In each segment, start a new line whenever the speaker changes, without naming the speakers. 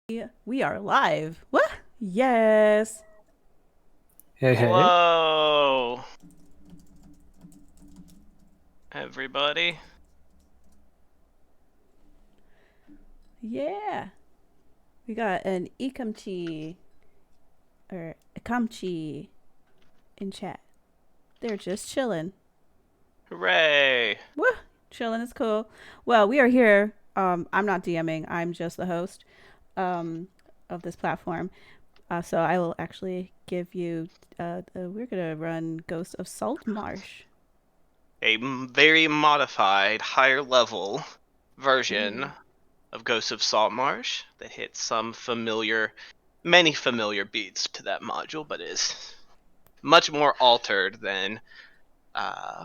We are live. What? Yes.
Hey, hey.
Hello, everybody.
Yeah. We got an Ikamchi or Ikamchi in chat. They're just chilling.
Hooray!
Woo! Chilling is cool. Well, we are here. I'm not DMing. I'm just the host um, of this platform. So I will actually give you. We're gonna run Ghosts of Saltmarsh.
Very modified, higher level
Ooh.
version of Ghosts of Saltmarsh that hits many familiar beats to that module, but is much more altered than uh,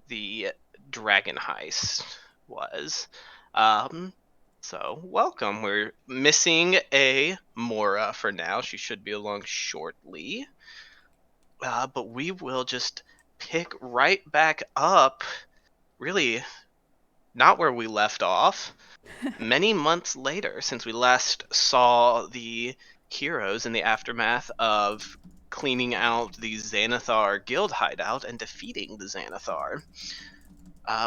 the Dragon Heist was. Um, so, welcome. We're missing a Mora for now. She should be along shortly. But we will just pick right back up, really not where we left off, many months later since we last saw the heroes in the aftermath of cleaning out the Xanathar guild hideout and defeating the Xanathar.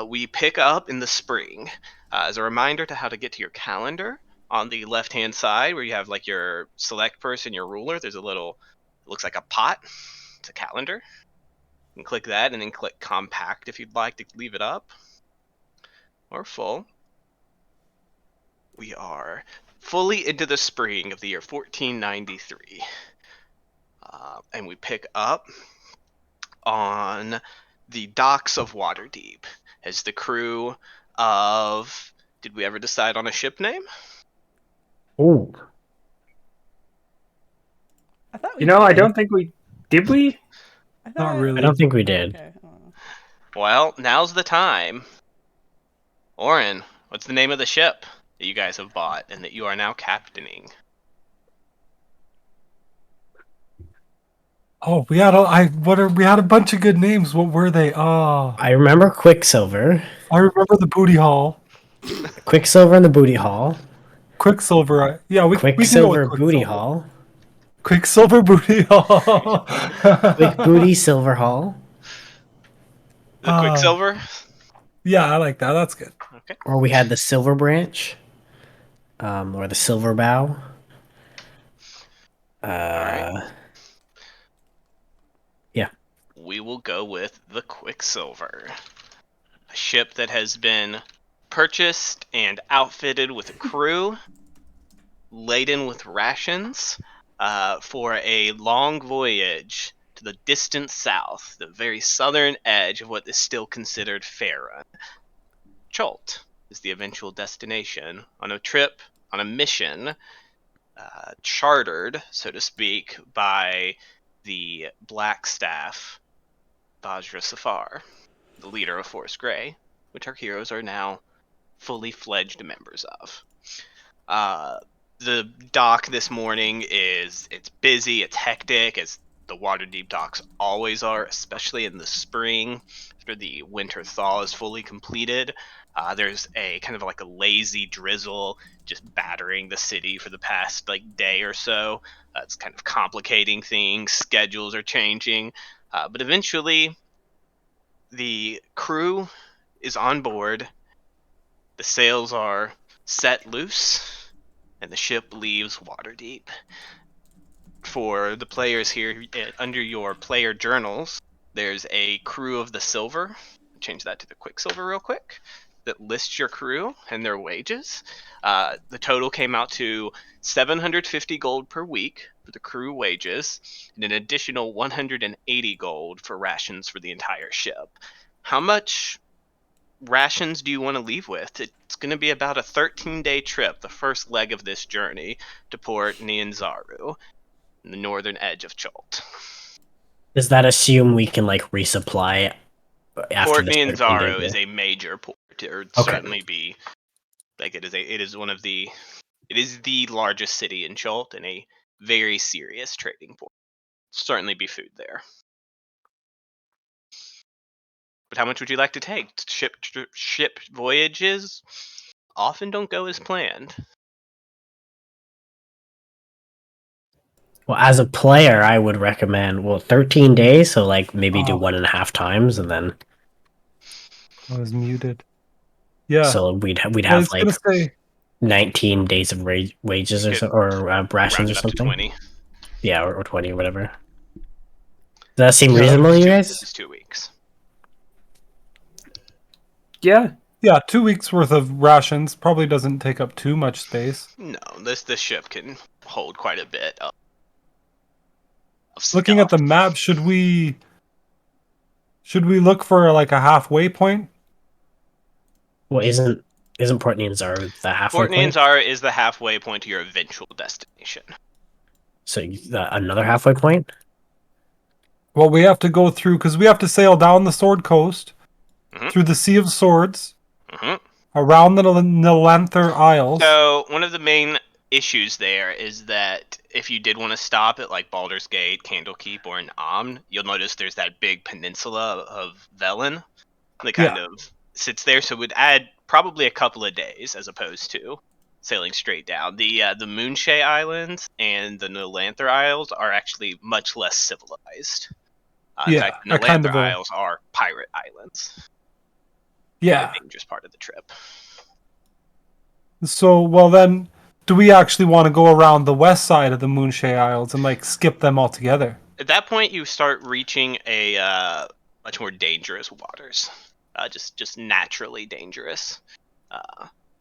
We pick up in the spring. As a reminder to how to get to your calendar, on the left hand side where you have like your select person, your ruler, there's a little, it looks like a pot. It's a calendar. And click that and then click compact if you'd like to leave it up or full. We are fully into the spring of the year 1493. And we pick up on the docks of Waterdeep as the crew of. Did we ever decide on a ship name?
Ooh.
I thought we
I
did.
don't think we did we?
I
Not
thought.
I don't
really.
think we
Oh,
did.
okay. I don't know.
Well, now's the time. Oren, what's the name of the ship that you guys have bought and that you are now captaining?
Oh, we had a bunch of good names. What were they? Oh,
I remember Quicksilver.
I remember the booty hall.
Quicksilver in the booty hall.
Quicksilver. Yeah, we can go with
Quicksilver booty
Quicksilver.
hall.
Quicksilver booty hall.
Quick booty silver hall.
The
uh,
Quicksilver?
yeah, I like that. That's good.
Okay.
Or we had the silver branch. Or the silver bow.
All right.
Uh, yeah.
We will go with the Quicksilver. A ship that has been purchased and outfitted with a crew, laden with rations, for a long voyage to the distant south, the very southern edge of what is still considered Faerun. Chult is the eventual destination on a trip, on a mission, chartered, so to speak, by the Black Staff, Vajra Safar, the leader of Force Grey, which our heroes are now fully fledged members of. Uh, the dock this morning it's busy, it's hectic, as the Waterdeep docks always are, especially in the spring after the winter thaw is fully completed. There's a kind of like a lazy drizzle just battering the city for the past like day or so. It's kind of complicating things. Schedules are changing, but eventually the crew is on board. The sails are set loose, and the ship leaves Waterdeep. For the players here, under your player journals, there's a crew of the Silver. Change that to the Quicksilver real quick. That lists your crew and their wages. The total came out to 750 gold per week for the crew wages, and an additional 180 gold for rations for the entire ship. How much rations do you want to leave with? It's going to be about a 13-day trip, the first leg of this journey to Port Nianzaru, in the northern edge of Chult.
Does that assume we can like resupply after
Port
this 13-day
Nianzaru is
day?
a major port. It would
Okay.
certainly be like it is the largest city in Chult and a very serious trading port. Certainly be food there. But how much would you like to take? Ship voyages often don't go as planned.
Well, as a player, I would recommend 13 days, so like maybe do
Oh.
1.5 times, and then
I was muted. Yeah.
so we'd
I
have
was gonna
like
say
19 days of wages
You
or
could
so, or
round
rations or
it up to
something.
20.
Yeah, or 20 or whatever. Does that seem
Yeah.
reasonable, to you
This
guys?
is 2 weeks.
Yeah.
yeah, 2 weeks worth of rations probably doesn't take up too much space.
No, this ship can hold quite a bit of
Looking at
stuff.
the map, should we look for like a halfway point?
Well, isn't Port Nianzar the halfway
Port
point?
Nianzar is the halfway point to your eventual destination.
So another halfway point?
Well, we have to go through because we have to sail down the Sword Coast,
Mhm.
through the Sea of Swords,
hmm
around the Nilanther Isles.
So one of the main issues there is that if you did want to stop at like Baldur's Gate, Candlekeep, or an Amn, you'll notice there's that big peninsula of Velen that kind of sits there. So it would add probably a couple of days as opposed to sailing straight down. The Moonshay Islands and the Nilanther Isles are actually much less civilized. In
Yeah,
fact, the
a kind
Nilanther
of a
Isles are pirate islands.
yeah.
The dangerous part of the trip.
So, well then, do we actually want to go around the west side of the Moonshay Isles and like skip them altogether?
At that point, you start reaching a much more dangerous waters. Just naturally dangerous.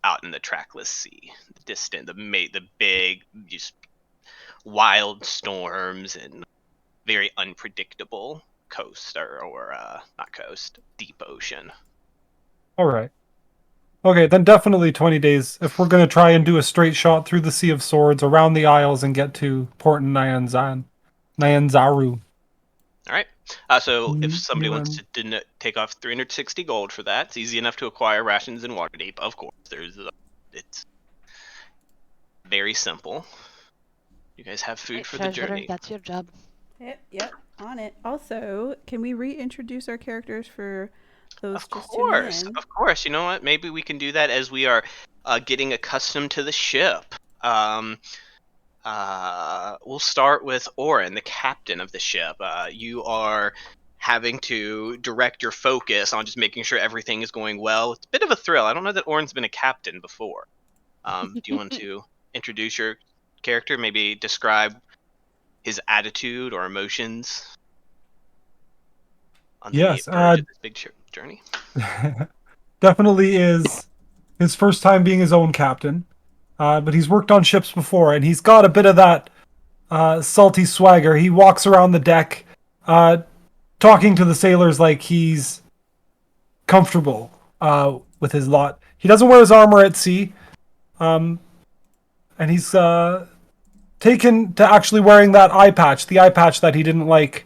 Out in the trackless sea, the distant, the big, just wild storms and very unpredictable coast or not coast, deep ocean.
All right. Okay, then definitely 20 days if we're going to try and do a straight shot through the Sea of Swords, around the Isles, and get to Port Nyanzaru.
All right. So if somebody wants to take off 360 gold for that, it's easy enough to acquire rations in Waterdeep. Of course, it's very simple. You guys have food
Right,
for the
treasurer,
journey.
that's your job.
Yep, on it. Also, can we reintroduce our characters for those
Of
just tuning
course,
in?
of course. You know what? Maybe we can do that as we are getting accustomed to the ship. We'll start with Orin, the captain of the ship. You are having to direct your focus on just making sure everything is going well. It's a bit of a thrill. I don't know that Orin's been a captain before. Do you want to introduce your character? Maybe describe his attitude or emotions on the
Yes,
verge of this big journey?
definitely is his first time being his own captain. But he's worked on ships before, and he's got a bit of that salty swagger. He walks around the deck, talking to the sailors like he's comfortable with his lot. He doesn't wear his armor at sea, and he's taken to actually wearing that eye patch, the eye patch that he didn't like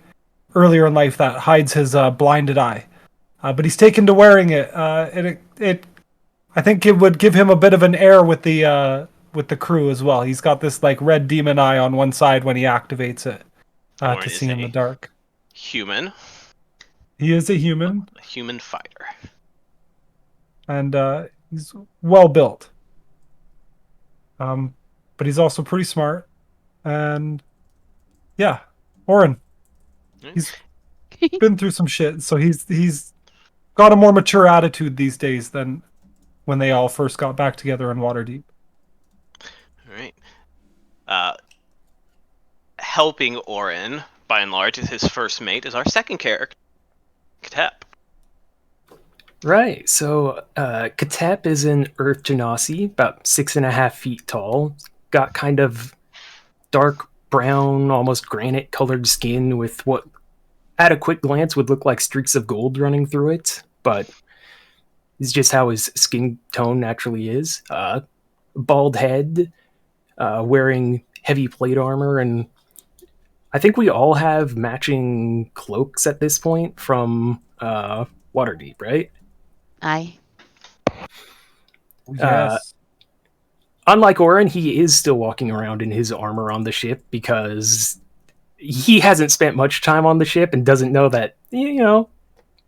earlier in life that hides his blinded eye. But he's taken to wearing it, and it I think it would give him a bit of an air with the crew as well. He's got this like red demon eye on one side when he activates it
Orin
to
is
see in
a
the dark.
human,
He is a human,
a human fighter.
and he's well built. But he's also pretty smart, and yeah, Orin. He's been through some shit, so he's got a more mature attitude these days than when they all first got back together in Waterdeep.
All right. Helping Orin, by and large, as his first mate, is our second character, Katep.
Right. So Katep is an Earth Genasi, about 6.5 feet tall. Got kind of dark brown, almost granite colored skin with what at a quick glance would look like streaks of gold running through it, but it's just how his skin tone naturally is. Bald head, wearing heavy plate armor, and I think we all have matching cloaks at this point from Waterdeep, right?
Aye.
Yes.
Unlike Orin, he is still walking around in his armor on the ship because he hasn't spent much time on the ship and doesn't know that,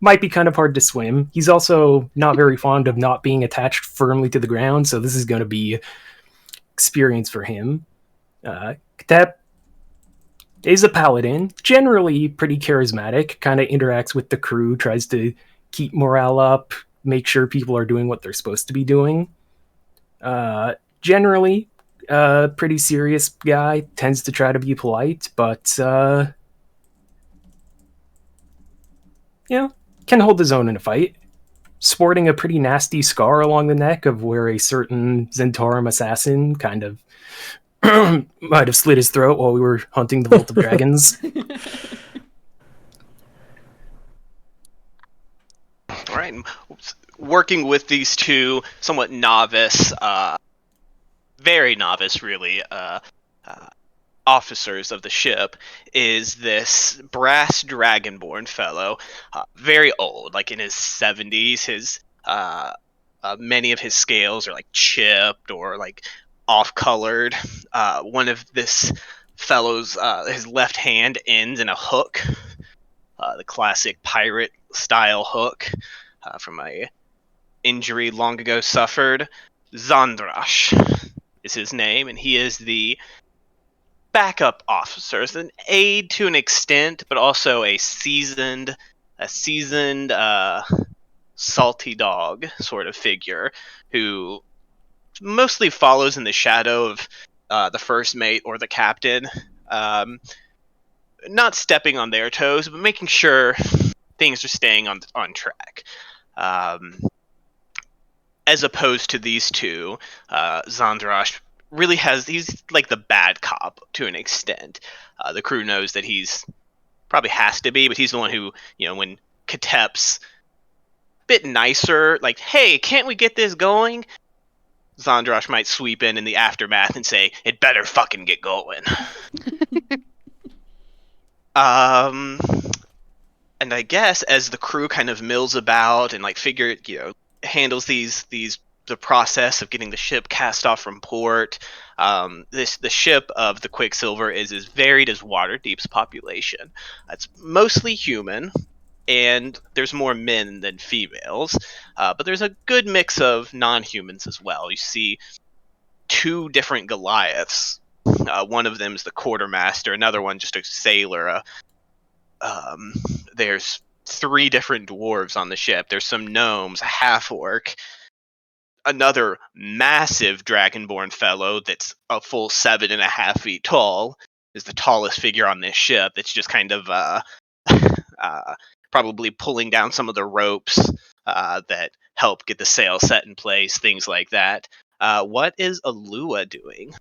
might be kind of hard to swim. He's also not very fond of not being attached firmly to the ground, so this is going to be experience for him. Katep is a paladin, generally pretty charismatic, kind of interacts with the crew, tries to keep morale up, make sure people are doing what they're supposed to be doing. Generally, pretty serious guy, tends to try to be polite, but can hold his own in a fight. Sporting a pretty nasty scar along the neck of where a certain Zentarum assassin kind of might have slit his throat while we were hunting the Vault of Dragons.
All right. Working with these two somewhat novice, very novice, really, officers of the ship is this brass dragonborn fellow, very old, like in his 70s. His many of his scales are like chipped or like off-colored. One of this fellow's his left hand ends in a hook, the classic pirate style hook from a injury long ago suffered. Zandrash is his name, and he is the backup officers, an aide to an extent, but also a seasoned salty dog sort of figure who mostly follows in the shadow of the first mate or the captain, not stepping on their toes, but making sure things are staying on track. As opposed to these two, Zandrash really he's like the bad cop to an extent. The crew knows that he's probably has to be, but he's the one who, when Katep's a bit nicer, like, hey, can't we get this going? Zandrash might sweep in the aftermath and say, it better fucking get going. And I guess as the crew kind of mills about and handles the process of getting the ship cast off from port. The ship of the Quicksilver is as varied as Waterdeep's population. It's mostly human, and there's more men than females, but there's a good mix of non-humans as well. You see two different Goliaths. One of them is the quartermaster, another one just a sailor. There's 3 different dwarves on the ship. There's some gnomes, a half-orc, another massive dragonborn fellow that's a full 7.5 feet tall, is the tallest figure on this ship. That's just kind of probably pulling down some of the ropes that help get the sail set in place, things like that. What is Alua doing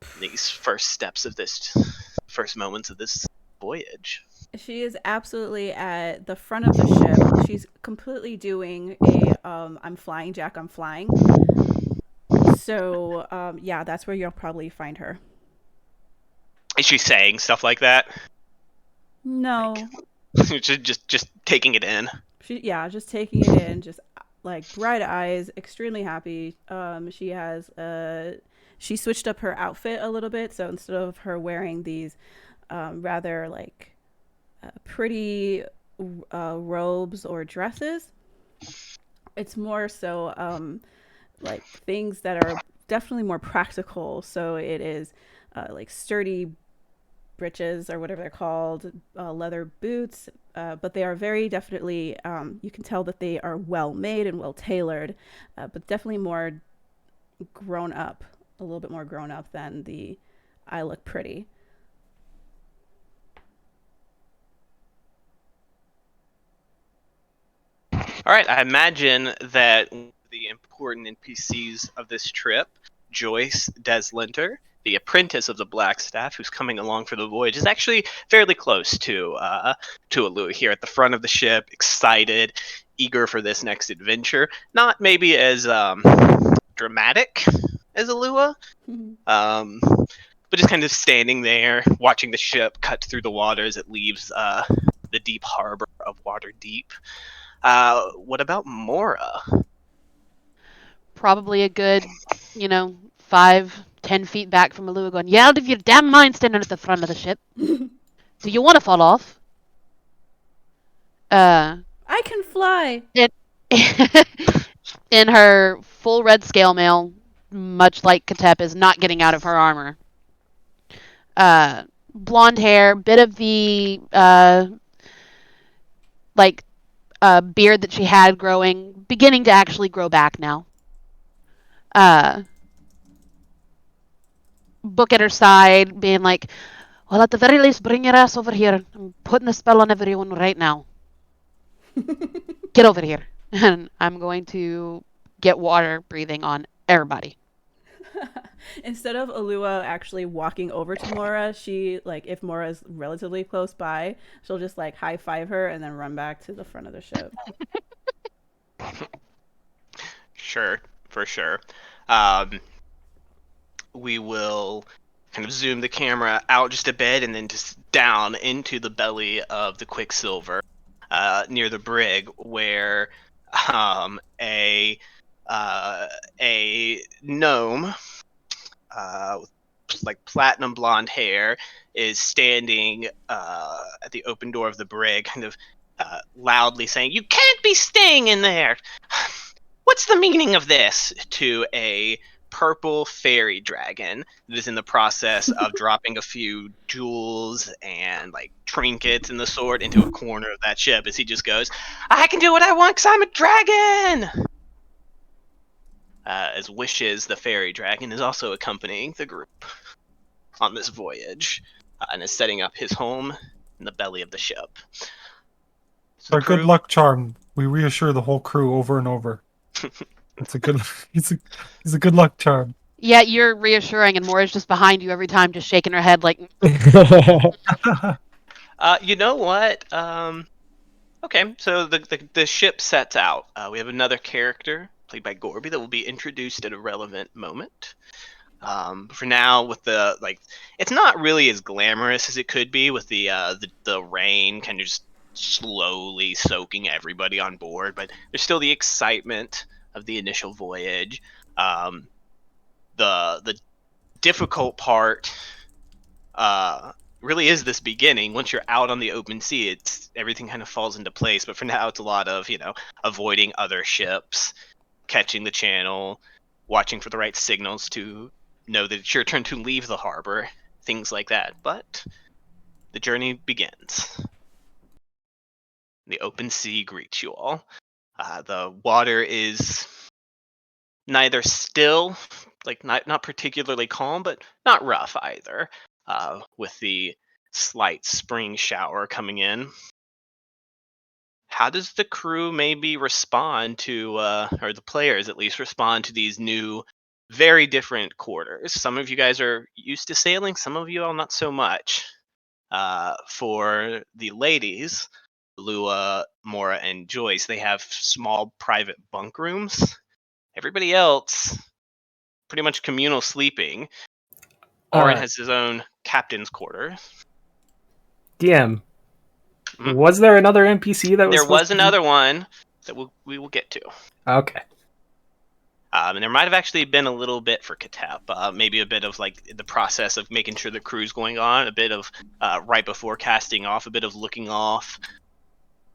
in these first moments of this voyage?
She is absolutely at the front of the ship. She's completely doing a I'm flying, Jack, I'm flying. So, yeah, that's where you'll probably find her.
Is she saying stuff like that?
No.
just taking it in.
Just taking it in, just like bright eyes, extremely happy. She switched up her outfit a little bit, so instead of her wearing these rather like pretty robes or dresses, it's more so like things that are definitely more practical. So it is like sturdy breeches or whatever they're called, leather boots, but they are very definitely, you can tell that they are well made and well tailored, but definitely more grown up, a little bit more grown up than the I look pretty.
All right, I imagine that the important NPCs of this trip, Joyce Deslinter, the apprentice of the Blackstaff, who's coming along for the voyage, is actually fairly close to Alua here at the front of the ship, excited, eager for this next adventure. Not maybe as dramatic as Alua, but just kind of standing there, watching the ship cut through the water as it leaves the deep harbor of Waterdeep. What about Mora?
Probably a good, 5-10 feet back from Alua going, yeah, out of your damn mind standing at the front of the ship. Do you want to fall off?
I can fly.
In her full red scale mail, much like Katep, is not getting out of her armor. blonde hair, bit of the beard that she had growing, beginning to actually grow back now. Book at her side, being like, well, at the very least, bring your ass over here. I'm putting the spell on everyone right now. Get over here. And I'm going to get water breathing on everybody.
Instead of Alua actually walking over to Mora, she, like, if Mora is relatively close by, she'll just, like, high five her and then run back to the front of the ship.
Sure, for sure. We will kind of zoom the camera out just a bit and then just down into the belly of the Quicksilver near the brig, where a gnome with like platinum blonde hair is standing at the open door of the brig, kind of loudly saying, "You can't be staying in there! What's the meaning of this?" to a purple fairy dragon that is in the process of dropping a few jewels and like trinkets and the sort into a corner of that ship as he just goes, "I can do what I want because I'm a dragon!" As Wishes, the fairy dragon, is also accompanying the group on this voyage and is setting up his home in the belly of the ship. So
Our good luck charm. We reassure the whole crew over and over. It's a good. He's a good luck charm.
Yeah, you're reassuring, and Mora's just behind you every time, just shaking her head like.
You know what? Okay, so the ship sets out. We have another character played by Gorby that will be introduced at a relevant moment. For now, with the it's not really as glamorous as it could be with the rain kind of just slowly soaking everybody on board, but there's still the excitement of the initial voyage. The difficult part really is this beginning. Once you're out on the open sea, it's everything kind of falls into place. But for now, it's a lot of avoiding other ships, catching the channel, watching for the right signals to know that it's your turn to leave the harbor, things like that. But the journey begins. The open sea greets you all. The water is neither still, like not particularly calm, but not rough either. With the slight spring shower coming in. How does the crew maybe respond to, or the players at least respond to these new, very different quarters? Some of you guys are used to sailing, some of you all not so much. For the ladies, Lua, Mora, and Joyce, they have small private bunk rooms. Everybody else, pretty much communal sleeping. Orin has his own captain's quarters.
DM, was there another NPC that was?
There was another one that we will get to.
Okay.
And there might have actually been a little bit for Katep. Maybe a bit of like the process of making sure the crew's going on, a bit of right before casting off, a bit of looking off,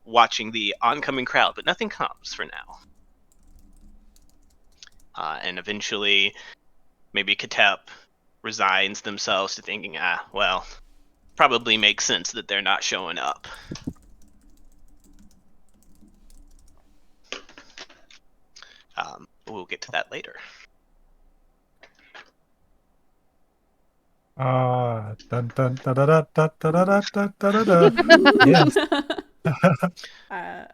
watching the oncoming crowd, but nothing comes for now. And eventually, maybe Katep resigns themselves to thinking, well, probably makes sense that they're not showing up. We'll get to that later.
Dun, dun, da, da, da, da, da, da, da, da, da. Yes.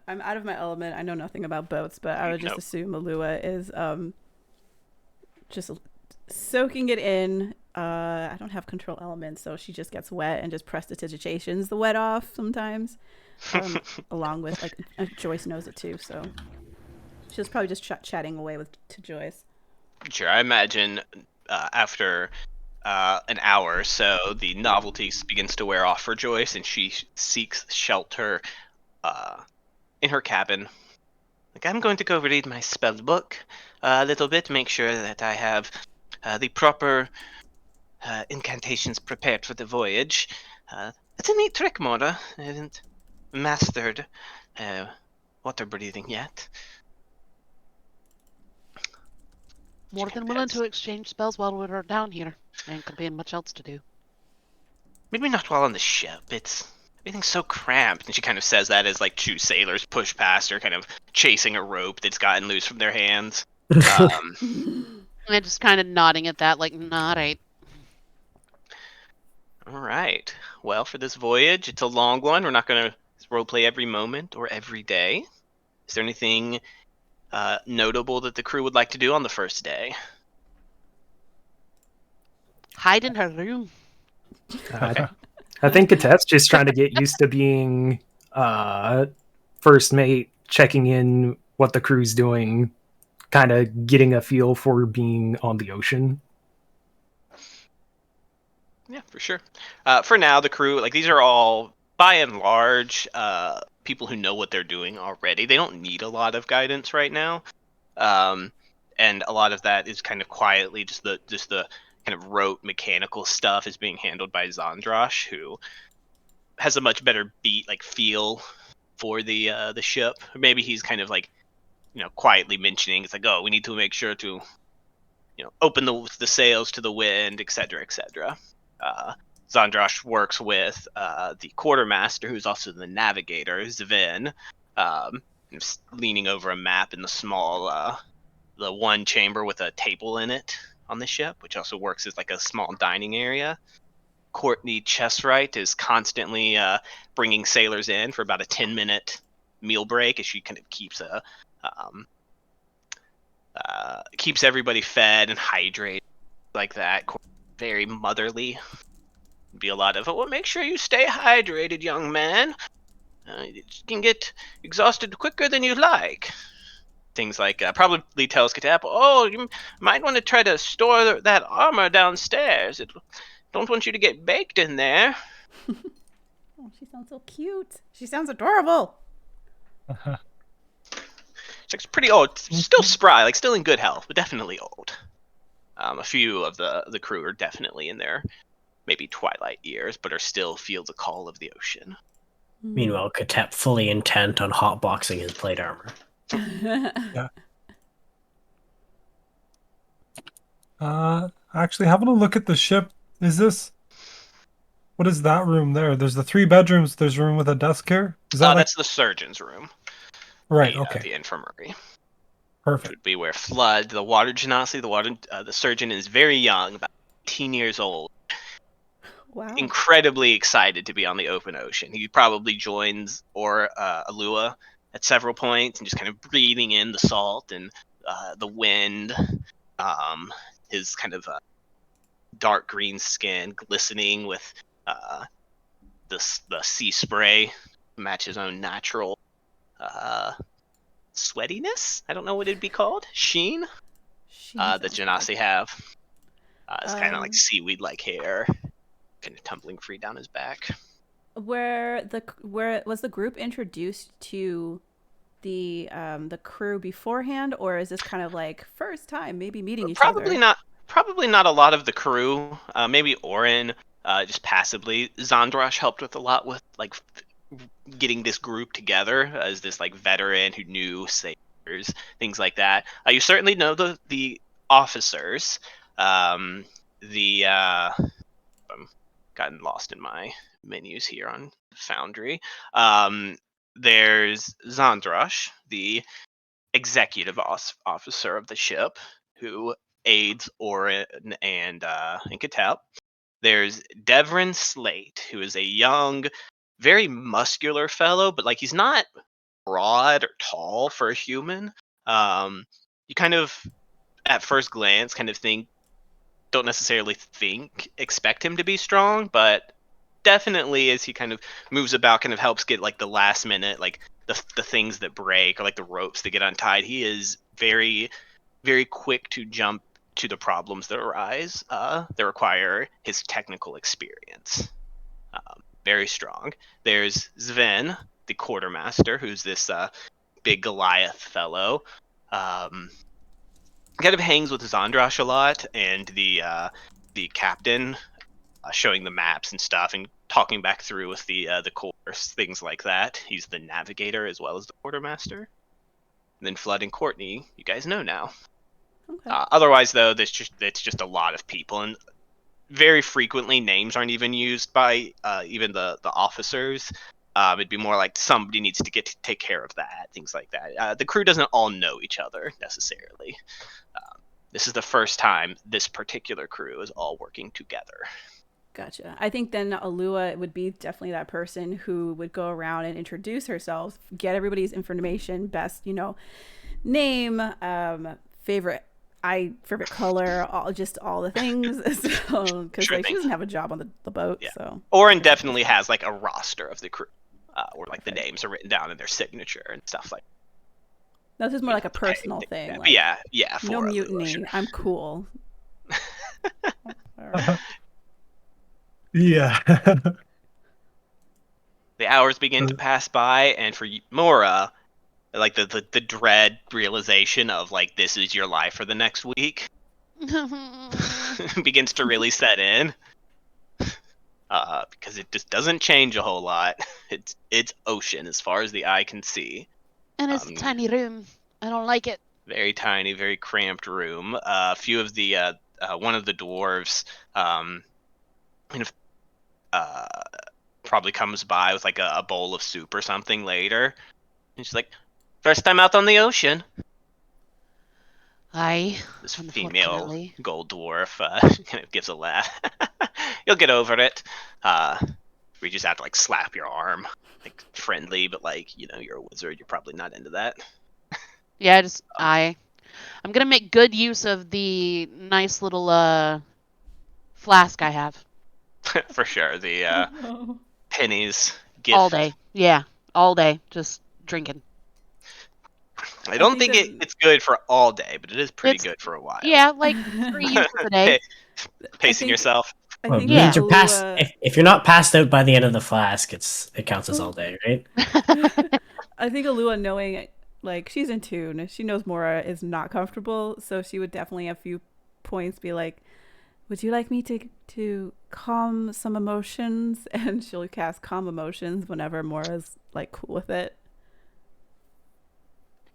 I'm out of my element. I know nothing about boats, but I would just assume Alua is just soaking it in. I don't have control elements, so she just gets wet and just prestidigitations the wet off sometimes. Along with Joyce knows it too, so she's probably just chatting away to Joyce.
Sure, I imagine after an hour or so, the novelty begins to wear off for Joyce, and she seeks shelter in her cabin. Like, I'm going to go read my spell book a little bit, make sure that I have the proper incantations prepared for the voyage. It's a neat trick, Mora. I haven't mastered water breathing yet.
More than willing to exchange spells while we're down here. Ain't gonna be much else to do.
Maybe not while on the ship. Everything's so cramped. And she kind of says that as like two sailors push past her, kind of chasing a rope that's gotten loose from their hands.
And just kind of nodding at that, like, all right.
All right. Well, for this voyage, it's a long one. We're not going to roleplay every moment or every day. Is there anything notable that the crew would like to do on the first day?
Hide in her room.
Okay.
I think Katef's just trying to get used to being first mate, checking in what the crew's doing, kind of getting a feel for being on the ocean.
Yeah, for sure. For now, the crew, like these are all, by and large, people who know what they're doing already. They don't need a lot of guidance right now, and a lot of that is kind of quietly just the kind of rote mechanical stuff is being handled by Zandrosh, who has a much better feel for the ship. Or maybe he's kind of like, quietly mentioning it's like, oh, we need to make sure to, open the sails to the wind, etc., etc. Zandrosh works with the quartermaster, who's also the navigator, Zvin, leaning over a map in the small, the one chamber with a table in it on the ship, which also works as like a small dining area. Courtney Chesswright is constantly bringing sailors in for about a 10-minute meal break, as she kind of keeps everybody fed and hydrated like that. Very motherly. Be a lot of, well, make sure you stay hydrated, young man. You can get exhausted quicker than you like. Things like probably tells Katap, oh, you might want to try to store that armor downstairs. Don't want you to get baked in there.
Oh, she sounds so cute. She sounds adorable.
She's pretty old, still spry, like still in good health, but definitely old. A few of the crew are definitely in their maybe twilight years, but are still feel the call of the ocean.
Meanwhile, Katep fully intent on hotboxing his plate armor.
Yeah. Actually, having a look at the ship, what is that room there? There's the 3 bedrooms. There's a room with a desk here. Is that
That's the surgeon's room.
right?
The,
Okay,
the infirmary.
perfect.
Would be where Flood, the water genasi, the surgeon is very young, about 18 years old.
Wow.
Incredibly excited to be on the open ocean. He probably joins Alua at several points and just kind of breathing in the salt and the wind. His kind of dark green skin glistening with the sea spray, match his own natural sweatiness. I don't know what it'd be called. Sheen. That Genasi have. It's kind of like seaweed-like hair, kind of tumbling free down his back.
Where was the group introduced to the crew beforehand, or is this kind of like first time maybe meeting each other?
Probably not a lot of the crew. Maybe Orin, just passively. Zandrosh helped with a lot with like getting this group together as this like veteran who knew sailors, things like that. You certainly know the officers. I'm gotten lost in my menus here on Foundry. There's Zandrosh, the executive officer of the ship, who aids Orin and Katep. There's Devrin Slate, who is a young, very muscular fellow, but like he's not broad or tall for a human. You kind of, at first glance, kind of don't necessarily expect him to be strong, but definitely as he kind of moves about, kind of helps get like the last minute, like the things that break or like the ropes that get untied. He is very, very quick to jump to the problems that arise that require his technical experience. Very strong. There's Sven, the quartermaster, who's this big Goliath fellow. Kind of hangs with Zandrosh a lot, and the captain, showing the maps and stuff and talking back through with the course, things like that. He's the navigator as well as the quartermaster. And then Flood and Courtney, you guys know now.
Okay.
Otherwise, though, it's just a lot of people, and very frequently names aren't even used by even the officers. It'd be more like somebody needs to get to take care of that, things like that. The crew doesn't all know each other necessarily. This is the first time this particular crew is all working together.
Gotcha. I think then Alua would be definitely that person who would go around and introduce herself, get everybody's information, best, name, favorite color, all the things. So, because
Sure
she
thing.
doesn't have a job on the boat,
Yeah.
so.
Or definitely has like a roster of the crew, where like the
Perfect.
names are written down in their signature and stuff like.
No, this is more like a
Okay,
personal
things like
thing.
that.
Like,
Yeah.
no
For Alua,
mutiny.
sure.
I'm cool. All right.
Yeah.
The hours begin to pass by, and for Mora, like the dread realization of like this is your life for the next week begins to really set in. Because it just doesn't change a whole lot. It's ocean as far as the eye can see.
And it's a tiny room. I don't like it.
Very tiny, very cramped room. A few of the one of the dwarves, probably comes by with like a bowl of soup or something later. And she's like, "First time out on the ocean."
Aye.
This female
Unfortunately.
gold dwarf kind of gives a laugh. You'll get over it. We just have to like slap your arm, like friendly, but like you're a wizard. You're probably not into that.
Yeah, I'm gonna make good use of the nice little flask I have.
For sure. The pennies gift.
All day. Yeah, all day. Just drinking.
I don't think
that-
it's good for all day, but it is pretty
It's-
good for a while.
Yeah, like 3 uses a day.
Pacing yourself.
I
Well,
think
it means
that
you're past.
Alua-
If you're not passed out by the end of the flask, it counts as all day, right?
I think Alua, knowing like she's in tune, she knows Mora is not comfortable, so she would definitely at a few points be like, "Would you like me to calm some emotions?" And she'll cast calm emotions whenever Mora's like cool with it.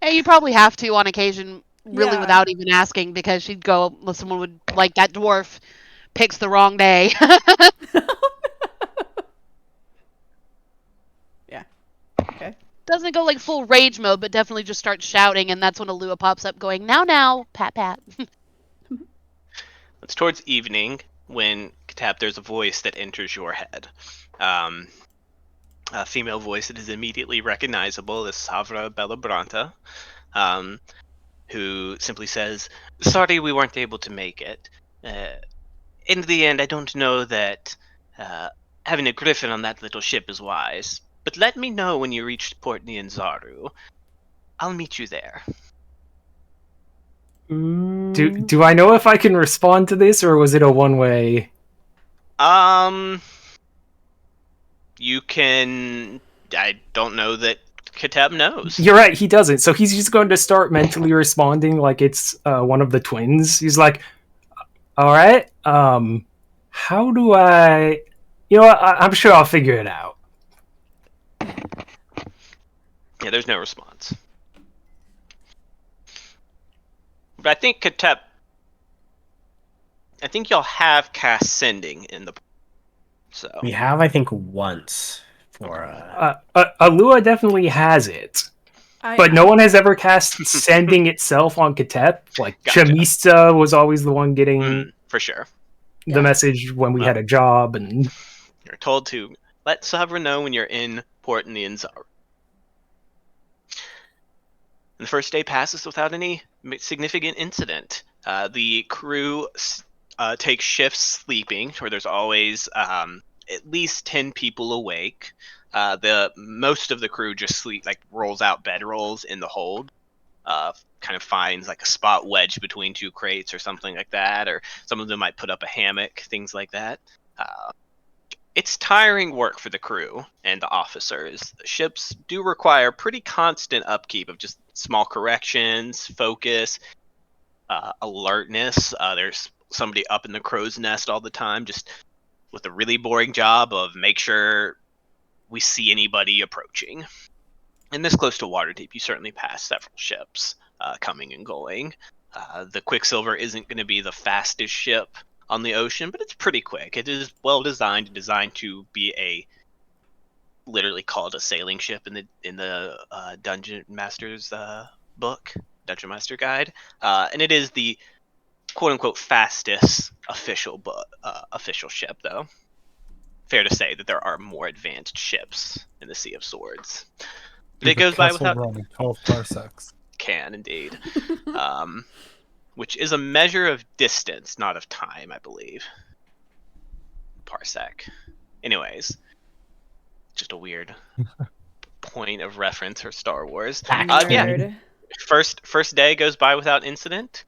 Hey, you probably have to on occasion, really,
Yeah.
without even asking, because she'd go, someone would, like, that dwarf picks the wrong day.
Yeah. Okay.
Doesn't go, like, full rage mode, but definitely just starts shouting, and that's when Alua pops up going, now, pat, pat.
It's towards evening when Katap, there's a voice that enters your head. A female voice that is immediately recognizable as Savra Bellabranta, who simply says, "Sorry we weren't able to make it. In the end, I don't know that having a griffin on that little ship is wise, but let me know when you reach Port Nianzaru. I'll meet you there."
Do I know if I can respond to this, or was it a one-way?
You can. I don't know that Kateb knows.
You're right, he doesn't. So he's just going to start mentally responding like it's one of the twins. He's like, "All right, how do I? You know what? I'm sure I'll figure it out."
Yeah, there's no response. But I think Katep. I think y'all have cast sending in the. So
We have, I think, once for.
Alua definitely has it, but no one has ever cast sending itself on Katep. Like
Gotcha.
Chamista was always the one getting
for sure.
the message when we had a job, and
You're told to let Sabra know when you're in Port Nianzaru. And the first day passes without any significant incident. The crew takes shifts sleeping, where there's always at least 10 people awake. The most of the crew just sleep, like rolls out bedrolls in the hold. Kind of finds like a spot wedged between two crates or something like that, or some of them might put up a hammock, things like that. It's tiring work for the crew and the officers. Ships do require pretty constant upkeep of just small corrections, focus, alertness. There's somebody up in the crow's nest all the time, just with a really boring job of make sure we see anybody approaching. And this close to Waterdeep, you certainly pass several ships coming and going. The Quicksilver isn't going to be the fastest ship on the ocean, but it's pretty quick. It is well designed to be literally called a sailing ship in the Dungeon Master's book, Dungeon Master Guide, and it is the quote unquote fastest official ship, though. Fair to say that there are more advanced ships in the Sea of Swords. But it goes by without.
Running 12 parsecs.
Can indeed, which is a measure of distance, not of time, I believe. Parsec. Anyways, just a weird point of reference for Star Wars.
Nerd.
First day goes by without incident.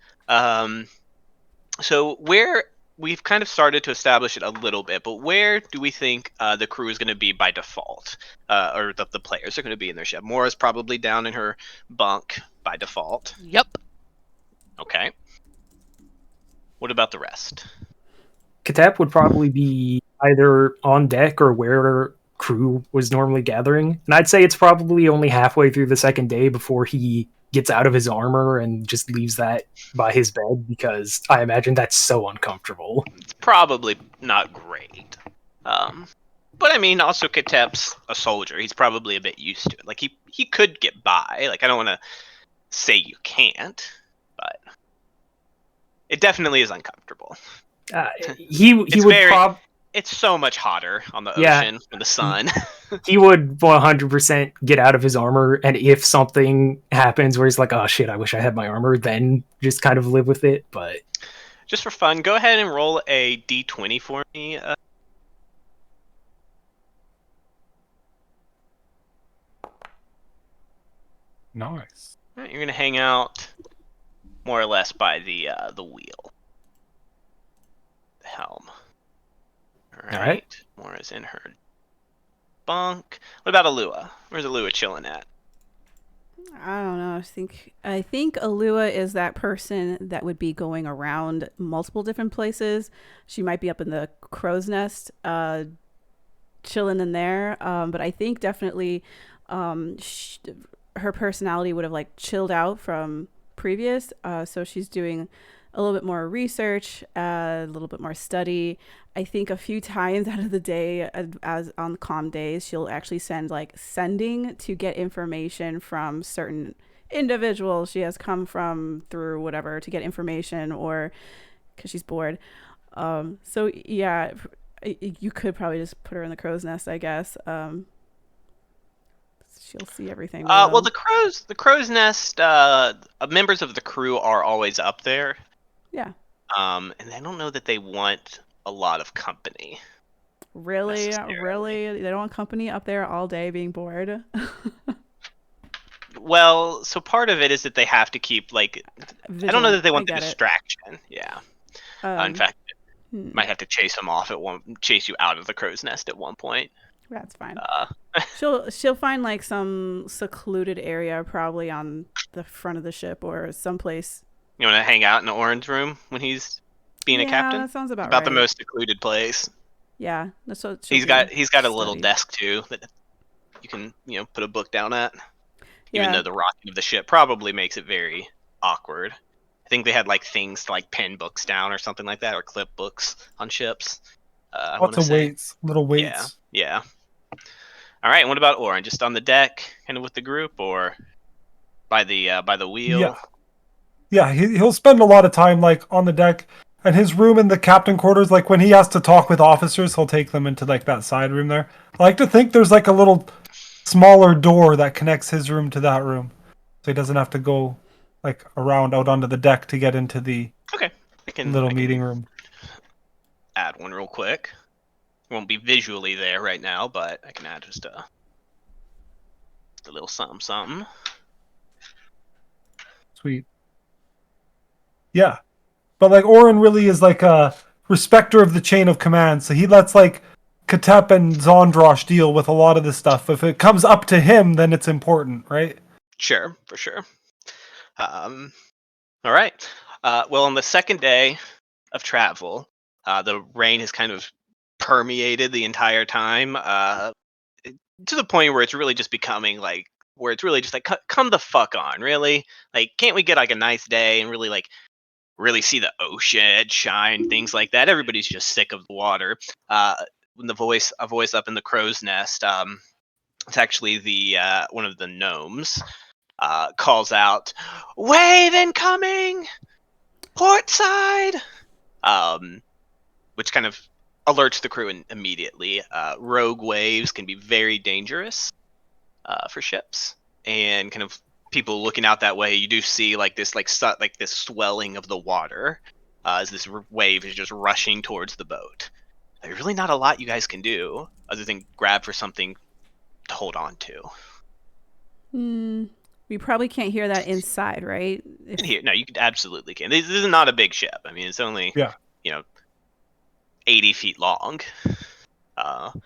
So where we've kind of started to establish it a little bit, but where do we think the crew is going to be by default, or the players are going to be in their ship? Mora's probably down in her bunk by default.
Yep.
Okay. What about the rest?
Katep would probably be either on deck or where crew was normally gathering. And I'd say it's probably only halfway through the second day before he gets out of his armor and just leaves that by his bed, because I imagine that's so uncomfortable.
It's probably not great. But I mean, also Katep's a soldier. He's probably a bit used to it. Like he could get by. Like I don't want to say you can't, but it definitely is uncomfortable. It's so much hotter on the ocean with the sun.
He would 100% get out of his armor, and if something happens where he's like, oh shit, I wish I had my armor, then just kind of live with it. But
just for fun, go ahead and roll a d20 for me.
Nice.
You're going to hang out more or less by the wheel. The helm. All right. Mora's in her bunk. What about Alua? Where's Alua chilling at?
I don't know. I think Alua is that person that would be going around multiple different places. She might be up in the crow's nest, chilling in there. But I think definitely her personality would have like chilled out from previous. So she's doing a little bit more research, a little bit more study. I think a few times out of the day, as on calm days, she'll actually sending to get information from certain individuals she has come from through whatever to get information, or because she's bored. So yeah, you could probably just put her in the crow's nest, I guess. She'll see everything.
Well, the crow's nest. Members of the crew are always up there.
Yeah.
And I don't know that they want a lot of company.
Really? They don't want company up there all day being bored?
Well, so part of it is that they have to keep I don't know that they want the distraction. Yeah. In fact, might have to chase them off chase you out of the crow's nest at one point.
That's fine. She'll find some secluded area, probably on the front of the ship or someplace.
You want to hang out in the orange room when he's being a captain?
That sounds about
right. The most secluded place.
Yeah, that's what
he's got a little desk too that you can put a book down at. Even though the rocking of the ship probably makes it very awkward. I think they had things to pen books down or something like that, or clip books on ships.
Lots of weights, little weights.
Yeah. All right. And what about Oren? Just on the deck, kind of with the group, or by the wheel?
Yeah, he'll spend a lot of time on the deck, and his room in the captain quarters. When he has to talk with officers, he'll take them into that side room there. I like to think there's a little smaller door that connects his room to that room, so he doesn't have to go around out onto the deck to get into the meeting room.
Add one real quick. Won't be visually there right now, but I can add just a little something.
Sweet. Yeah. But Oren really is a respecter of the chain of command, so he lets Katep and Zondrosh deal with a lot of this stuff. If it comes up to him, then it's important, right?
Sure, for sure. All right. Well, on the second day of travel, the rain has kind of permeated the entire time, to the point where it's really just becoming where it's really just come the fuck on, really. Can't we get a nice day and really really see the ocean shine, things like that. Everybody's just sick of the water. When a voice up in the crow's nest, it's actually the one of the gnomes, calls out, "Wave incoming, port side," which kind of alerts the crew immediately. Rogue waves can be very dangerous for ships, and kind of people looking out that way, you do see like this this swelling of the water as this wave is just rushing towards the boat. There's really not a lot you guys can do other than grab for something to hold on to.
We probably can't hear that inside, right?
And here, no, you absolutely can. This is not a big ship. I mean, it's only 80 feet long. And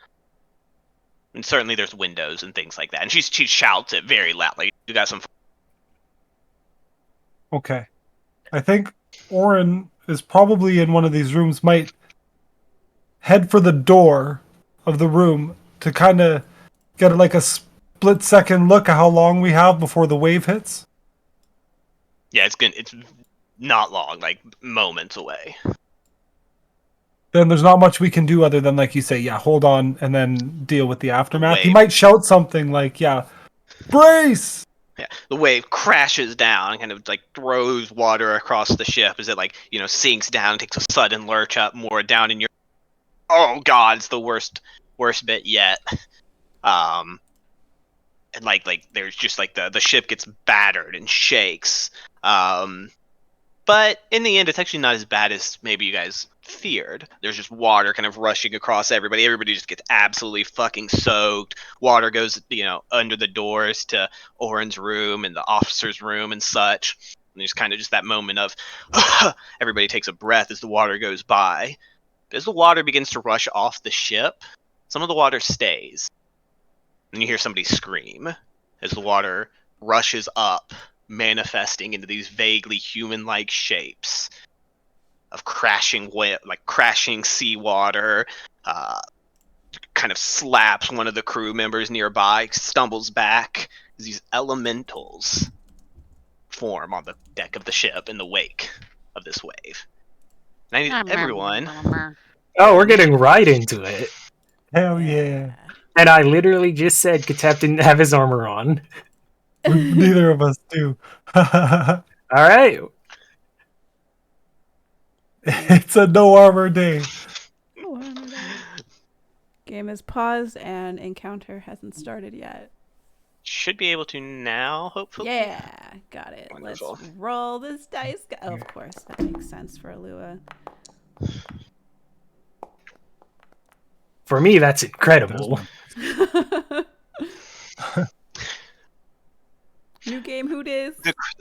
certainly there's windows and things like that. And she shouts it very loudly. You got some.
Okay. I think Orin is probably in one of these rooms, might head for the door of the room to kind of get like a split-second look at how long we have before the wave hits.
Yeah, it's not long, like moments away.
Then there's not much we can do other than, like you say, hold on, and then deal with the aftermath. He
Wave.
might shout something like, brace!
Yeah, the wave crashes down and kind of like throws water across the ship as it sinks down, takes a sudden lurch up more down in your. Oh God, it's the worst bit yet. And like there's just like the ship gets battered and shakes. But in the end, it's actually not as bad as maybe you guys feared. There's just water kind of rushing across everybody. Everybody just gets absolutely fucking soaked. Water goes, under the doors to Orin's room and the officer's room and such. And there's kind of just that moment of everybody takes a breath as the water goes by. But as the water begins to rush off the ship, some of the water stays. And you hear somebody scream as the water rushes up, manifesting into these vaguely human-like shapes of crashing seawater. Kind of slaps one of the crew members nearby, stumbles back as these elementals form on the deck of the ship in the wake of this wave. And I need everyone.
Oh, we're getting right into it.
Hell yeah.
And I literally just said Katep didn't have his armor on.
Neither of us do.
All right.
It's a no armor day.
No armor day. Game is paused and encounter hasn't started yet.
Should be able to now, hopefully.
Yeah, got it.
Wonderful.
Let's roll this dice. Oh, of course, that makes sense for Alua.
For me, that's incredible.
New game, who dis?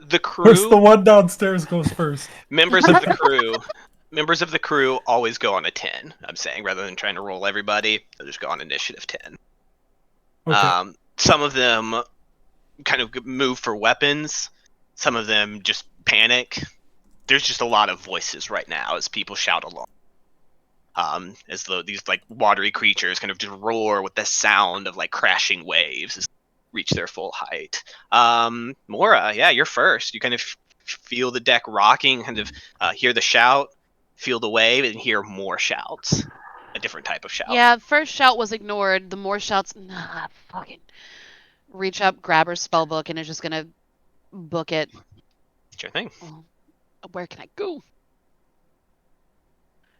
The crew.
First, the one downstairs goes first.
Members of the crew always go on a 10. I'm saying, rather than trying to roll everybody, they'll just go on initiative 10.
Okay.
Some of them kind of move for weapons. Some of them just panic. There's just a lot of voices right now as people shout along. As these like watery creatures kind of just roar with the sound of like crashing waves as they reach their full height. Mora, yeah, you're first. You kind of feel the deck rocking, kind of hear the shout, feel the wave, and hear more shouts. A different type of shout.
Yeah, first shout was ignored. The more shouts, fucking reach up, grab her spell book, and is just gonna book it.
Sure thing.
Oh, where can I go?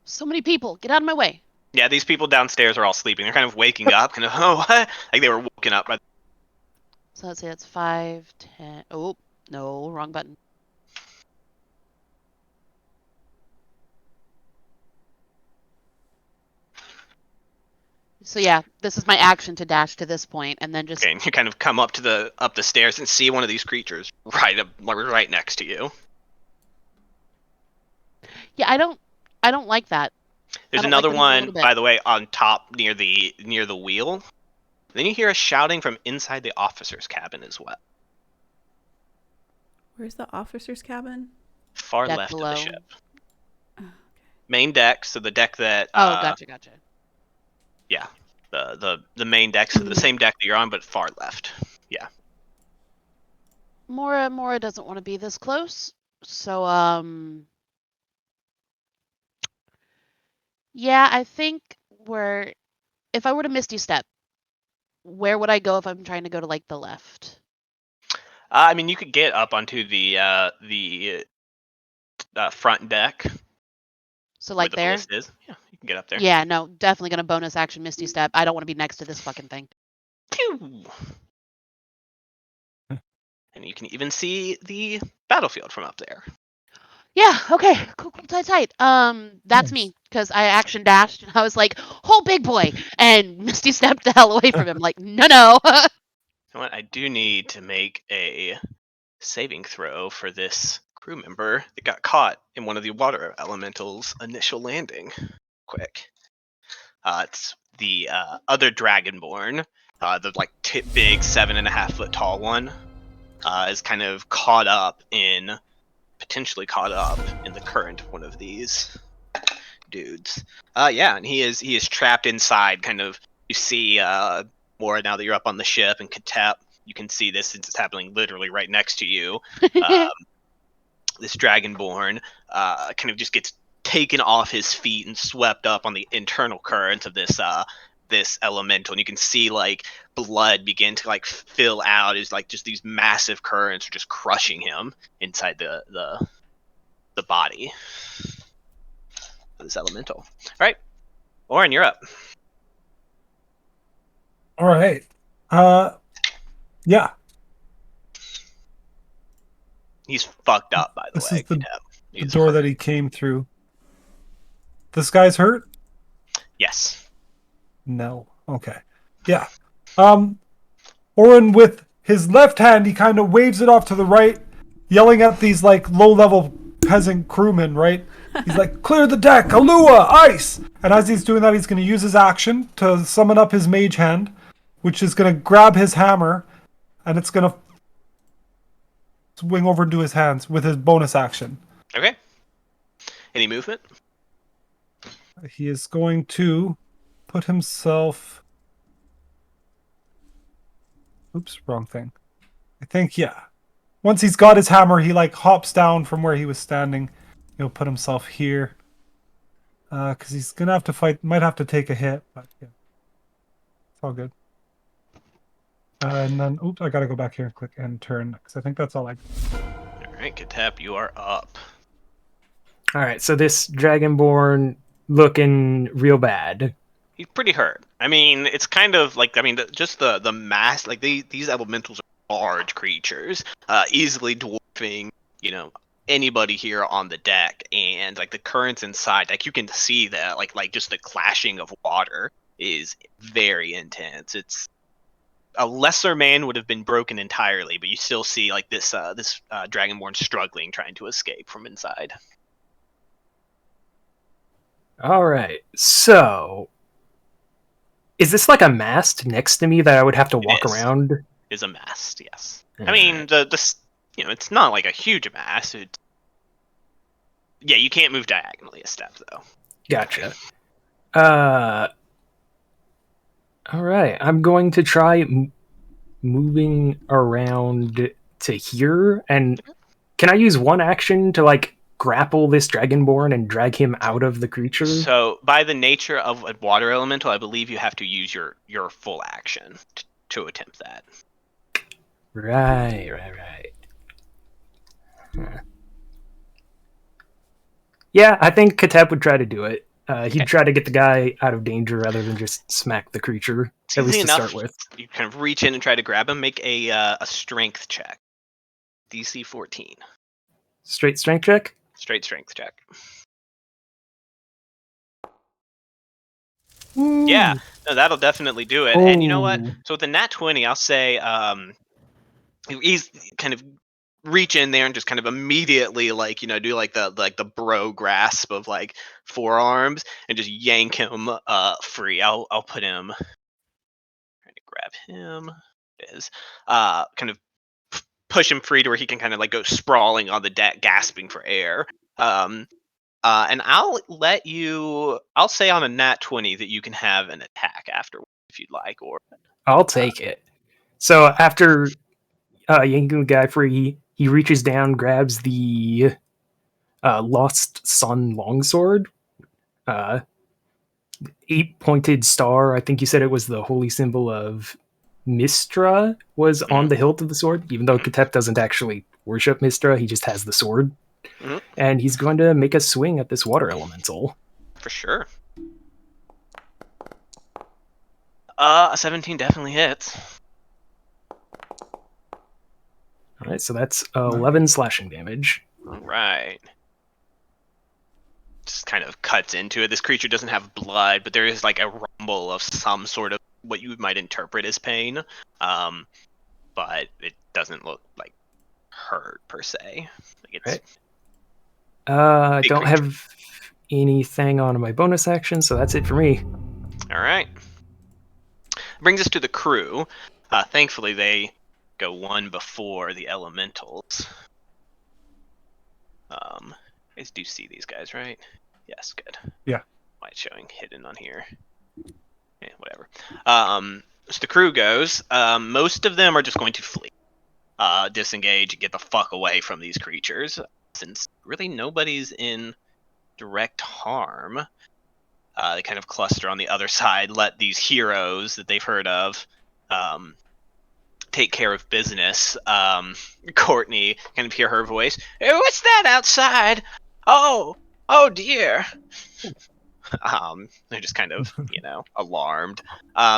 So many people, get out of my way.
Yeah, these people downstairs are all sleeping. They're kind of waking up, kind of, what? Like they were woken up by.
So let's say that's 5, 10. Oh, no, wrong button. So yeah, this is my action to dash to this point, and then just.
Okay, and you kind of come up the stairs and see one of these creatures right next to you.
Yeah, I don't like that.
There's another one, by the way, on top near the wheel. Then you hear a shouting from inside the officer's cabin as well.
Where's the officer's cabin?
Far
Deck
left
below.
of the ship.
Oh, okay.
Main deck, so the deck that.
Oh, gotcha.
Yeah, the main deck, so the same deck that you're on, but far left. Yeah.
Mora doesn't want to be this close, so Yeah, I think if I were to Misty Step, where would I go if I'm trying to go to like the left?
I mean, you could get up onto the front deck
So
where
like
the
there?
ballista is. Yeah, you can get up there.
Yeah, no, definitely gonna bonus action Misty Step. I don't want to be next to this fucking thing.
Pew! And you can even see the battlefield from up there.
Yeah, okay, cool, tight. That's
Nice.
me, because I action dashed and I was like, "Oh, big boy," and Misty stepped the hell away from him. Like, no.
You know what? I do need to make a saving throw for this crew member that got caught in one of the water elementals' initial landing. Quick. It's the other Dragonborn, the like big 7.5 foot tall one, is kind of potentially caught up in the current of one of these dudes. Yeah, and he is trapped inside. Kind of, you see more now that you're up on the ship, and Katep, you can see this. It's happening literally right next to you. This Dragonborn kind of just gets taken off his feet and swept up on the internal currents of this elemental, and you can see like blood begin to like fill out as like just these massive currents are just crushing him inside the body of this elemental. All right, Oren, you're up.
All right. Yeah.
He's fucked up, by the
This
way.
is the
He's
door
hurt.
that he came through. This guy's hurt?
Yes.
No. Okay. Yeah. Orin, with his left hand, he kind of waves it off to the right, yelling at these like low-level peasant crewmen, right? He's like, clear the deck, Alua, ice! And as he's doing that, he's going to use his action to summon up his mage hand, which is going to grab his hammer, and it's going to swing over into his hands with his bonus action.
Okay. Any movement?
He is going to put himself... Oops, wrong thing. I think, yeah. Once he's got his hammer, he like hops down from where he was standing. He'll put himself here. Because he's going to have to fight, might have to take a hit, but yeah. It's all good. And then, oops, I got to go back here and click end turn, because I think that's all I...
All right, Katep, you are up.
All right, so this Dragonborn looking real bad.
He's pretty hurt. I mean, it's kind of like, I mean, just the mass, like these elementals are large creatures, easily dwarfing, anybody here on the deck, and like the currents inside, like you can see that, like just the clashing of water is very intense. It's a lesser man would have been broken entirely, but you still see like this Dragonborn struggling, trying to escape from inside.
All right, so is this like a mast next to me that I would have to walk around?
Is a mast, yes.
All
I mean,
right.
it's not like a huge mast. Yeah, you can't move diagonally a step though.
Gotcha. All right, I'm going to try moving around to here, and can I use one action to like grapple this Dragonborn and drag him out of the creature?
So, by the nature of a water elemental, I believe you have to use your full action to attempt that.
Right. Huh. Yeah, I think Katep would try to do it. He'd try to get the guy out of danger rather than just smack the creature,
It's
at least
easy
to
enough.
start with.
You kind of reach in and try to grab him. Make a strength check. DC 14.
Straight strength check?
Straight strength check.
Ooh.
Yeah, no, that'll definitely do it. And you know what? So with the nat 20, I'll say he's kind of reach in there and just kind of immediately do like the bro grasp of like forearms and just yank him free. I'll put him, trying to grab him. It is kind of push him free to where he can kind of like go sprawling on the deck, gasping for air. And I'll say on a nat 20 that you can have an attack afterwards if you'd like, or
I'll take it. So after yanking the guy free, he reaches down, grabs the Lost Sun longsword, 8-pointed star. I think you said it was the holy symbol of Mistra was on the hilt of the sword, even though Katep doesn't actually worship Mistra, he just has the sword.
Mhm.
And he's going to make a swing at this water elemental.
For sure. A 17 definitely hits.
All right, so that's 11 slashing damage.
All right. Just kind of cuts into it. This creature doesn't have blood, but there is like a rumble of some sort of what you might interpret as pain. But it doesn't look like hurt per se. Like it's
Right. I
big
don't
creature.
have anything on my bonus action, so that's it for me.
All right. Brings us to the crew. Thankfully, they go one before the elementals. You guys do see these guys, right? Yes, good.
Yeah.
Why it's showing hidden on here? Yeah, whatever. So the crew goes. Most of them are just going to flee, disengage, and get the fuck away from these creatures, since really nobody's in direct harm. They kind of cluster on the other side, let these heroes that they've heard of take care of business. Courtney kind of hear her voice. Hey, what's that outside? Oh dear. They're just kind of, alarmed.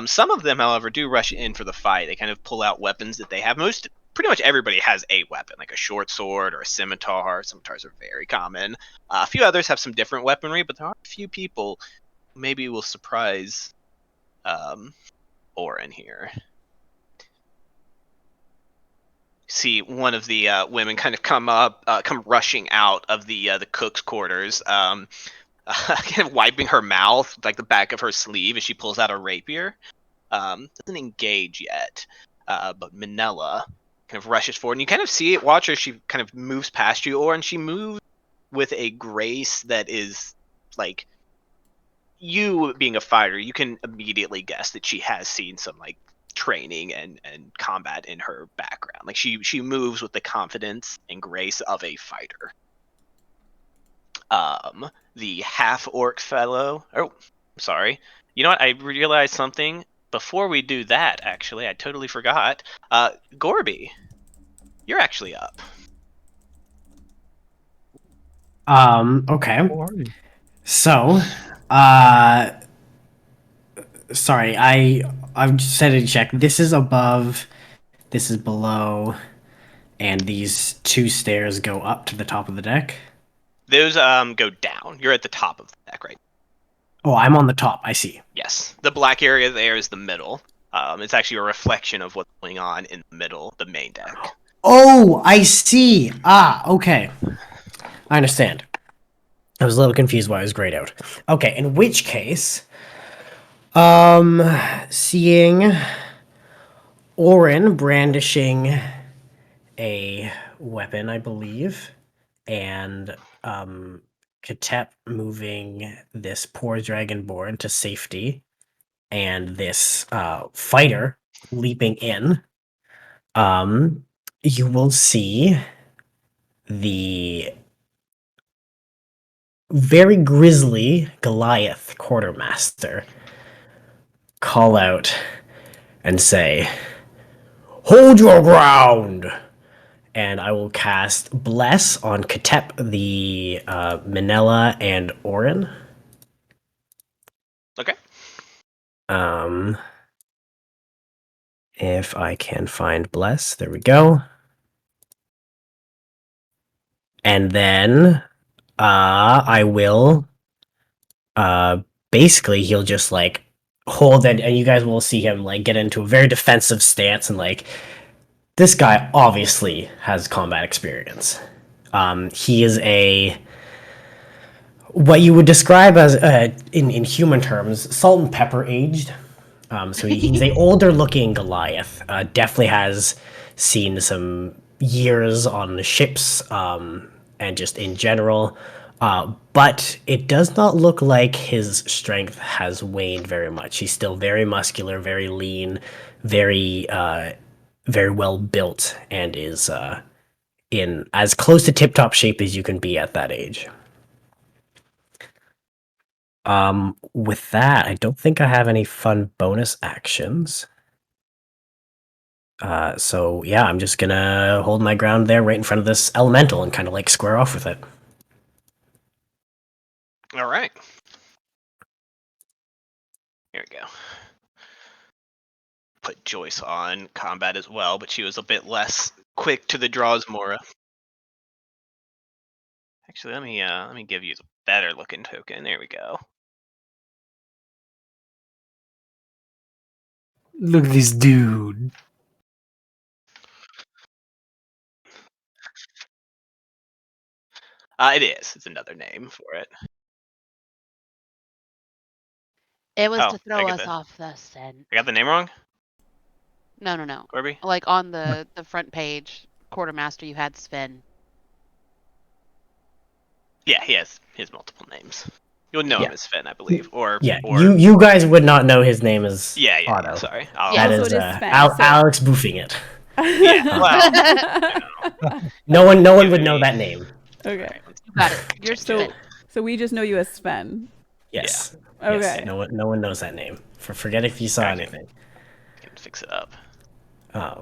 Some of them, however, do rush in for the fight. They kind of pull out weapons that they have. Pretty much everybody has a weapon, like a short sword or a scimitar. Scimitars are very common. A few others have some different weaponry, but there are a few people who maybe will surprise Oren here. See one of the women kind of come rushing out of the cook's quarters, kind of wiping her mouth, like the back of her sleeve, as she pulls out a rapier. Doesn't engage yet, but Minella kind of rushes forward, and you kind of see it. Watch her; she kind of moves past you, and she moves with a grace that is like, you being a fighter, you can immediately guess that she has seen some like training and combat in her background. Like she moves with the confidence and grace of a fighter. The half orc fellow. Oh, sorry. You know what? I realized something before we do that. Actually, I totally forgot. Gorby, you're actually up.
Okay.
How are you?
So, sorry, I've just had to check. This is above, this is below, and these two stairs go up to the top of the deck.
Those go down. You're at the top of the deck, right?
Oh, I'm on the top. I see.
Yes. The black area there is the middle. It's actually a reflection of what's going on in the middle, the main deck.
Oh, I see. Okay. I understand. I was a little confused why it was grayed out. Okay, in which case, seeing Orin brandishing a weapon, I believe, and Katep moving this poor dragonborn to safety, and this fighter leaping in, you will see the very grisly Goliath quartermaster call out and say, "Hold your ground!" And I will cast Bless on Katep, the Minella, and Orin.
Okay.
If I can find Bless, there we go. And then I will basically he'll just like hold it, and you guys will see him like get into a very defensive stance, and like this guy obviously has combat experience. He is what you would describe as in human terms, salt and pepper aged. So he's a older looking Goliath. Definitely has seen some years on the ships, and just in general. But it does not look like his strength has waned very much. He's still very muscular, very lean, very very well built, and is in as close to tip top shape as you can be at that age. With that, I don't think I have any fun bonus actions. So yeah, I'm just gonna hold my ground there right in front of this elemental and kind of like square off with it.
All right. Here we go. Put Joyce on combat as well, but she was a bit less quick to the draws, Mora. Actually, let me give you a better looking token. There we go.
Look at this dude.
It is. It's another name for it.
It was
Oh,
to throw us off the scent.
I got the name wrong,
No.
Corby?
Like on the front page, Quartermaster, you had Sven.
Yeah, he has multiple names. You'll know
Yeah.
him as Sven, I believe, or
Yeah,
or
you guys would not know his name as
yeah.
Otto.
Sorry.
Yeah.
That
Also,
is
it is Sven, so-
Alex boofing it.
Yeah. Well,
No one would know that name.
Okay.
all right,
You got it. You're
change it.
Sven.
So we just know you as Sven.
Yes.
Okay.
Yes. No one knows that name. Forget if you saw
Okay.
anything.
Can fix it up. I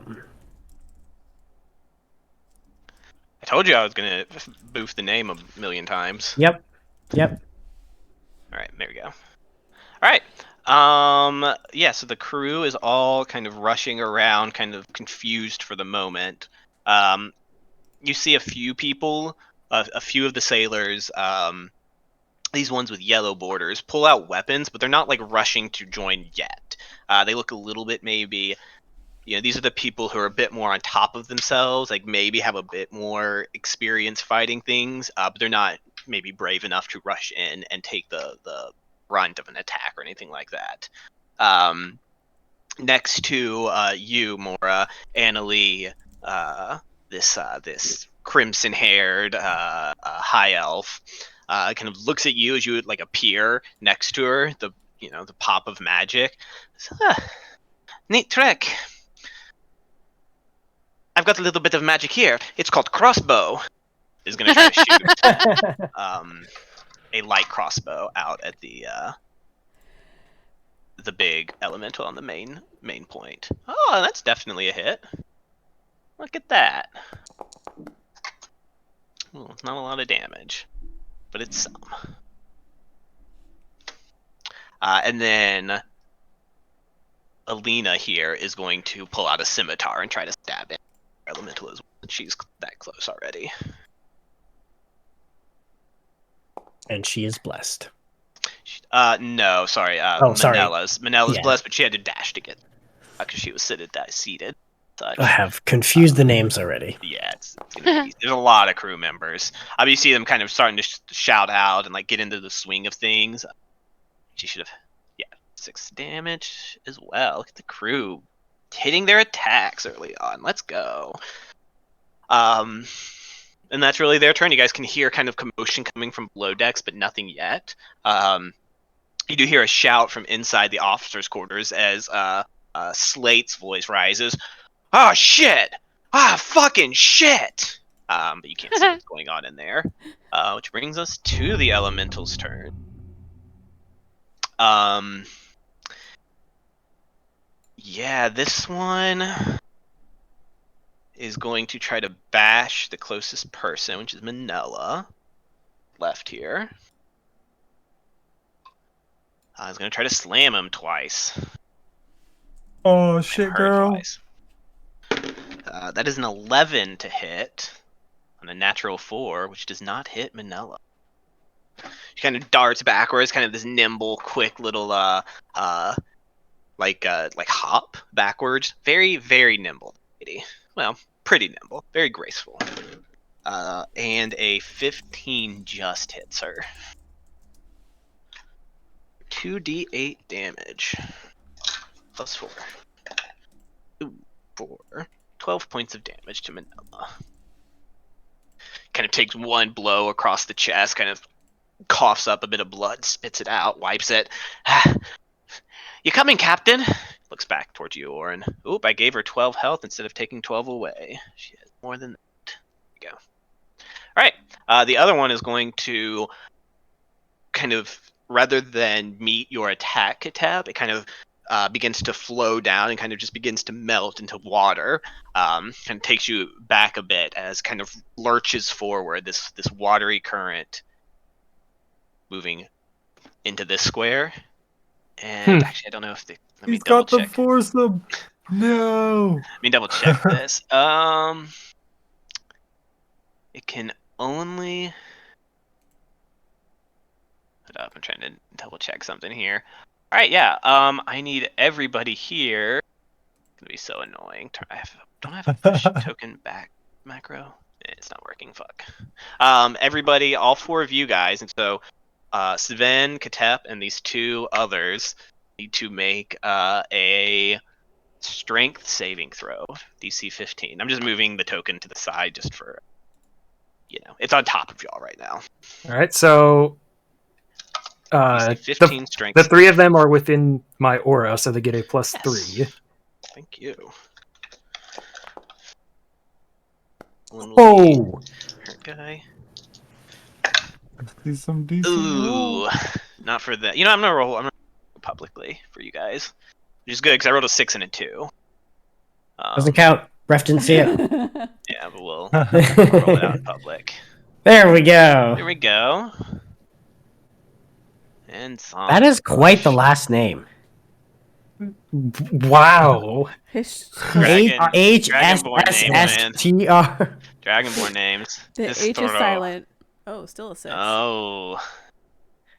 told you I was gonna boof the name a million times.
Yep.
All right, there we go. All right. Yeah, so the crew is all kind of rushing around, kind of confused for the moment. You see a few people, a few of the sailors, these ones with yellow borders, pull out weapons, but they're not like rushing to join yet. They look a little bit maybe, these are the people who are a bit more on top of themselves, like maybe have a bit more experience fighting things, but they're not maybe brave enough to rush in and take the brunt of an attack or anything like that. Next to you, Mora, Annalie, this crimson-haired high elf, kind of looks at you as you would like appear next to her. The pop of magic. Neat trick. I've got a little bit of magic here. It's called crossbow. Is going to try to shoot a light crossbow out at the big elemental on the main point. Oh, that's definitely a hit. Look at that. Well, it's not a lot of damage, but it's some. And then Alina here is going to pull out a scimitar and try to stab it. Elemental as well. She's that close already.
And she is blessed.
No, sorry.
Sorry.
Manella's
Yeah.
blessed, but she had to dash to get because she was seated. Such.
I have confused the names already.
Yeah, it's gonna be easy. There's a lot of crew members. You see them kind of starting to shout out and like get into the swing of things. She should have, 6 damage as well. Look at the crew hitting their attacks early on. Let's go. And that's really their turn. You guys can hear kind of commotion coming from below decks, but nothing yet. You do hear a shout from inside the officers' quarters as Slate's voice rises. Oh shit! Fucking shit! But you can't see what's going on in there. Which brings us to the elemental's turn. Yeah, this one is going to try to bash the closest person, which is Manella, left here. He's going to try to slam him twice.
Oh shit,
Her
girl.
twice. That is an 11 to hit on a natural 4, which does not hit Manella. She kind of darts backwards, kind of this nimble, quick little like hop backwards. Very, very nimble lady. Well, pretty nimble, very graceful. And a 15 just hits her. 2d8 damage. Plus 4. Ooh, 4. 12 points of damage to Manila. Kind of takes one blow across the chest, kind of coughs up a bit of blood, spits it out, wipes it. You coming, Captain? Looks back towards you, Orin. Oop, I gave her 12 health instead of taking 12 away. She has more than that. There you go. Alright, the other one is going to kind of rather than meet your attack attack, it kind of begins to flow down and kind of just begins to melt into water. And takes you back a bit as kind of lurches forward. This watery current moving into this square. And actually, I don't know if they. Let me
He's
double
got the
check.
force of... No.
Let me double check this. It can only. Hold up, I'm trying to double check something here. All right, yeah. I need everybody here. It's gonna be so annoying. Don't I have a push token back macro? It's not working. Fuck. Everybody, all 4 of you guys, and so Sven, Katep, and these 2 others need to make a strength saving throw, DC 15. I'm just moving the token to the side just for, it's on top of y'all right now.
All right, so
DC 15 strength.
the 3 of them are within my aura, so they get a +3.
Yes. Thank you.
Oh!
Hurt guy.
See some decent
Ooh, not for that. I'm gonna roll. I'm gonna roll publicly for you guys, which is good because I rolled a 6 and a 2.
Doesn't count. Ref didn't see it.
Yeah, but we'll roll it out in public.
There we go.
There we go. And
That is quite the last name.
Wow.
Dragon-
HSSSTR.
Dragonborn names.
The H is silent. Oh, still a 6.
Oh.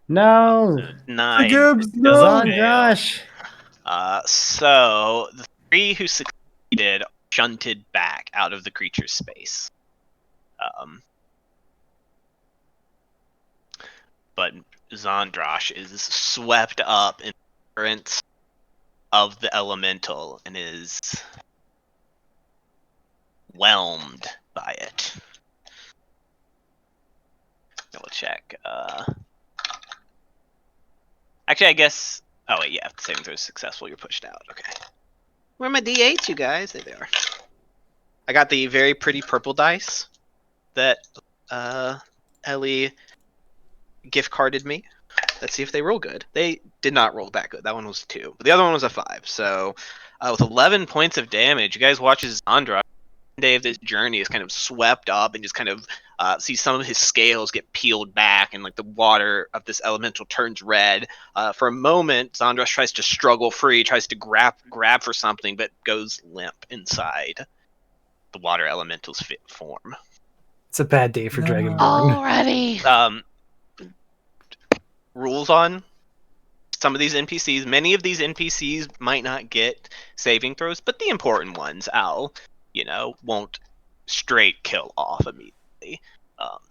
No.
9.
Gibbs,
It
no.
doesn't
Oh,
fail.
gosh.
So the 3 who succeeded shunted back out of the creature's space. But Zandrosh is swept up in the currents of the elemental and is whelmed by it. Double check. Actually, I guess. Oh wait, yeah. If the saving throw is successful, you're pushed out. Okay. Where are my D8s, you guys? There they are. I got the very pretty purple dice that Ellie gift carded me. Let's see if they roll good. They did not roll that good. That one was a 2, but the other one was a 5. So with 11 points of damage, you guys watch as Zandra day of this journey is kind of swept up and just kind of see some of his scales get peeled back and like the water of this elemental turns red. For a moment, Zandros tries to struggle free, tries to grab for something, but goes limp inside the water elemental's form.
It's a bad day for
No.
Dragonborn.
Alrighty.
Rules on some of these NPCs. Many of these NPCs might not get saving throws, but the important ones, won't straight kill off immediately.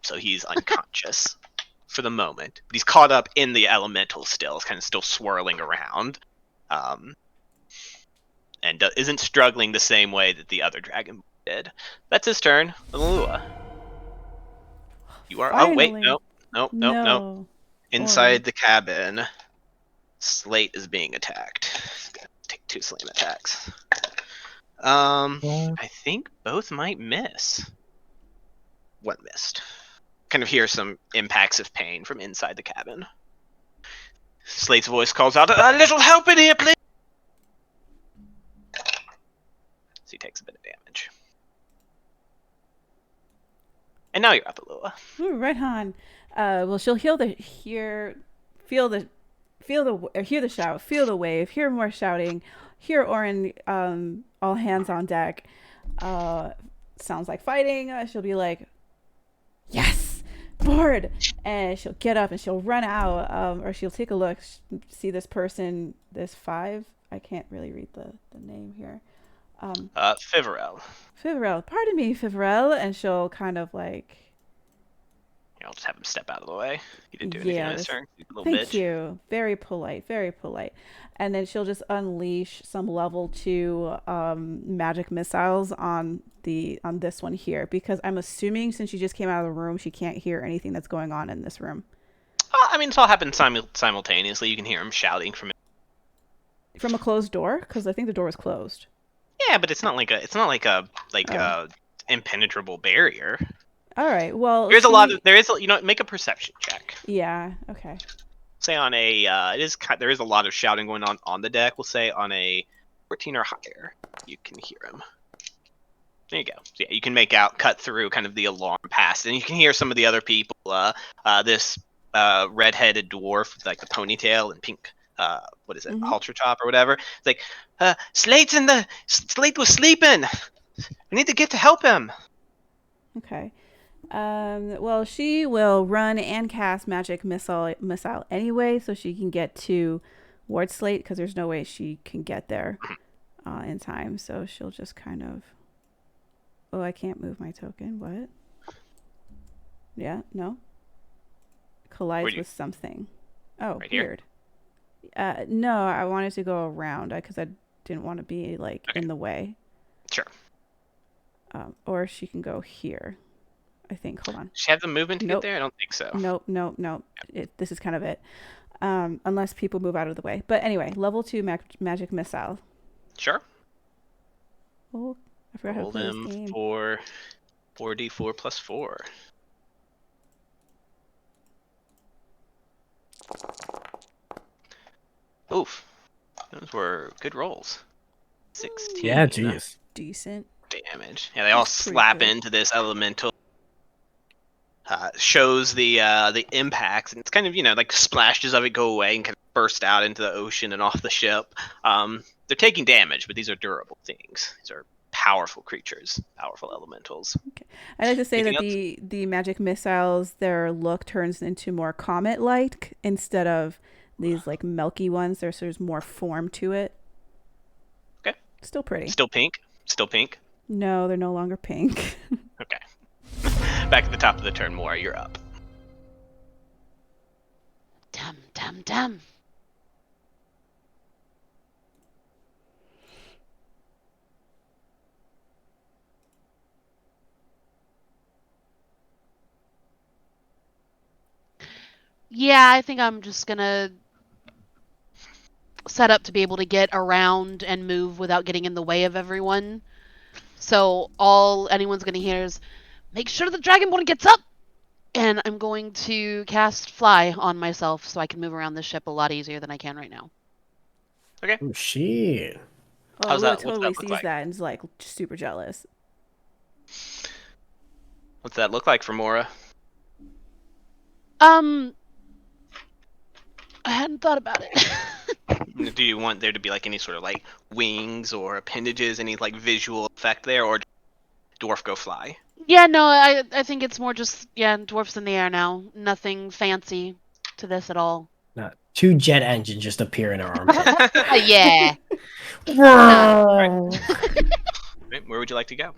So he's unconscious for the moment. But he's caught up in the elemental still. It's kind of still swirling around. And isn't struggling the same way that the other dragon did. That's his turn. Lua. You are...
Finally.
Oh, wait. Nope. Inside the cabin, Slate is being attacked. He's gonna take 2 slam attacks. I think both might miss. One missed. Kind of hear some impacts of pain from inside the cabin. Slate's voice calls out, "A little help in here, please!" So he takes a bit of damage. And now you're up, Alua.
Ooh, right on. Well, she'll feel the shout, feel the wave, hear more shouting, hear Orin, all hands on deck. Sounds like fighting. She'll be like, yes, board, and she'll get up and she'll run out, or she'll take a look, see this person, this 5. I can't really read the name here.
Fiverell.
Fiverell, pardon me, Fiverell, and she'll kind of like.
I'll just have him step out of the way. He didn't do anything on his turn. Little
Thank
bitch.
you. Very polite. Very polite. And then she'll just unleash some level 2 magic missiles on this one here, because I'm assuming since she just came out of the room, she can't hear anything that's going on in this room.
I mean, it's all happened simultaneously. You can hear him shouting from
a closed door, because I think the door was closed.
Yeah, but it's not like a impenetrable barrier.
All right. Well,
There is make a perception check.
Yeah. Okay.
say on a there is a lot of shouting going on the deck. We'll say on a 14 or higher, you can hear him. There you go. So yeah, you can cut through kind of the alarm pass, and you can hear some of the other people. This red-headed dwarf with like the ponytail and pink, what is it, halter top or whatever. It's like, Slate was sleeping. I need to get to help him.
Okay. Well, she will run and cast magic missile anyway, so she can get to Ward Slate, because there's no way she can get there in time. So she'll just kind of. Oh, I can't move my token. What? Yeah, no. Collides with something. Oh,
right
weird. No, I wanted to go around because I didn't want to be like in the way.
Sure.
Or she can go here. I think. Hold on.
Does she have the movement to get there? I don't think so.
Nope. This is kind of it. Unless people move out of the way. But anyway, level 2 magic missile.
Sure.
Oh, I forgot how to play this game.
For 4d4 plus 4. Oof. Those were good rolls. 16.
Yeah, jeez.
Decent.
Damage. Yeah, they all slap into this elemental. Shows the impacts, and it's kind of, like splashes of it go away and kind of burst out into the ocean and off the ship. They're taking damage, but these are durable things. These are powerful creatures, powerful elementals.
Okay. I'd like to say
Anything
that the magic missiles, their look turns into more comet-like instead of these like milky ones. There's more form to it.
Okay.
Still pretty.
Still pink? Still pink?
No, they're no longer pink.
Okay. Back at the top of the turn, Mora, you're up.
Damn. Yeah, I think I'm just gonna set up to be able to get around and move without getting in the way of everyone. So all anyone's gonna hear is, make sure the Dragonborn gets up! And I'm going to cast Fly on myself so I can move around the ship a lot easier than I can right now.
Okay.
Oh, shit.
Oh,
How's
Lua
that? What's
totally
that look
sees
like?
that and is like super jealous.
What's that look like for Mora?
I hadn't thought about it.
Do you want there to be like any sort of like wings or appendages, any like visual effect there, or dwarf go fly?
Yeah, no, I think it's more just, dwarfs in the air now. Nothing fancy to this at all.
No, 2 jet engines just appear in our armpit.
Yeah.
Right, where would you like to go?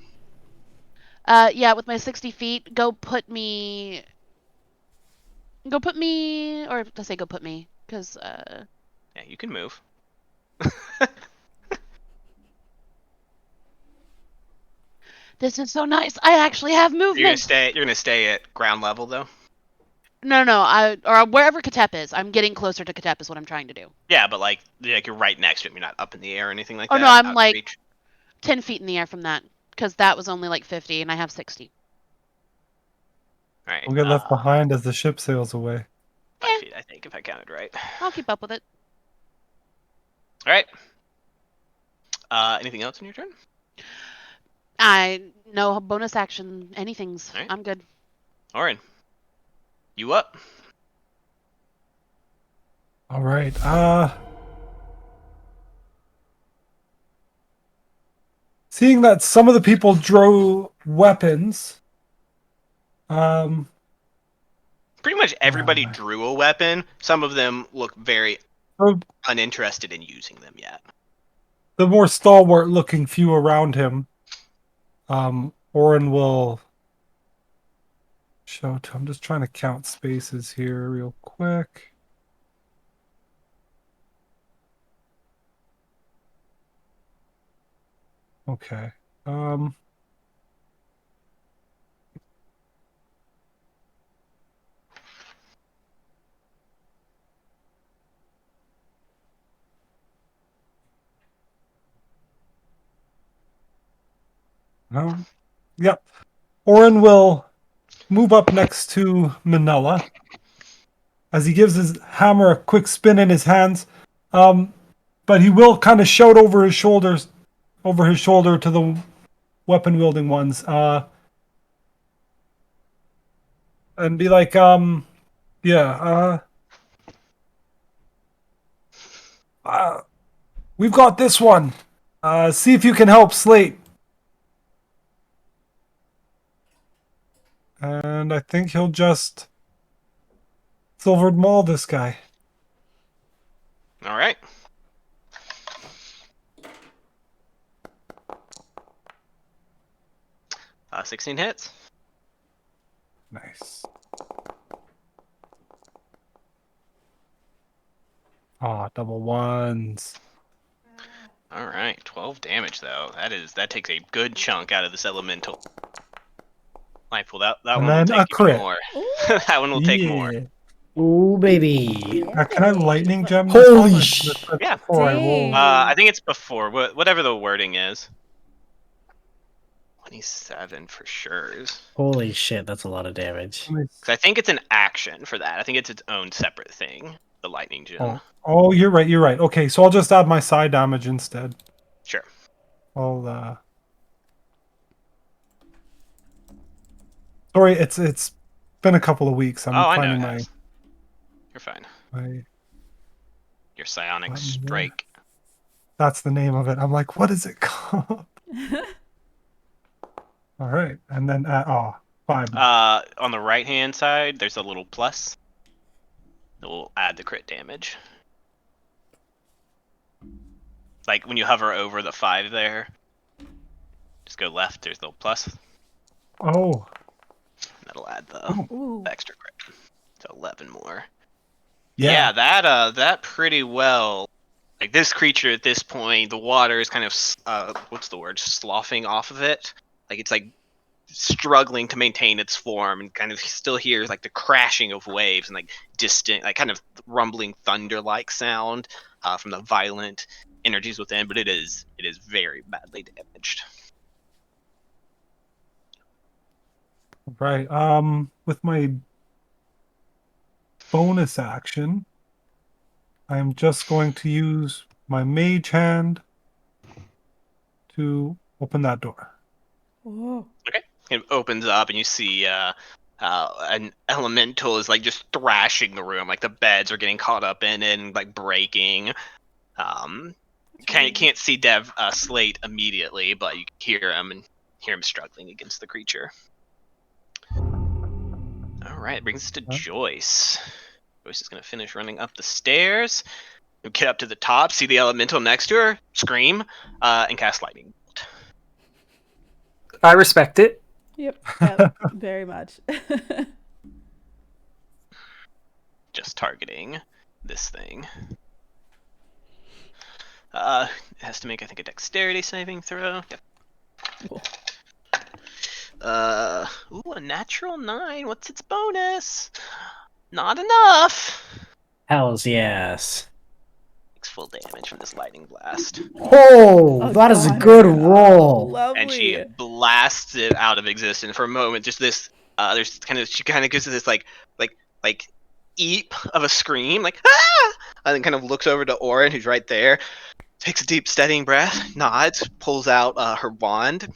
With my 60 feet, go put me, or let's say go put me, because,
Yeah, you can move.
this is so nice. I actually have movement.
You're gonna stay at ground level though.
No, or wherever Katep is. I'm getting closer to Katep is what I'm trying to do.
Yeah, but like you're right next to him. You're not up in the air or anything like that.
Oh no, I'm
out of
like
reach.
10 feet in the air from that, because that was only like 50 and I have 60.
All right.
We'll get left behind as the ship sails away.
5 feet, I think, if I counted right.
I'll keep up with it.
All right. Anything else in your turn?
No bonus action, anything's.
Right.
I'm good.
Orin, you up?
All right. Seeing that some of the people drew weapons,
Pretty much everybody drew a weapon. Some of them look very uninterested in using them yet.
the more stalwart-looking few around him, Orin will show. I'm just trying to count spaces here real quick. Okay. Yep. Orin will move up next to Manila. as he gives his hammer a quick spin in his hands. But he will kind of shout over his shoulder to the weapon wielding ones, and be like, we've got this one. See if you can help Slate. And I think he'll just silvered maul this guy.
All right. Uh, 16 hits.
Nice. Ah, double ones.
All right, 12 damage though. That takes a good chunk out of this elemental. Mindful that
And
one will
then a
take
crit.
even more. That one will take more.
Ooh, baby.
Can I lightning gem this
Holy
one?
sh-
Yeah.
Before I roll.
Dang.
I think it's before whatever the wording is. 27 for sure.
Holy shit, that's a lot of damage.
Because I think it's an action for that. I think it's its own separate thing. The lightning gem.
Oh, you're right. Okay, so I'll just add my side damage instead.
Sure.
Sorry, it's been a couple of weeks. I'm
I know.
finding
It has. You're fine.
my
Your psionic
yeah.
strike.
That's the name of it. I'm like, what is it called? All right, and then 5.
On the right hand side, there's a little plus. That will add the crit damage. Like when you hover over the 5 there, just go left. There's a little plus.
Oh,
That'll add the
Ooh.
extra crit. So 11 more.
yeah.
That pretty well. Like this creature at this point, the water is kind of sloughing off of it. Like it's like struggling to maintain its form, and kind of still hears like the crashing of waves and like distant, like kind of rumbling thunder-like sound from the violent energies within. But it is very badly damaged.
Right. With my bonus action, I'm just going to use my mage hand to open that door.
Whoa.
It opens up and you see an elemental is like just thrashing the room. Like the beds are getting caught up in it and like breaking. Can't see Slate immediately, but you can hear him struggling against the creature. All right, brings us to Joyce. Joyce is gonna finish running up the stairs. You get up to the top, see the elemental next to her, scream, and cast lightning.
I respect it.
Yep. Very much.
Just targeting this thing. It has to make, I think, a dexterity saving throw. Yep.
Cool.
A natural 9. What's its bonus? Not enough.
Hells yes.
Takes full damage from this lightning blast.
Oh, that is a
God.
good roll.
Lovely.
And she blasts it out of existence for a moment. Just this, she kind of gives it this like eep of a scream, like ah, and then kind of looks over to Orin, who's right there, takes a deep, steadying breath, nods, pulls out her wand,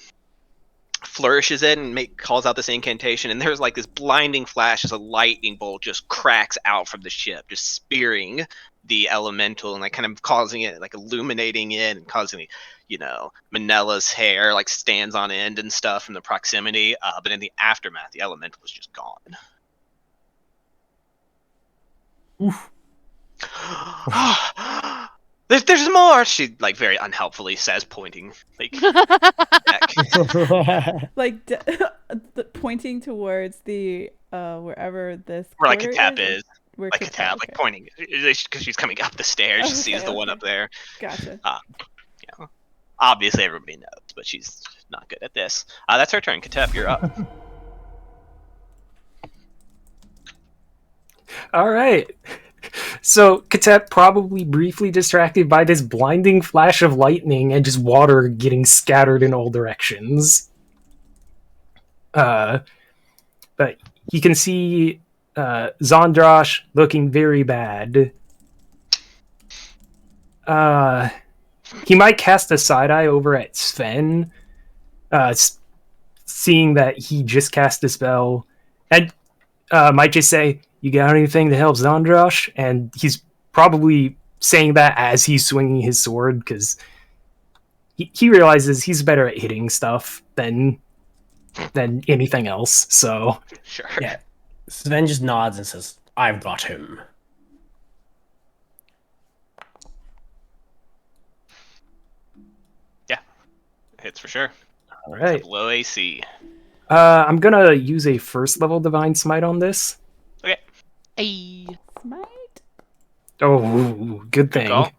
flourishes it, and calls out this incantation. And there's like this blinding flash as a lightning bolt just cracks out from the ship, just spearing the elemental and like kind of causing it, like illuminating it and causing, Manella's hair like stands on end and stuff from the proximity. But in the aftermath, the elemental is just gone.
Oof.
There's more. She like very unhelpfully says, pointing like back.
Like pointing towards the wherever this
Where like
quarter
Katap is.
Where
Like Katap, like pointing because she's coming up the stairs. She sees the one up there.
Gotcha.
Obviously everybody knows, but she's not good at this. That's her turn. Katap, you're up.
All right. So Katep, probably briefly distracted by this blinding flash of lightning and just water getting scattered in all directions. But he can see Zondrosh looking very bad. He might cast a side eye over at Sven, seeing that he just cast a spell, and might just say, "You got anything to help Zondrosh?" And he's probably saying that as he's swinging his sword because he realizes he's better at hitting stuff than anything else. So
Sure.
Yeah. Sven just nods and says, "I've got him."
Hits for sure.
all right,
Low AC.
I'm gonna use a first level Divine Smite on this.
Okay.
Ay.
Smite.
Oh, good thing.
Call.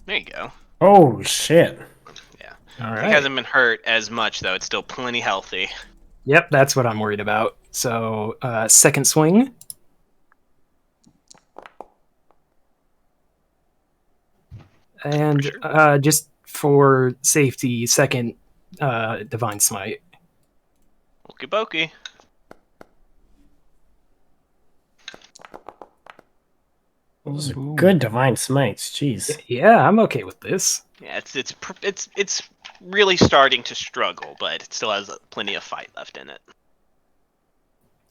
There you go.
Oh shit.
All
He
right.
hasn't been hurt as much though. It's still plenty healthy.
Yep, that's what I'm worried about. So, second swing. And
Sure.
just for safety, second Divine Smite.
Okie dokie.
Those are good divine smites. Jeez.
Yeah, I'm okay with this.
Yeah, it's really starting to struggle, but it still has plenty of fight left in it.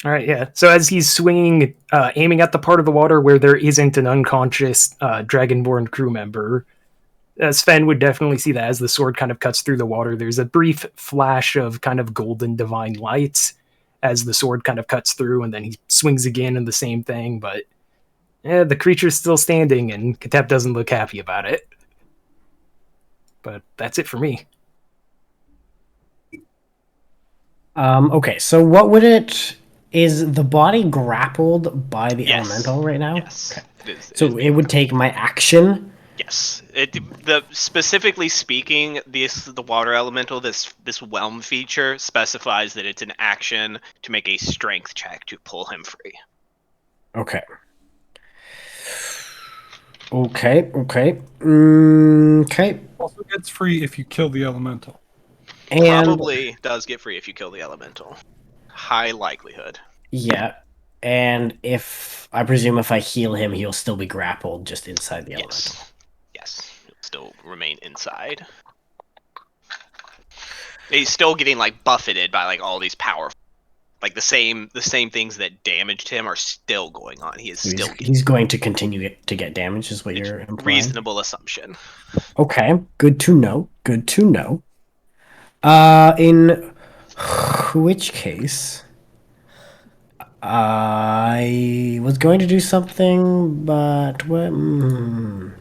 All right, yeah. So as he's swinging, aiming at the part of the water where there isn't an unconscious Dragonborn crew member, Sven would definitely see that as the sword kind of cuts through the water. There's a brief flash of kind of golden divine light as the sword kind of cuts through, and then he swings again and the same thing, but the creature's still standing, and Katep doesn't look happy about it. But that's it for me.
Okay, so what would it... Is the body grappled by the
Yes.
elemental right now?
Yes.
Okay.
It
So
is
it would take my action.
Yes. Specifically speaking, the water elemental, this whelm feature specifies that it's an action to make a strength check to pull him free.
Okay. Okay. Okay.
Also gets free if you kill the elemental.
And
Probably does get free if you kill the elemental. High likelihood.
yeah, and if I presume if I heal him, he'll still be grappled just inside the elemental.
Yes. Yes. He'll still remain inside. He's still getting like buffeted by like all these powerful, like the same things that damaged him are still going on. He is
So
still
he's going to continue to get damage, is what you're implying.
reasonable assumption.
Okay, good to know. Good to know. In which case, I was going to do something, but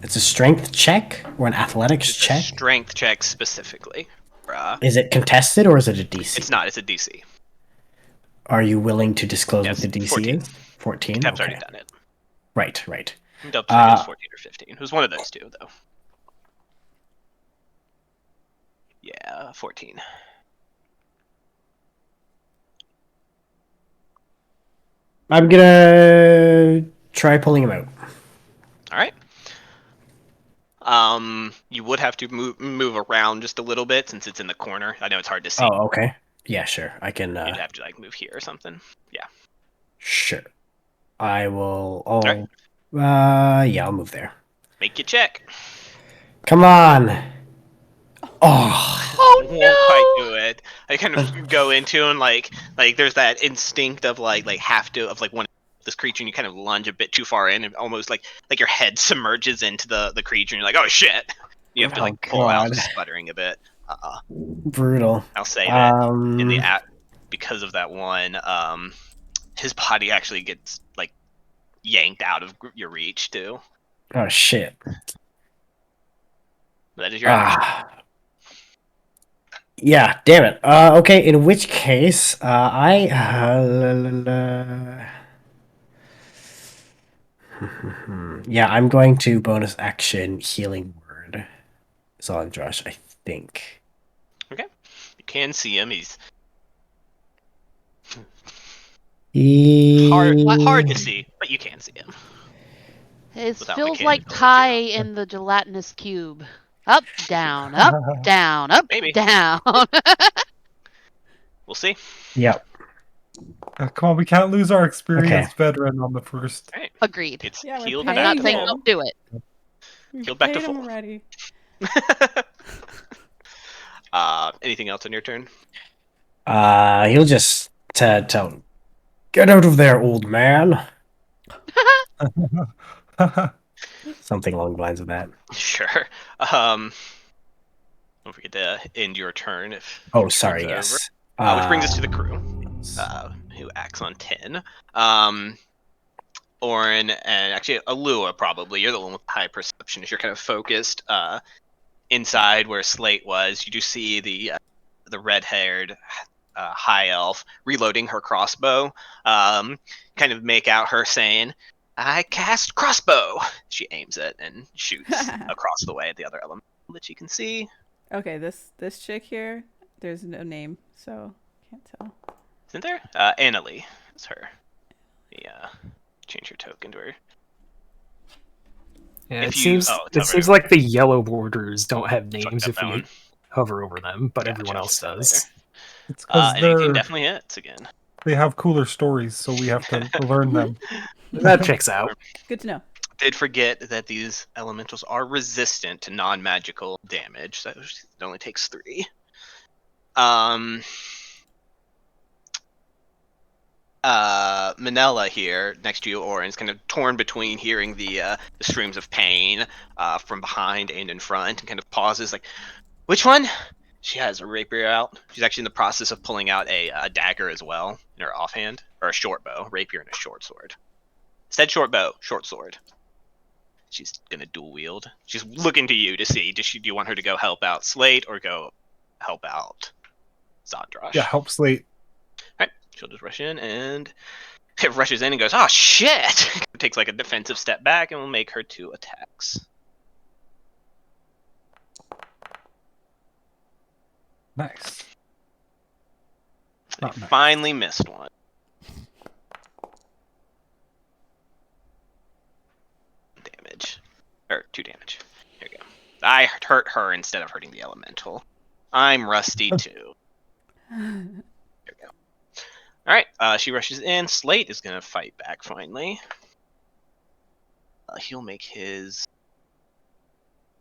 it's a strength check or an athletics
It's
check.
a strength check specifically.
Is it contested or is it a DC?
It's not. It's a DC.
Are you willing to disclose
Yes,
what the DC
14.
is? 14.
Cap's
Okay.
already done it.
Right.
Double check it was 14 or 15. It was one of those two, though. Yeah, 14.
I'm gonna try pulling him out.
All right. You would have to move around just a little bit since it's in the corner. I know it's hard to see.
Oh, okay. Yeah, sure. I can.
You'd have to like move here or something. Yeah.
Sure. I will.
Alright.
Yeah, I'll move there.
Make your check.
Come on. Oh,
Won't quite do it. I kind of go into and like there's that instinct of like have to of like one this creature and you kind of lunge a bit too far in and almost like your head submerges into the creature and you're like, oh shit. You have to like pull out,
God.
sputtering a bit.
Brutal.
I'll say that in the
Um,
app because of that one, his body actually gets like yanked out of your reach too.
Oh shit.
That is your action.
Yeah, damn it. Okay, in which case, yeah, I'm going to bonus action healing word. Zondrosh, I think.
Okay, you can see him. He's hard to see, but you can see him.
It
Without
feels
mechanical
like
ability,
Kai in the gelatinous cube. Up, down, up, down, up,
Maybe.
down.
We'll see.
Yep.
Come on, we can't lose our experienced veteran on the first.
All right.
Agreed.
It's
Yeah, we're
healed
I'm
back
not
to
saying
full.
don't do it.
We
Healed back to
paid him
full.
already.
Anything else on your turn?
He'll just tell, get out of there, old man. Something along the lines of that.
Sure. Don't forget to end your turn if
Oh,
your
sorry,
turn's
yes.
over. Which brings us to the crew, who acts on 10. Orin and actually Alua probably. You're the one with high perception as you're kind of focused inside where Slate was. You do see the red-haired high elf reloading her crossbow. Kind of make out her saying, "I cast crossbow." She aims it and shoots across the way at the other element that you can see.
Okay, this chick here, there's no name, so can't tell.
Isn't there? Annalie is her. Yeah. Change your token to her.
Yeah,
If
it
you-
seems
oh, it's
it
over
seems
there.
like the yellow borders don't have
Fucked
names
up
if
that
we
one.
hover over them, but
Gotcha,
everyone
I'll
else
fix that
does.
It's because
18 definitely hits again.
they have cooler stories, so we have to learn them.
That checks out.
Good to know.
Did forget that these elementals are resistant to non-magical damage, so it only takes 3. Manella here, next to you, Orin's kind of torn between hearing the streams of pain from behind and in front, and kind of pauses, like, which one? She has a rapier out. She's actually in the process of pulling out a dagger as well in her offhand, or a short bow, rapier and a short sword. Said short bow, short sword. She's gonna dual wield. She's looking to you to see, do you want her to go help out Slate or go help out Zandrash?
Yeah, help Slate.
Alright, she'll just rush in and it rushes in and goes, oh shit! Takes like a defensive step back and will make her 2 attacks.
Nice.
They
Not nice.
finally missed one. Damage. Or 2 damage. Here we go. I hurt her instead of hurting the elemental. I'm rusty too. There we go. Alright, she rushes in. Slate is gonna fight back finally. He'll make his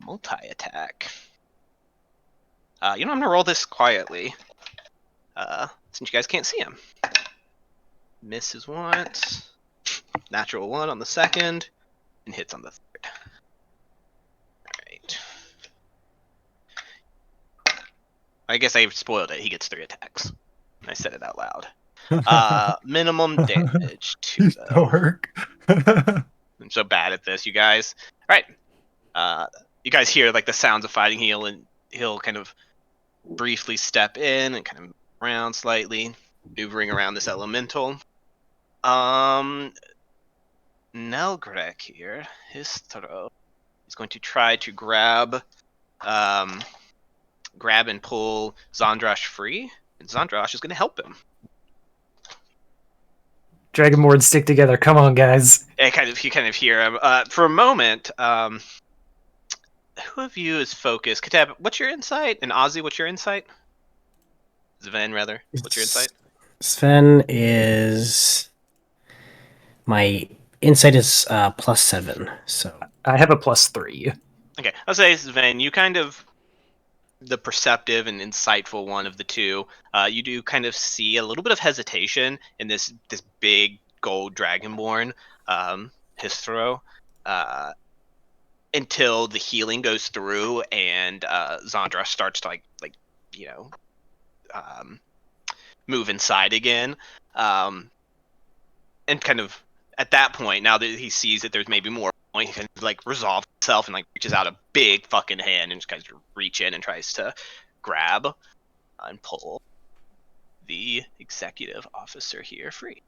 multi-attack. I'm gonna roll this quietly. Since you guys can't see him. Misses once. Natural 1 on the second. And hits on the third. Alright. I guess I spoiled it. He gets 3 attacks. I said it out loud. Minimum damage 2 though.
Dork.
I'm so bad at this, you guys. Alright. You guys hear like the sounds of fighting. He'll kind of briefly step in and kind of around slightly, maneuvering around this elemental. Nelgrek here, his throw. He's going to try to grab and pull Zandrash free, and Zandrash is going to help him.
Dragonborn stick together. Come on, guys.
You kind of hear him. For a moment, who of you is focused? Katab, what's your insight? And Ozzy, what's your insight? Sven, rather. What's your insight?
Sven is... My insight is +7, so...
I have a +3.
Okay, I'll say Sven, you kind of the perceptive and insightful one of the two. You do kind of see a little bit of hesitation in this big gold dragonborn, his throw, until the healing goes through and Zandra starts to move inside again, and kind of at that point, now that he sees that there's maybe more, he can like resolve himself and like reaches out a big fucking hand and just kind of reach in and tries to grab and pull the executive officer here free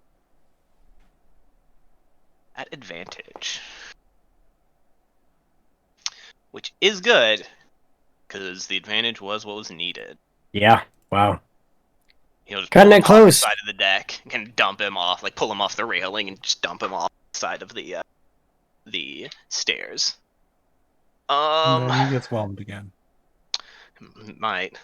at advantage, which is good because the advantage was what was needed.
Yeah, wow.
He'll just
Cutting
pull
it
him off
close.
the side of the deck and kind of dump him off, like pull him off the railing and just dump him off the side of the stairs.
And then he gets whelmed again.
Might.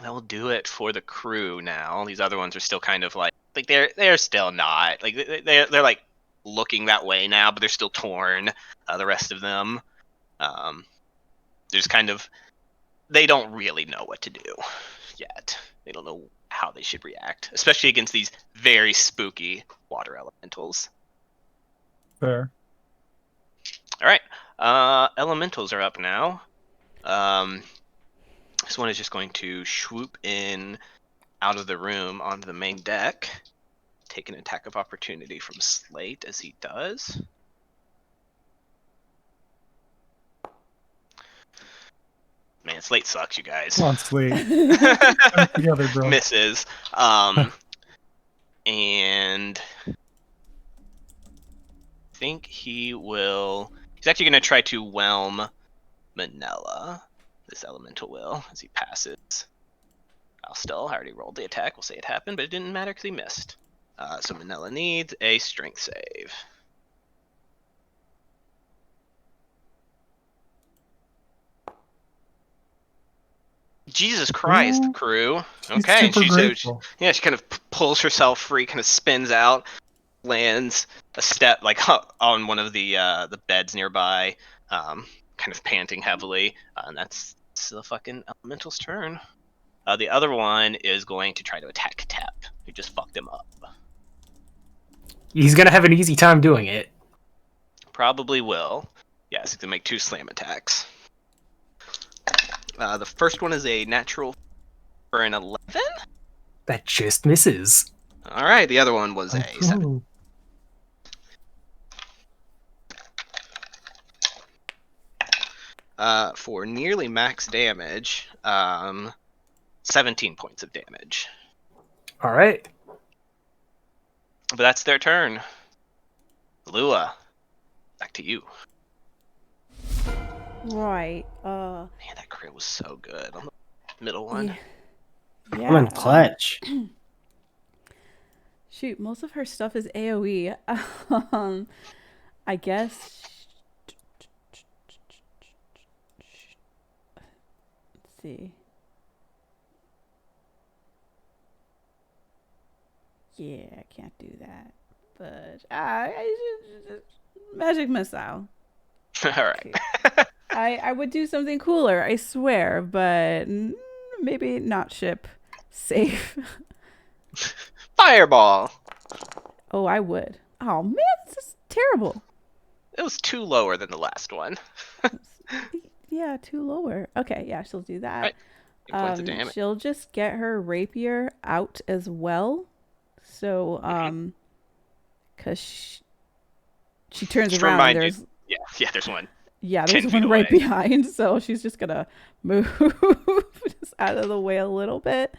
That will do it for the crew now. These other ones are still kind of like they're still not like they're like looking that way now, but they're still torn. The rest of them, there's kind of they don't really know what to do yet. They don't know how they should react, especially against these very spooky water elementals.
Fair.
All right, elementals are up now. This one is just going to swoop in out of the room onto the main deck, take an attack of opportunity from Slate as he does. Man, Slate sucks, you guys.
Come on, Slate. Get together, bro.
Misses. And I think he's actually going to try to whelm Manila. This elemental will, as he passes. I already rolled the attack. We'll say it happened, but it didn't matter because he missed. So Manila needs a strength save. Jesus Christ,
Ooh,
crew.
She's
Okay,
super
she
grateful.
she kind of pulls herself free, kind of spins out, lands a step like on one of the beds nearby, kind of panting heavily, and that's the fucking elemental's turn. The other one is going to try to attack Tep, who just fucked him up.
He's gonna have an easy time doing it.
Probably will. Yes, he's gonna make 2 slam attacks. The first one is a natural for an 11.
That just misses.
All right, the other one was a 7.
Ooh.
For nearly max damage, 17 points of damage.
All right.
But that's their turn. Lua, back to you.
Right.
Man, that crit was so good on the middle one.
Yeah.
I'm in clutch.
Shoot, most of her stuff is AoE. I guess. Let's see. Yeah, I can't do that. But magic missile.
All right.
I would do something cooler, I swear, but maybe not ship safe.
Fireball.
Oh, I would. Oh man, this is terrible.
It was 2 lower than the last one.
Yeah, 2 lower. Okay, yeah, she'll do that.
Right. 8 points of damage.
She'll just get her rapier out as well. So, because she turns
Just
around.
remind
And there's
you. Yeah, there's one.
Yeah,
10
there's
feet
one right
away.
behind, so she's just gonna move just out of the way a little bit,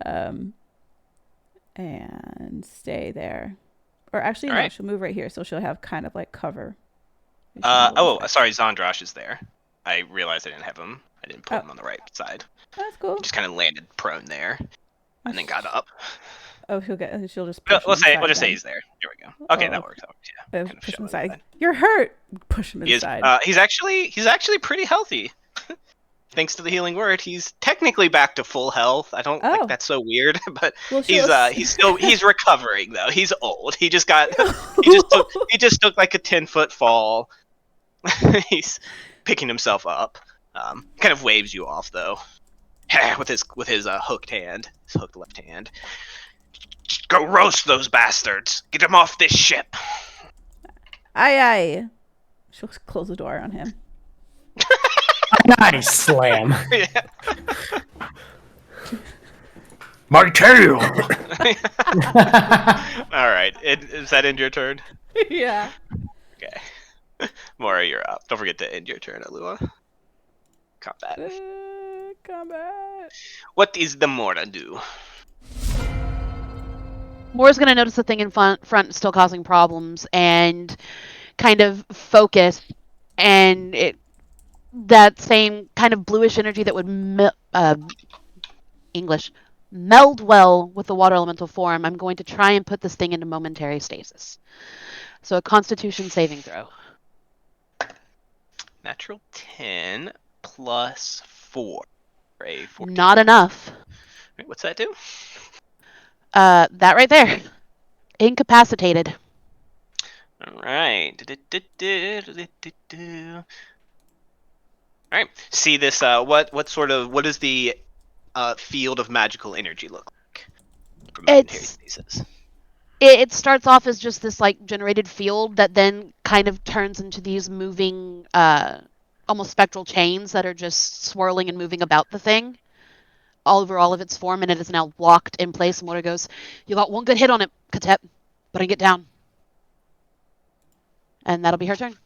and stay there. Or actually,
All
no,
right.
she'll move right here, so she'll have kind of like cover. She moves back.
Sorry, Zondrash is there. I realized I didn't have him. I didn't put him on the right side.
That's cool.
He just kind of landed prone there, and then got up.
Oh, she'll just push him
We'll
inside
just say
then.
he's there. Here we go. Okay, that works. Yeah. Kind of
Push
shove
him
him
inside. You're hurt. Push him
He is,
inside.
he's actually pretty healthy. Thanks to the healing word, he's technically back to full health. I don't like that's so weird, but
Well,
he's recovering though. He's old. He just took like a 10-foot fall. He's picking himself up. Kind of waves you off though, with his hooked hand, his hooked left hand. Just go roast those bastards. Get them off this ship.
Aye, aye. She'll close the door on him.
Nice slam.
Yeah.
My tail.
All right. Is that end your turn?
Yeah.
Okay. Mora, you're up. Don't forget to end your turn, Alua. Combat.
Combat.
What is the Mora do?
Mora's gonna notice the thing in front is still causing problems and kind of focus, and that same kind of bluish energy that would meld well with the water elemental form. I'm going to try and put this thing into momentary stasis. So a Constitution saving throw.
Natural 10 plus 4 for a 14.
Not enough.
Right, what's that do?
That right there. Incapacitated.
All right. All right. See this? What does the field of magical energy look like? From
It's
pieces.
it starts off as just this like generated field that then kind of turns into these moving, almost spectral chains that are just swirling and moving about the thing, all over all of its form, and it is now locked in place. And Water goes, "You got one good hit on it, Katep. Bring it down." And that'll be her turn.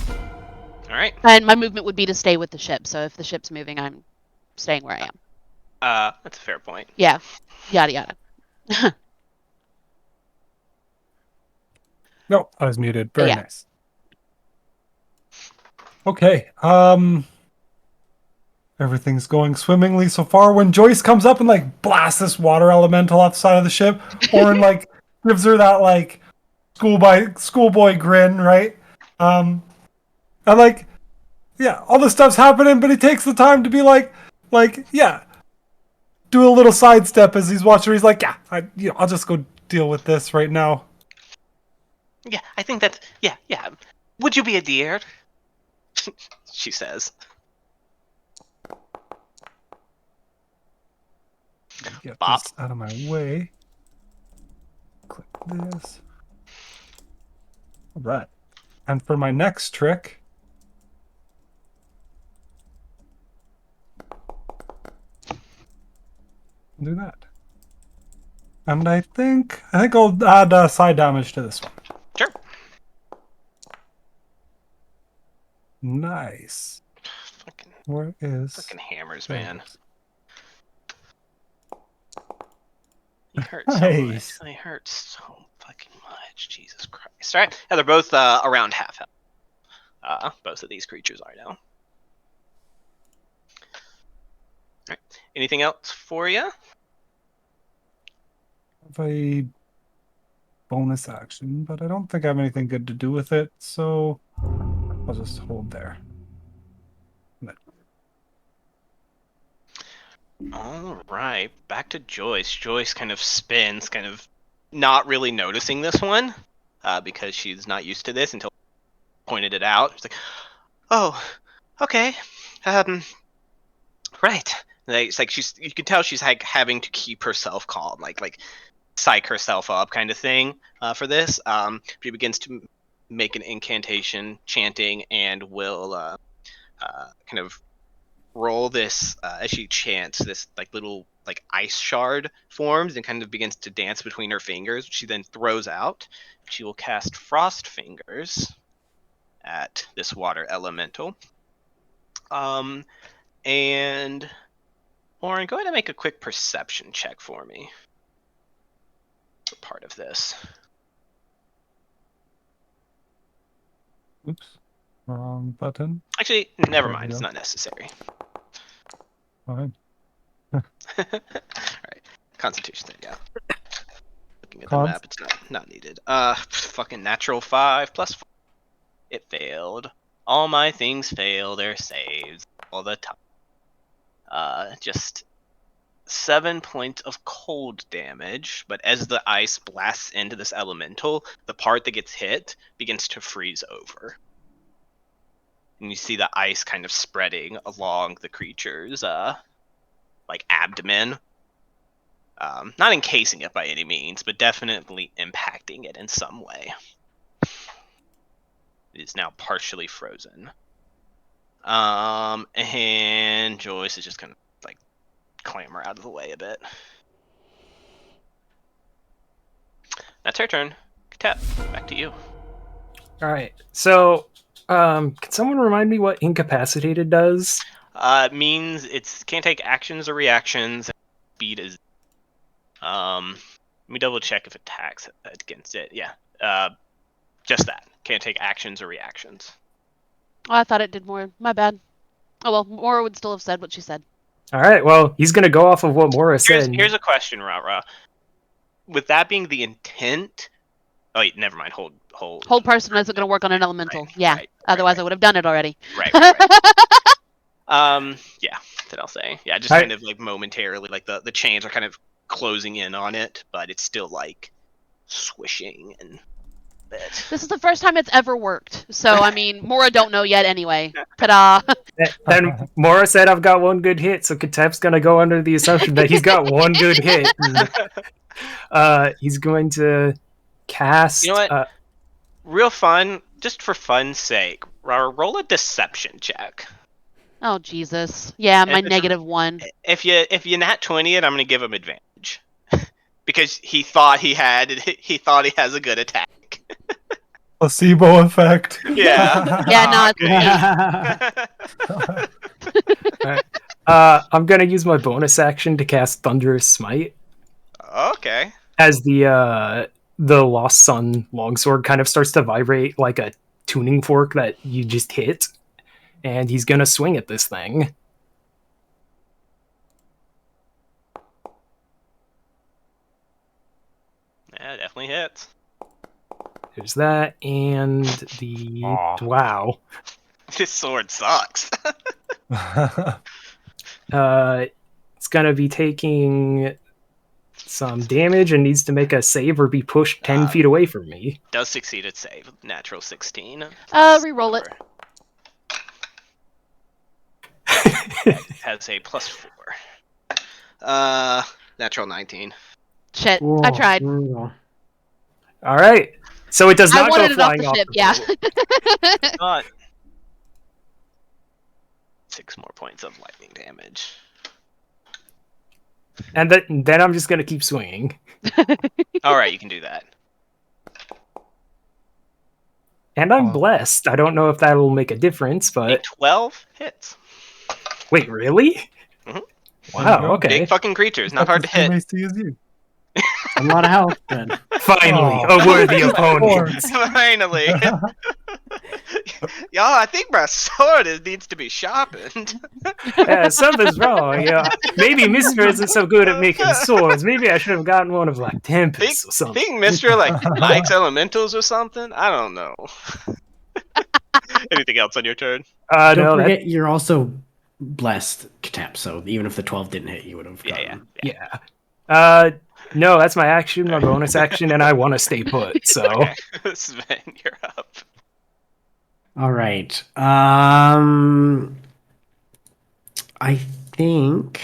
All right.
And my movement would be to stay with the ship. So if the ship's moving, I'm staying where I am.
That's a fair point.
Yeah. Yada yada.
No, I was muted. Very
Yeah.
nice. Okay. Everything's going swimmingly so far. When Joyce comes up and like blasts this water elemental off the side of the ship, Orin like gives her that like schoolboy grin, right? And like, yeah, all this stuff's happening, but he takes the time to be like, yeah, do a little sidestep as he's watching. He's like, yeah, I'll just go deal with this right now.
Yeah, I think that. Yeah. Would you be a dear? She says.
Get
Bop.
this out of my way. Click this. All right. And for my next trick, do that. And I think I'll add side damage to this one.
Sure.
Nice.
Fucking
Where is
hammers,
there
man.
it is.
They hurt so
Nice.
much. They hurt so fucking much. Jesus Christ. All right. Yeah, they're both around half health. Both of these creatures are now. All right. Anything else for you?
Have a bonus action, but I don't think I have anything good to do with it, so I'll just hold there.
All right, back to Joyce. Joyce kind of spins, kind of not really noticing this one, because she's not used to this until I pointed it out. She's like, "Oh, okay, right." It's like you can tell she's like having to keep herself calm, like psych herself up, kind of thing, for this. She begins to make an incantation, chanting, and will kind of roll this as she chants. This like little like ice shard forms and kind of begins to dance between her fingers, which she then throws out. She will cast Frost Fingers at this water elemental. And Lauren, go ahead and make a quick perception check for me for part of this.
Oops. Wrong button.
Actually, never
There we
mind. It's
go.
not necessary.
Fine.
All right. Constitution thing, yeah. Looking at the
Cons?
map, it's not needed. Fucking natural 5 plus 4. It failed. All my things fail their saves all the time. Just 7 points of cold damage, but as the ice blasts into this elemental, the part that gets hit begins to freeze over. And you see the ice kind of spreading along the creature's like abdomen. Not encasing it by any means, but definitely impacting it in some way. It is now partially frozen. And Joyce is just gonna like clamber out of the way a bit. That's her turn. Katep, back to you.
All right. So, can someone remind me what incapacitated does?
It means it can't take actions or reactions. Speed is. Let me double check if attacks against it. Yeah. Just that. Can't take actions or reactions.
Oh, I thought it did more. My bad. Oh well, Mora would still have said what she said.
All right. Well, he's gonna go off of what Mora said.
Here's a question, Rara. With that being the intent, Oh, wait, never mind. Hold.
Hold person isn't going to work on an elemental.
Right,
Yeah.
right,
Otherwise, I
right.
would have done it already.
Right. Yeah. That I'll say. Yeah, just kind of like momentarily, like the chains are kind of closing in on it, but it's still like swishing and. Bit.
This is the first time it's ever worked. So, I mean, Mora don't know yet anyway. Ta-da.
Then Mora said I've got one good hit, so Katep's gonna go under the assumption that he's got one good hit. And, he's going to cast.
You know what? Real fun, just for fun's sake. Roll a deception check.
Oh, Jesus. Yeah, my
If it's-
-1.
If you nat 20 it, I'm gonna give him advantage because he thought he has a good attack.
Placebo effect.
Yeah.
Yeah, no,
Okay.
I'm gonna use my bonus action to cast Thunderous Smite
Okay.
as the Lost Sun longsword kind of starts to vibrate like a tuning fork that you just hit, and he's gonna swing at this thing.
Yeah, definitely hits.
There's that, and the
Aw.
wow.
This sword sucks.
It's gonna be taking some damage and needs to make a save or be pushed 10 feet away from me.
Does succeed at save. Natural 16.
Reroll it.
Has a +4. Natural 19.
Shit, I tried.
Whoa.
All right, so it does
I
not go
wanted it off
flying
the ship, yeah.
boat.
But 6 more points of lightning damage.
And then I'm just gonna keep swinging.
All right, you can do that.
And I'm
Oh.
blessed. I don't know if that'll make a difference,
A
but
12 hits.
wait, really?
Mhm.
Wow. Okay.
Big fucking creatures, not hard to hit.
AC as you.
A lot of health, then.
Finally,
Oh.
a worthy opponent.
Finally. Y'all, I think my sword needs to be sharpened.
Yeah, something's wrong. Yeah, maybe Mister isn't so good at making swords. Maybe I should have gotten one of like Tempest or something.
Think Mister likes elementals or something? I don't know. Anything else on your turn?
Don't
No,
forget, you're also blessed, Katep, so even if the 12 didn't hit, you would have gotten.
yeah. No, that's my action, my bonus action, and I want to stay put. So
Okay. Sven, you're up.
All right. I think.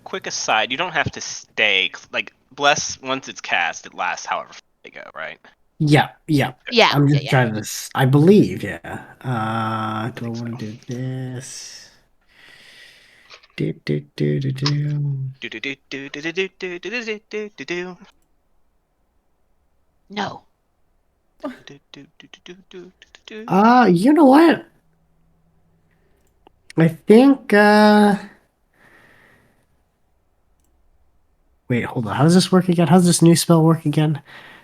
Quick aside, you don't have to stay. Like, bless, once it's cast, it lasts however far they go, right?
Yeah.
Yeah,
I'm just
yeah.
trying to. I believe, yeah. Do I want to do this? Do.
Do-do-do-do-do-do-do-do-do-do-do-do.
No.
Do-do-do-do-do-do-do-do.
You know what? I think. Wait, hold on. How does this work again? How does this new spell work again?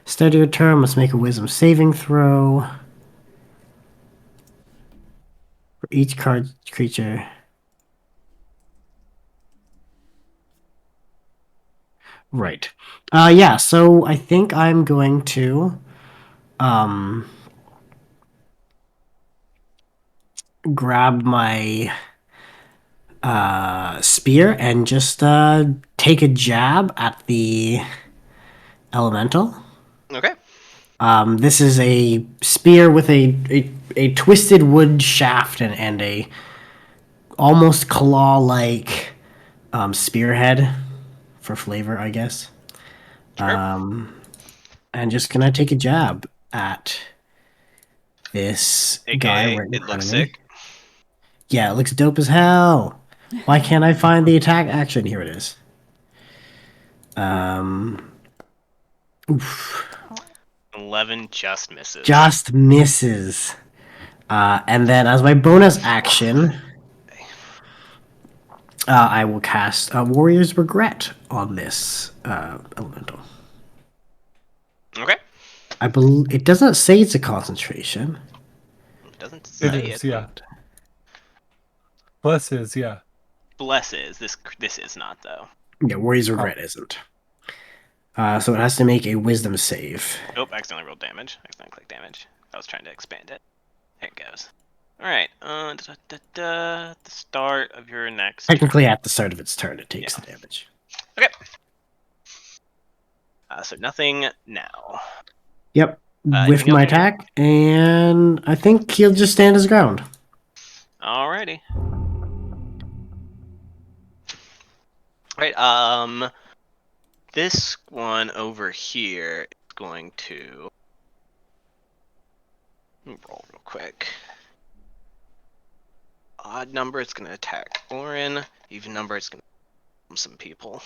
Study your turn. Must make a wisdom saving throw. For each card creature. Right. Yeah, so I think I'm going to grab my spear and just take a jab at the elemental.
Okay.
This is a spear with a twisted wood shaft and a almost claw-like spearhead for flavor, I guess.
Sure.
And just gonna take a jab at this guy
AKA,
right in
it
front
looks
of me.
sick.
Yeah, it looks dope as hell. Why can't I find the attack action? Here it is. Oof.
11 just misses.
Just misses. And then as my bonus action, I will cast Warrior's Regret on this elemental.
Okay.
It doesn't say it's a concentration.
It doesn't say
It
it.
is, yeah. Bless is, yeah.
Bless is. This is not, though.
Yeah, Warrior's Regret isn't. So it has to make a Wisdom save.
Nope, accidentally rolled damage. Accidentally clicked damage. I was trying to expand it. There it goes. Alright, the start of your next
Technically, at the start of its turn, it takes the damage.
Okay. So nothing now.
Yep, with
anything
my
else you need?
attack, and I think he'll just stand his ground.
Alrighty. Right, this one over here is going to roll real quick. Odd number, it's going to attack Orin. Even number, it's going to some people.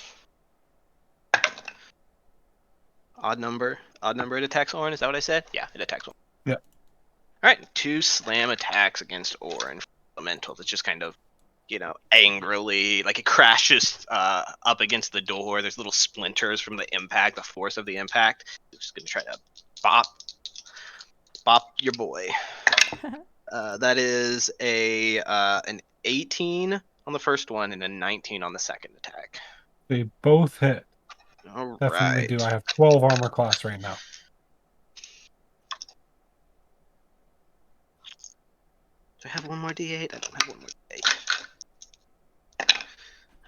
Odd number, it attacks Orin. Is that what I said? Yeah, it attacks Orin.
Yeah.
Alright, 2 slam attacks against Orin. Elementals. It's just kind of, angrily, like it crashes up against the door. There's little splinters from the impact, the force of the impact. It's just going to try to bop your boy. That is an 18 on the first one and a 19 on the second attack.
They both hit.
All
Definitely
right.
do. I have 12 armor class right now.
Do I have one more D8? I don't have one more D8.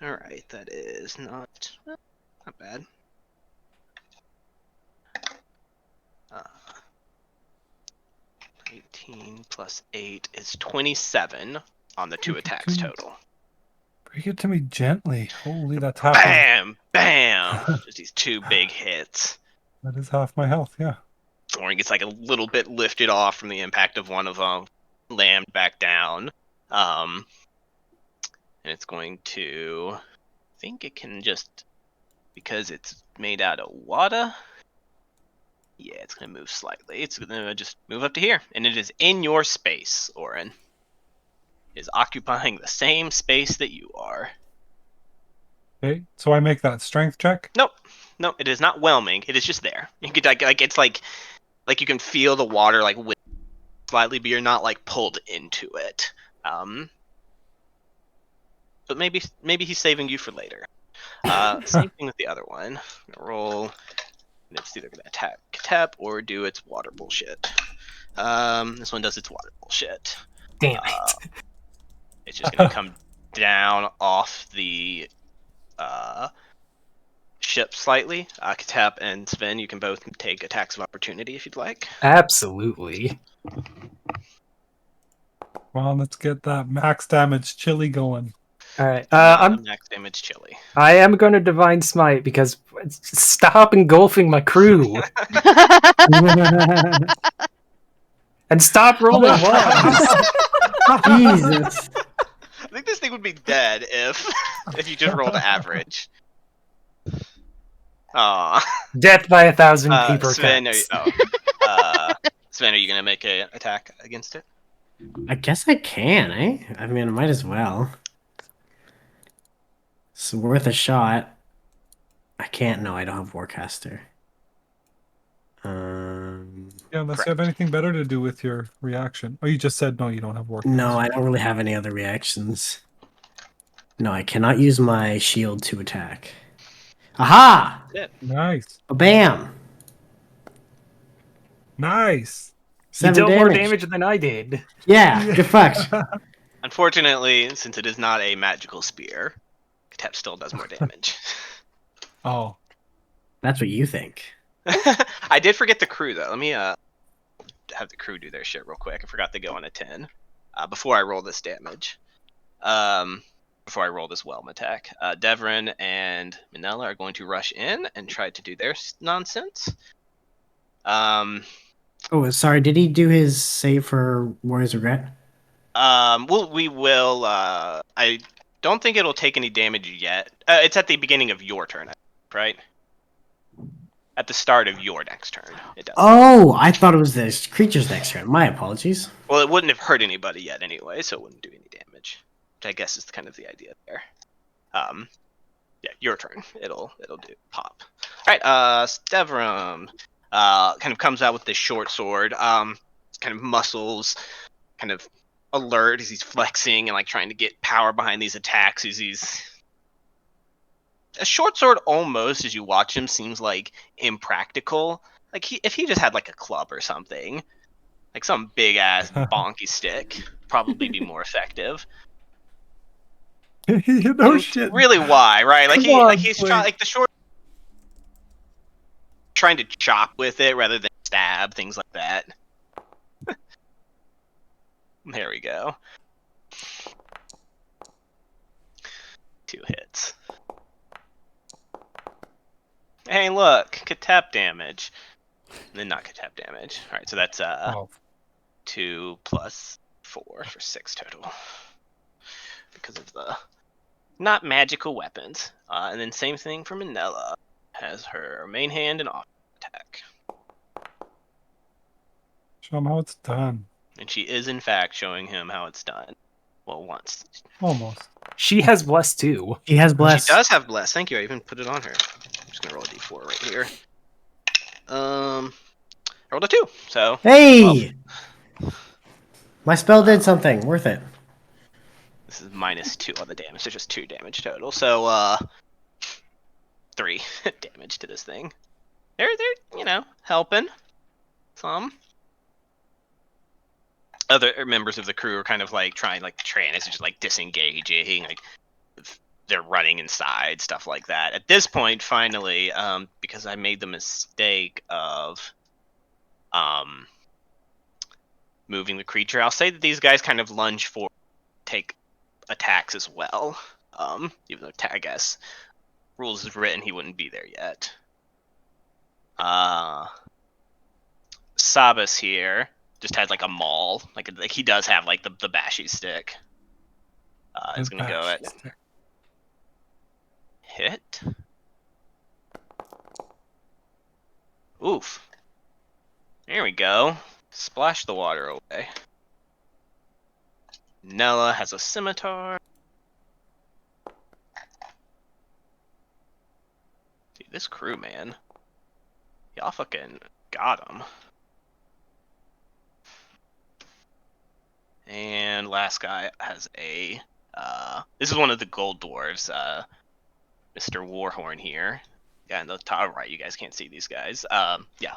Alright, that is not bad. 18 plus 8 is 27 on the 2 attacks total.
Break it to me gently. Holy, that's half.
Bam! Bam! Just these 2 big hits.
That is half my health, yeah.
Orin gets like a little bit lifted off from the impact of one of them, slammed back down. And it's going to, I think it can just, because it's made out of water, yeah, it's going to move slightly. It's going to just move up to here. And it is in your space, Orin. It is occupying the same space that you are.
Okay, so I make that strength check.
Nope. No, it is not whelming. It is just there. You could it's like you can feel the water like slightly, but you're not like pulled into it. But maybe he's saving you for later. Same thing with the other one. Roll. And it's either gonna attack Katep or do its water bullshit. This one does its water bullshit.
Damn it.
It's just gonna come down off the ship slightly. Katep and Sven, you can both take attacks of opportunity if you'd like.
Absolutely.
Well, let's get that max damage chili going.
All right.
I'm max damage chili.
I am going to Divine Smite because stop engulfing my crew and stop rolling ones.
Jesus.
I think this thing would be dead if you just rolled average. Aw.
Death by 1,000 paper
Sven,
cuts.
Sven, are you gonna make an attack against it?
I guess I can, eh? I mean, I might as well. It's worth a shot. I can't. No, I don't have Warcaster.
Yeah, unless
Correct.
you have anything better to do with your reaction. Oh, you just said no, you don't have work.
No, I don't really have any other reactions. No, I cannot use my shield to attack. Aha!
Nice.
Bam!
Nice.
You
7
dealt
damage.
more damage than I did.
Yeah, get fucked.
Unfortunately, since it is not a magical spear, Katep still does more damage.
Oh.
That's what you think.
I did forget the crew though. Let me have the crew do their shit real quick. I forgot to go on a 10 before I roll this damage. Before I roll this whelm attack, Devrin and Manella are going to rush in and try to do their nonsense.
Oh, sorry. Did he do his save for Warrior's Regret?
Well, we will. I don't think it'll take any damage yet. It's at the beginning of your turn, right? At the start of your next turn, it does.
Oh, I thought it was the creature's next turn. My apologies.
Well, it wouldn't have hurt anybody yet anyway, so it wouldn't do any damage. Which I guess is kind of the idea there. Yeah, your turn. It'll do pop. All right, Stevram kind of comes out with this short sword. Kind of muscles, kind of alert as he's flexing and like trying to get power behind these attacks as he's a short sword almost, as you watch him, seems like impractical. Like if he just had like a club or something, like some big ass bonky stick, probably be more effective.
No
And
shit.
really, why, right? Like
Come on,
he's
like-
trying, like the short, trying to chop with it rather than stab, things like that. There we go. 2 hits. Hey, look, Katep damage. And then not Katep damage. All right, so that's
Oh,
2 plus 4 for 6 total. Because of the not magical weapons. And then same thing for Manila. Has her main hand and off attack.
show him how it's done.
And she is in fact showing him how it's done. Well, once.
Almost.
She has bless too.
He has bless.
She does have bless. Thank you. I even put it on her. I'm just gonna roll a d4 right here. I rolled a 2. So
Hey! My spell did something. Worth it.
this is -2 on the damage. So just 2 damage total. So 3 damage to this thing. They're helping some. Other members of the crew are kind of like trying, like Tran is just like disengaging, like they're running inside, stuff like that. At this point, finally, because I made the mistake of moving the creature, I'll say that these guys kind of lunge for take attacks as well. Even though I guess rules is written, he wouldn't be there yet. Sabas here just had like a maul, like he does have like the bashy stick. Is gonna go at hit. Oof. There we go. Splash the water away. Nella has a scimitar. Dude, this crew, man. Y'all fucking got him. And last guy has a... this is one of the gold dwarves. Mr. Warhorn here. Yeah, in the top right, you guys can't see these guys. Yeah.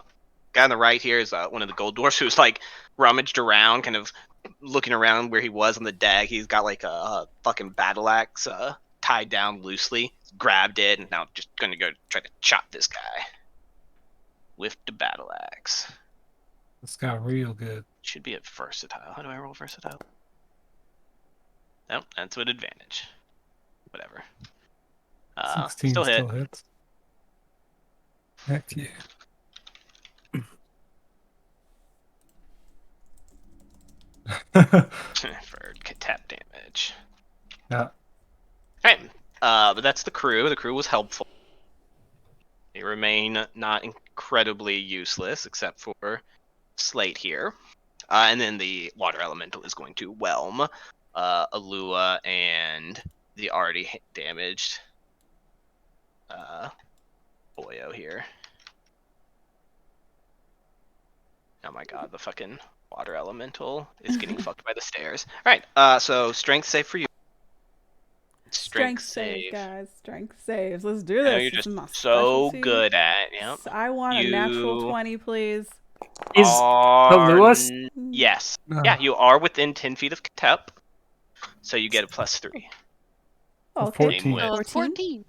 Guy on the right here is one of the gold dwarfs who's like rummaged around, kind of looking around where he was on the deck. He's got like a fucking battle axe tied down loosely. Grabbed it and now just gonna go try to chop this guy with the battle axe.
This got real good.
Should be at versatile. How do I roll versatile? Nope, that's with advantage. Whatever.
16
still hit.
still hits. Heck yeah.
For tap damage.
Yeah.
Alright, but that's the crew. The crew was helpful. They remain not incredibly useless, except for Slate here. And then the water elemental is going to whelm Alua and the already damaged Boyo here. Oh my god, the fucking water elemental is getting fucked by the stairs. Alright, so strength save for you.
Strength save, guys. Strength saves. Let's do
I
this.
know you're
This
just
is my
so
specialty.
good at. Yep.
I want a natural 20, please.
Is Lewis?
Yes.
No.
Yeah, you are within 10 feet of Katep, so you get a +3.
Oh, okay.
14.
Oh,
14?
14.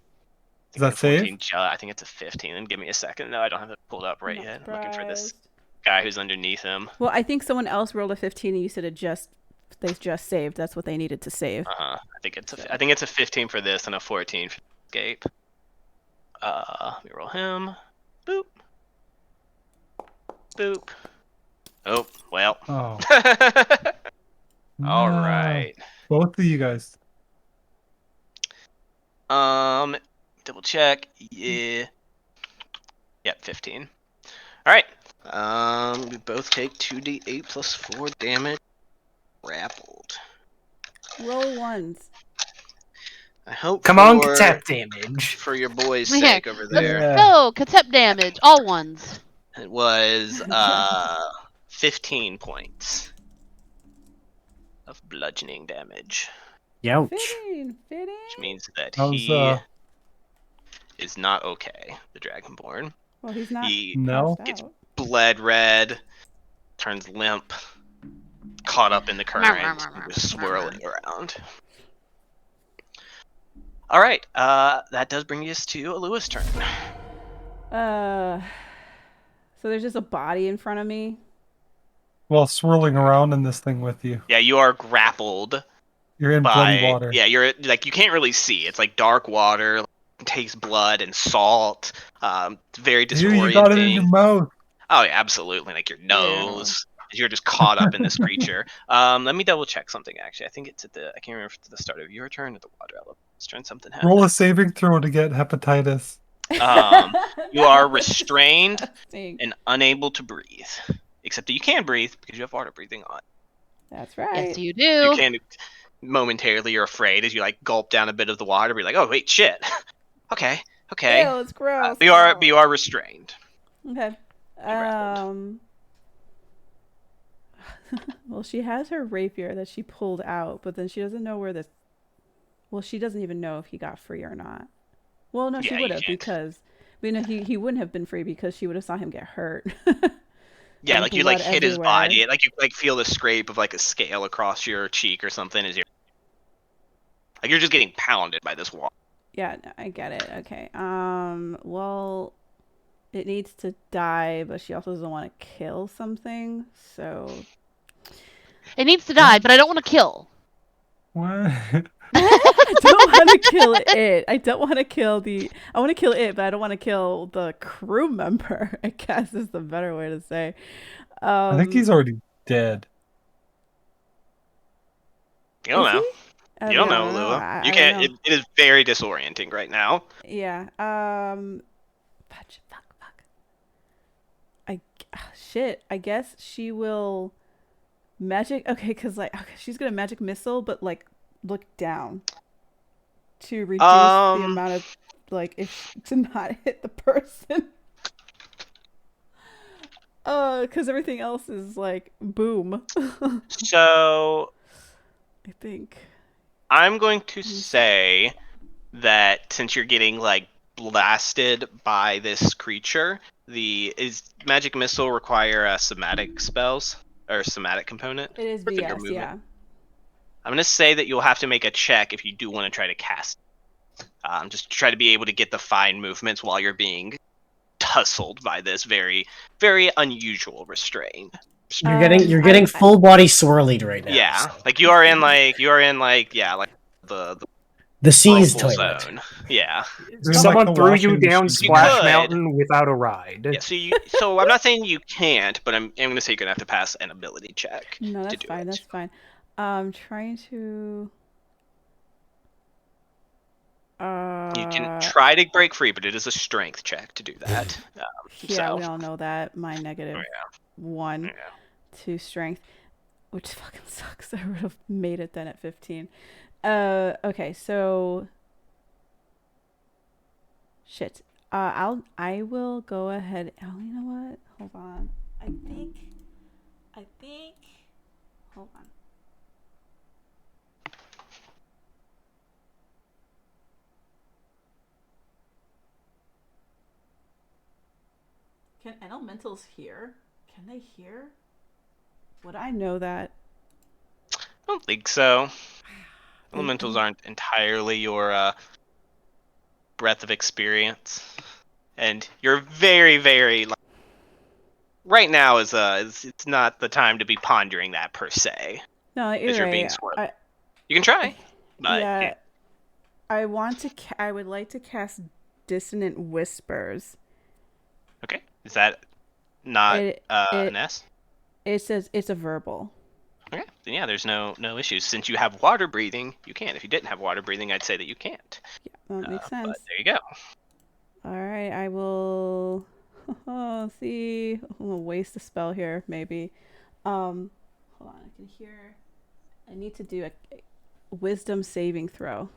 Does that save?
14, I think it's a 15. And give me a second. No, I don't have it pulled up right
Not
yet. I'm looking for this
surprised.
guy who's underneath him.
Well, I think someone else rolled a 15 and you said they just saved. That's what they needed to save.
I think it's a 15 for this and a 14 for escape. Let me roll him. Boop. Boop. Oh, well.
Oh.
All
No.
right.
Both of you guys.
Double check. Yeah. Yep, 15. All right. We both take 2d8 plus 4 damage. Grappled.
Roll ones.
I hope.
Come on, tap damage.
For your boy's
Yeah.
sake over there.
Yeah.
No, Katep damage. All ones.
It was 15 points of bludgeoning damage,
Youch.
Fitting.
which means that
How's,
he is not okay. The Dragonborn.
Well, he's not
He
No.
passed
gets
out.
bled red, turns limp, caught up in the current, just swirling around. All right, that does bring us to Alua's turn.
So there's just a body in front of me.
Well, swirling around in this thing with you.
Yeah, you are grappled
You're in
by.
bloody water.
Yeah, you're like you can't really see. It's like dark water, takes blood and salt. It's very
Ew, you got it in your
disorienting.
mouth.
Oh yeah, absolutely. Like your nose. You're just caught up in this creature. Let me double check something. Actually, I think it's at the. I can't remember if it's at the start of your turn or the water element's turn. Something happened.
Roll a saving throw to get hepatitis.
You are restrained
Disgusting.
and unable to breathe. Except that you can breathe because you have water breathing on.
That's right.
Yes, you
You
do.
can momentarily. You're afraid as you like gulp down a bit of the water. But you're like, oh wait, shit. Okay.
Ew, it's gross.
But you are restrained.
Okay.
grappled.
Well, she has her rapier that she pulled out, but then she doesn't know where this. Well, she doesn't even know if he got free or not. Well, no, she
Yeah,
would
you
have
can't.
because, he wouldn't have been free because she would have saw him get hurt.
Yeah,
And
like you like
blood
hit his
everywhere.
body. Like you like feel the scrape of like a scale across your cheek or something as you're like you're just getting pounded by this wall.
Yeah, no, I get it. Okay. Well, it needs to die, but she also doesn't want to kill something, so.
It needs to die, but I don't want to kill.
What?
I don't want to kill it. I don't want to kill the. I want to kill it, but I don't want to kill the crew member. I guess is the better way to say.
I think he's already dead.
You don't
Is
know.
he? I
You don't
mean,
know,
I don't
Lua.
I
You
don't
can't.
know.
It is very disorienting right now.
Yeah. Fudge, fuck. Shit. I guess she will magic. Okay, because she's gonna magic missile, but like look down to reduce the amount of if to not hit the person. Because everything else is like boom.
So
I think.
I'm going to say that since you're getting like blasted by this creature, is magic missile require somatic spells or somatic component?
It is
for your
VS,
movement?
yeah.
I'm gonna say that you'll have to make a check if you do want to try to cast. Just try to be able to get the fine movements while you're being tussled by this very, very unusual restraint.
You're getting full body swirlied right now.
Yeah,
so.
like you are in like
The sea's
whirlpool
toilet.
zone. Yeah.
You're
Someone
like the
threw you
washing
down
machine.
Splash
You could.
Mountain without a ride.
Yeah. So I'm not saying you can't, but I'm gonna say you're gonna have to pass an ability check.
No,
to
that's
do
fine.
it.
That's fine. Trying to.
You can try to break free, but it is a strength check to do that.
Yeah,
so.
we all know that. My negative
Oh, yeah.
1
Yeah.
to strength, which fucking sucks. I would have made it then at 15. Okay, so shit. I will go ahead. Oh, you know what? Hold on. I think. Hold on. Can elementals hear? Can they hear? Would I know that?
I don't think so.
They
Elementals
don't.
aren't entirely your breadth of experience, and you're very, very. Right now is it's not the time to be pondering that per se,
No,
as
you're
you're being
right.
swirled. You can try, but
Yeah, I want to. I would like to cast Dissonant Whispers.
okay. Is that not
It
an S?
it says it's a verbal.
Okay, then yeah, there's no issues. Since you have water breathing, you can. If you didn't have water breathing, I'd say that you can't.
Yeah, that makes sense.
But there you go.
All right, I will. See, I'm gonna waste a spell here. Maybe. Hold on. I can hear. I need to do a wisdom saving throw.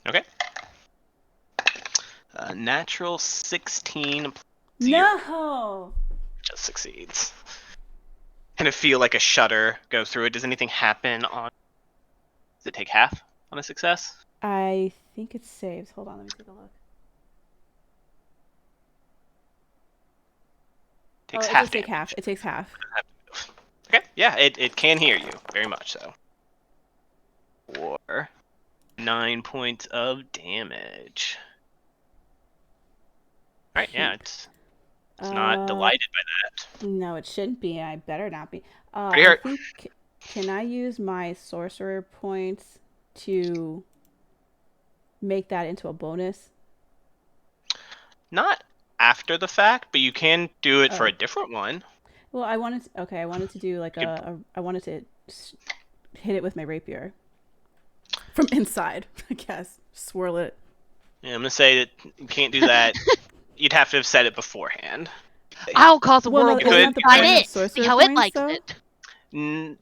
Okay. Natural 16 plus 0
No.
just succeeds. Kind of feel like a shudder go through it. Does anything happen on? Does it take half on a success?
I think it saves. Hold on, let me take a look.
Takes
it
half
does take
damage.
half. It takes half.
Okay, yeah, it can hear you, very much so. For 9 points of damage. Alright, yeah, it's not delighted by that.
No, it shouldn't be. I better not be.
Pretty
I
hurt.
think. Can I use my sorcerer points to make that into a bonus?
Not after the fact, but you can do it for
Oh.
a different one.
Well, I wanted to, okay, I wanted to do like I wanted to hit it with my rapier from inside, I guess. Swirl it.
Yeah, I'm gonna say that you can't do that. You'd have to have said it beforehand.
I'll cause a
Well, no,
whirlpool
isn't that the
inside
point of
it. See
sorcerer
how it
points,
likes
though?
it.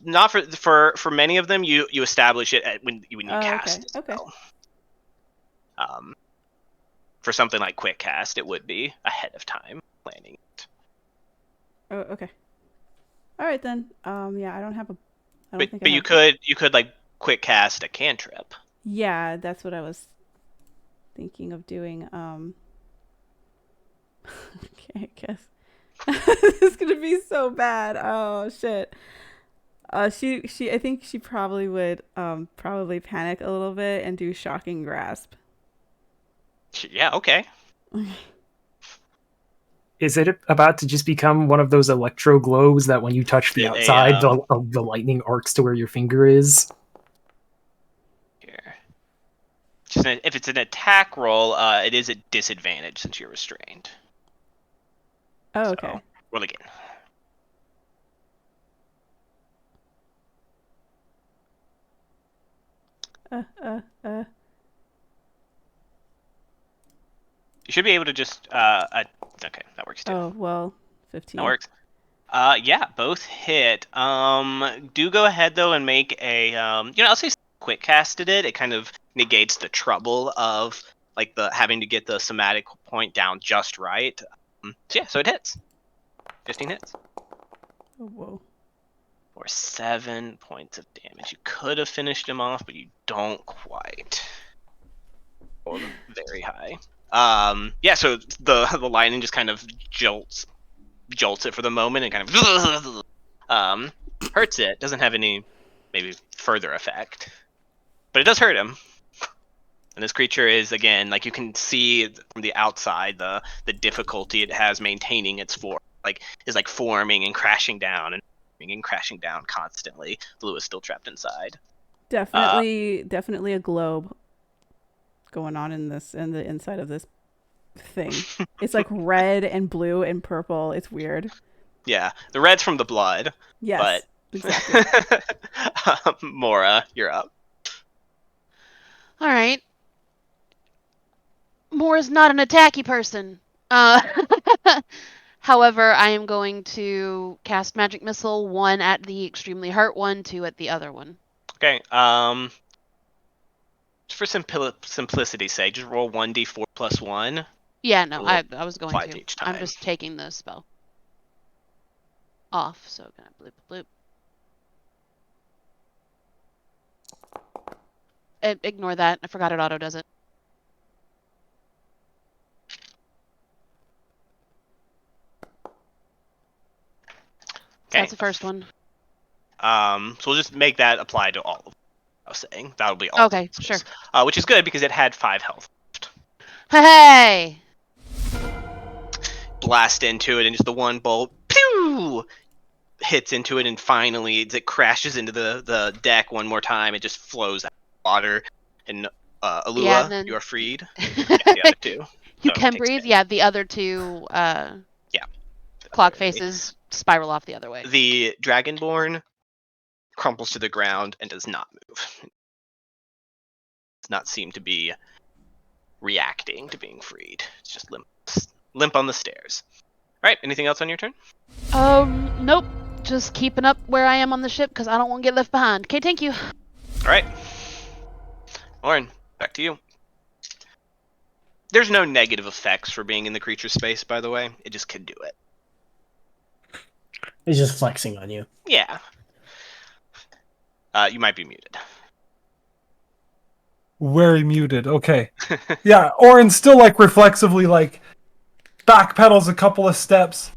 Not for many of them. You establish it when you cast
okay,
the
okay.
spell. For something like quick cast, it would be ahead of time planning it.
Oh, okay. All right then. Yeah, I don't have a. I don't
But
think
but
I
you
have.
could like quick cast a cantrip.
Yeah, that's what I was thinking of doing. Okay, I guess this is gonna be so bad. Oh shit. She I think she probably would probably panic a little bit and do shocking grasp.
Yeah, okay.
Is it about to just become one of those electro globes that when you touch the outside, the lightning arcs to where your finger is?
Here. If it's an attack roll, it is at disadvantage since you're restrained.
Oh, okay.
So, roll again. You should be able to just okay, that works too.
Oh, well, 15.
That works. Yeah, both hit. Do go ahead though and make a I'll say quick casted it. It kind of negates the trouble of like the having to get the somatic point down just right. So yeah, so it hits. 15 hits.
Oh, whoa.
For 7 points of damage. You could have finished him off, but you don't quite. Or very high. Yeah, so the lightning just kind of jolts it for the moment and kind of hurts it. Doesn't have any maybe further effect, but it does hurt him. And this creature is, again, like you can see from the outside the difficulty it has maintaining its form. Like is like forming and crashing down constantly. Blue is still trapped inside.
Definitely a globe going on in the inside of this thing. It's like red and blue and purple. It's weird.
Yeah, the red's from the blood.
Yes,
but
exactly.
Mora, you're up.
All right. Mora's not an attacky person. However, I am going to cast Magic Missile, 1 at the extremely hurt one, 2 at the other one.
Okay, for simplicity's sake, just roll 1d4 plus 1.
Yeah, no, I was going
Applied
to.
each time.
I'm just taking the spell off, so gonna bloop bloop. Ignore that. I forgot it auto does it.
Okay.
That's the first one.
So we'll just make that apply to all of them. I was saying that'll be all.
Okay, sure.
Which is good because it had 5 health.
Hey!
Blast into it, and just the one bolt, pew, hits into it, and finally it crashes into the deck one more time. It just flows out of water, and Alua,
Yeah, and then...
you are freed. The other two.
You can breathe. Yeah, the other two. Clock faces spiral off the other way.
The Dragonborn crumples to the ground and does not move. Does not seem to be reacting to being freed. It's just limp on the stairs. All right. Anything else on your turn?
Nope. Just keeping up where I am on the ship because I don't want to get left behind. Okay, thank you.
All right. Lauren, back to you. There's no negative effects for being in the creature space, by the way. It just can do it.
It's just flexing on you.
Yeah. You might be muted.
Very muted. Okay. Yeah, Orin still like reflexively like backpedals a couple of steps.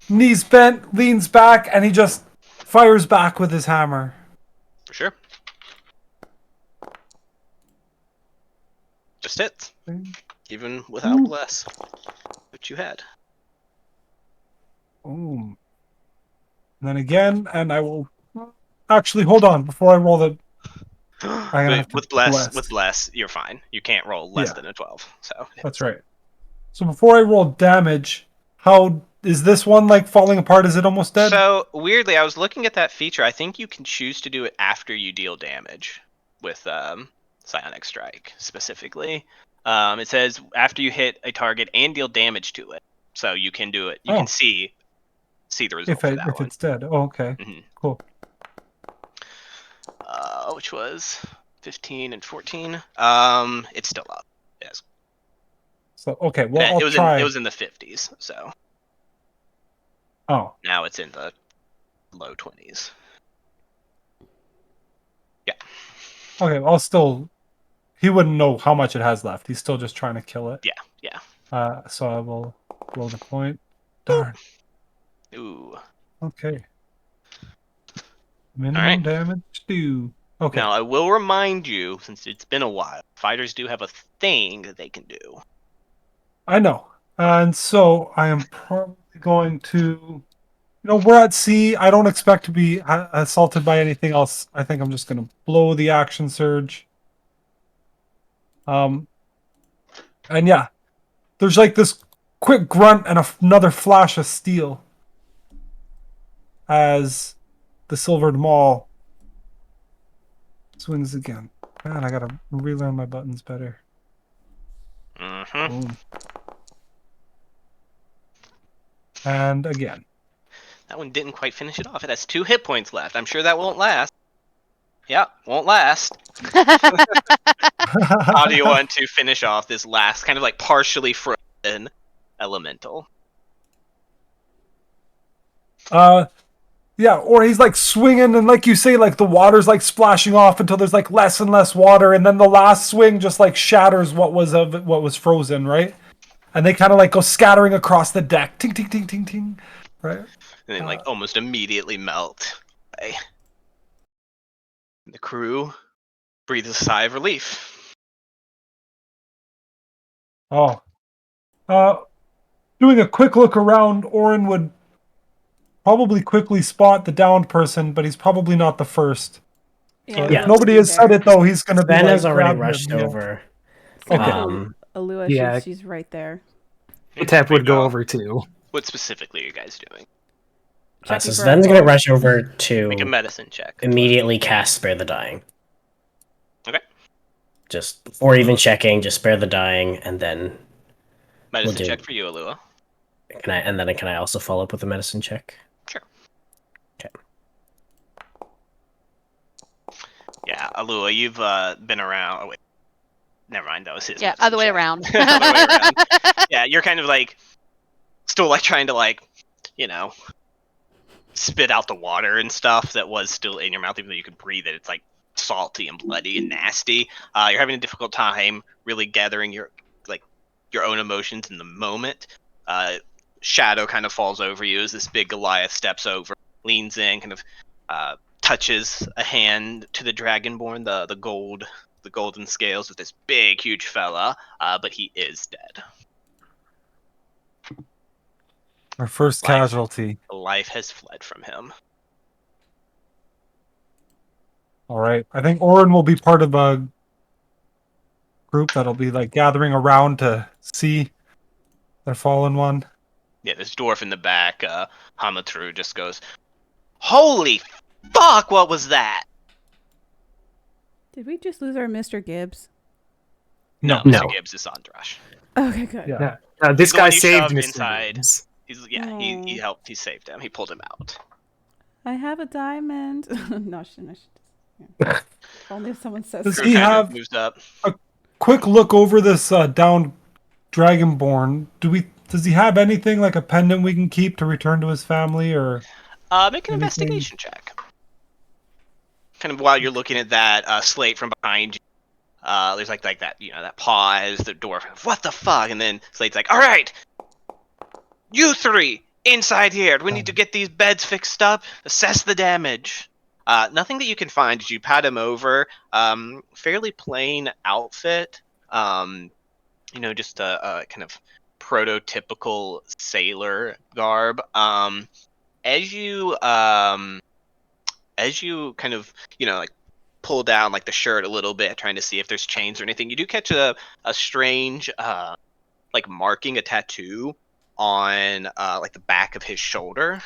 Knees bent, leans back, and he just fires back with his hammer.
For sure. Just hits. Even without bless. Which you had.
Boom. And then again, and I will actually hold on before I roll the. I'm gonna
Wait,
have to
with bless, you're fine. You can't roll less than a 12. So
That's right. So before I roll damage, how is this one like falling apart? Is it almost dead?
So weirdly, I was looking at that feature. I think you can choose to do it after you deal damage with Psionic Strike specifically. It says after you hit a target and deal damage to it. So you can do it. You can see the result for that
if
one.
it's dead. Oh, okay.
Mhm.
Cool.
Which was 15 and 14. It's still up. Yes.
So okay, well I'll
it was
try.
it was in the 50s. So
Oh.
now it's in the low 20s. Yeah.
Okay, I'll still. He wouldn't know how much it has left. He's still just trying to kill it.
Yeah.
So I will roll the point. Darn.
Ooh.
Okay. Minimum
Alright.
damage 2. Okay.
Now I will remind you, since it's been a while, fighters do have a thing that they can do.
I know. And so I am probably going to. We're at sea. I don't expect to be assaulted by anything else. I think I'm just going to blow the action surge. And yeah, there's like this quick grunt and another flash of steel as the silvered maul swings again. Man, I gotta relearn my buttons better.
Mm-hmm.
Boom. And again.
That one didn't quite finish it off. It has 2 hit points left. I'm sure that won't last. Yeah, won't last. How do you want to finish off this last kind of like partially frozen elemental?
Yeah, or he's like swinging, and like you say, like the water's like splashing off until there's like less and less water, and then the last swing just like shatters what was frozen, right? And they kind of like go scattering across the deck, ting ting ting ting ting, right?
And then like almost immediately melt away. The crew breathes a sigh of relief.
Oh, doing a quick look around, Orin would probably quickly spot the downed person, but he's probably not the first. So
Yeah,
if nobody has said it though, he's gonna be
Ben
like
has already
grab
rushed
him, yeah.
over.
Okay.
Alua,
Yeah.
she's right there.
Tap would go over too.
What specifically are you guys doing?
So
Checking for
Sven's gonna
alcohol.
rush over
Make a
to
medicine check.
immediately cast Spare the Dying.
Okay.
Just before even checking, just spare the dying, and then
Medicine
do-
check for you, Alua.
can I also follow up with a medicine check?
Sure.
Okay.
Yeah, Alua, you've been around. Oh wait, never mind. That was his.
Yeah,
medicine
other way
check.
around.
Other way around. Yeah, you're kind of like still like trying to like, spit out the water and stuff that was still in your mouth, even though you could breathe it. It's like salty and bloody and nasty. You're having a difficult time really gathering your own emotions in the moment. Shadow kind of falls over you as this big Goliath steps over, leans in, kind of touches a hand to the Dragonborn, the golden scales with this big, huge fella, but he is dead.
Our first casualty.
Life has fled from him.
All right. I think Orin will be part of a group that'll be like gathering around to see their fallen one.
Yeah, this dwarf in the back, Hamatru, just goes, "Holy fuck, what was that?"
Did we just lose our Mr. Gibbs?
No.
Mr. Gibbs is Andrash.
Okay, good.
Yeah.
This
He's the one you
guy saved
shoved
Mr.
inside.
Gibbs.
He helped. He saved him. He pulled him out.
I have a diamond. no, yeah. Only if someone says
Does
so.
he
Kind of
have
moves up.
a quick look over this downed Dragonborn? Does he have anything like a pendant we can keep to return to his family, or
Make an
anything?
investigation check. kind of while you're looking at that, Slate from behind you, there's like that, that pause, the dwarf, what the fuck? And then Slate's like, all right, you three, inside here. We need to get these beds fixed up, assess the damage. Nothing that you can find as you pat him over. Fairly plain outfit. Just a kind of prototypical sailor garb. As you kind of like pull down like the shirt a little bit, trying to see if there's chains or anything, you do catch a strange like marking, a tattoo on like the back of his shoulder.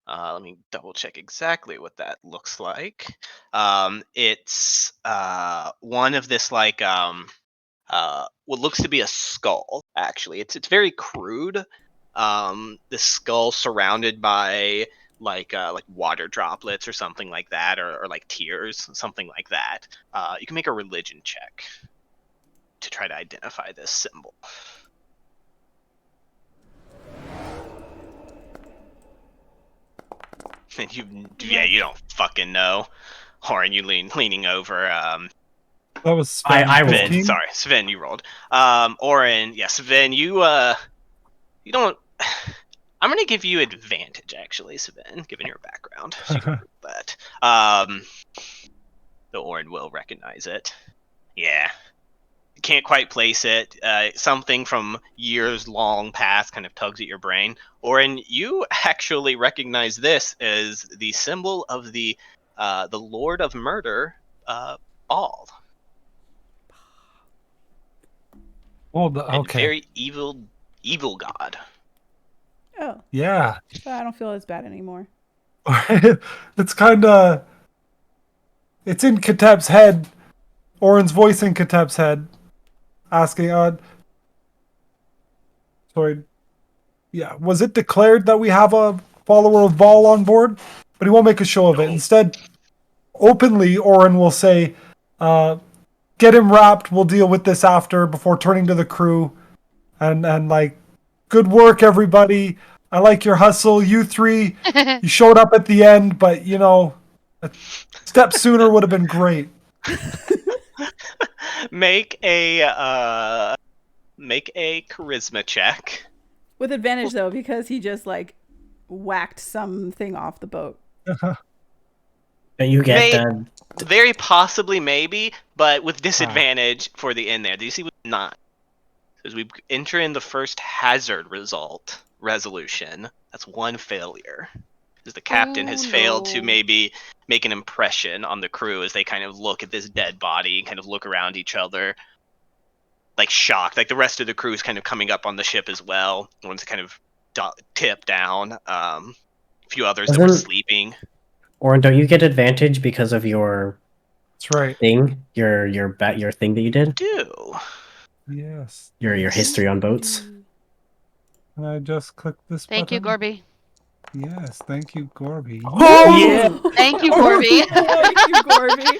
Let me double check exactly what that looks like. It's one of this like what looks to be a skull. Actually, it's very crude. The skull surrounded by like water droplets or something like that, or like tears, something like that. You can make a religion check to try to identify this symbol. And you don't fucking know. Horan, you leaning over.
That was Sven.
I rolled.
15?
Sorry, Sven, you rolled. Oren, yeah, Sven, you don't. I'm gonna give you advantage, actually, Sven, given your background. So you can prove that. The Oren will recognize it. Yeah. Can't quite place it. Something from years long past kind of tugs at your brain. Oren, you actually recognize this as the symbol of the Lord of Murder, Ball.
Oh,
A
okay.
very evil god.
Oh,
Yeah.
so I don't feel as bad anymore.
It's kind of. It's in Katep's head. Oren's voice in Katep's head. Asking, sorry. Yeah, was it declared that we have a follower of Vol on board? But he won't make a show of it.
No.
Instead, openly, Oren will say, get him wrapped, we'll deal with this after, before turning to the crew. And like, good work, everybody. I like your hustle. You three, you showed up at the end, but, a step sooner would have been great.
Make a charisma check.
With advantage though, because he just like whacked something off the boat.
And you get
Very possibly, maybe, but with disadvantage for the end there. Do you see what's not? As we enter in the first hazard resolution, that's one failure. As the captain has failed to maybe make an impression on the crew as they kind of look at this dead body and kind of look around each other, like shocked. Like the rest of the crew is kind of coming up on the ship as well. One's kind of tipped down. A few others that were sleeping.
Or don't you get advantage because of your
That's right.
thing, your thing that you did?
Do.
Yes.
Your history on boats.
Can I just click this
Thank you,
button?
Gorby.
Yes, thank you, Gorby.
Oh yeah.
Thank you, Gorby.
Thank you, Gorby.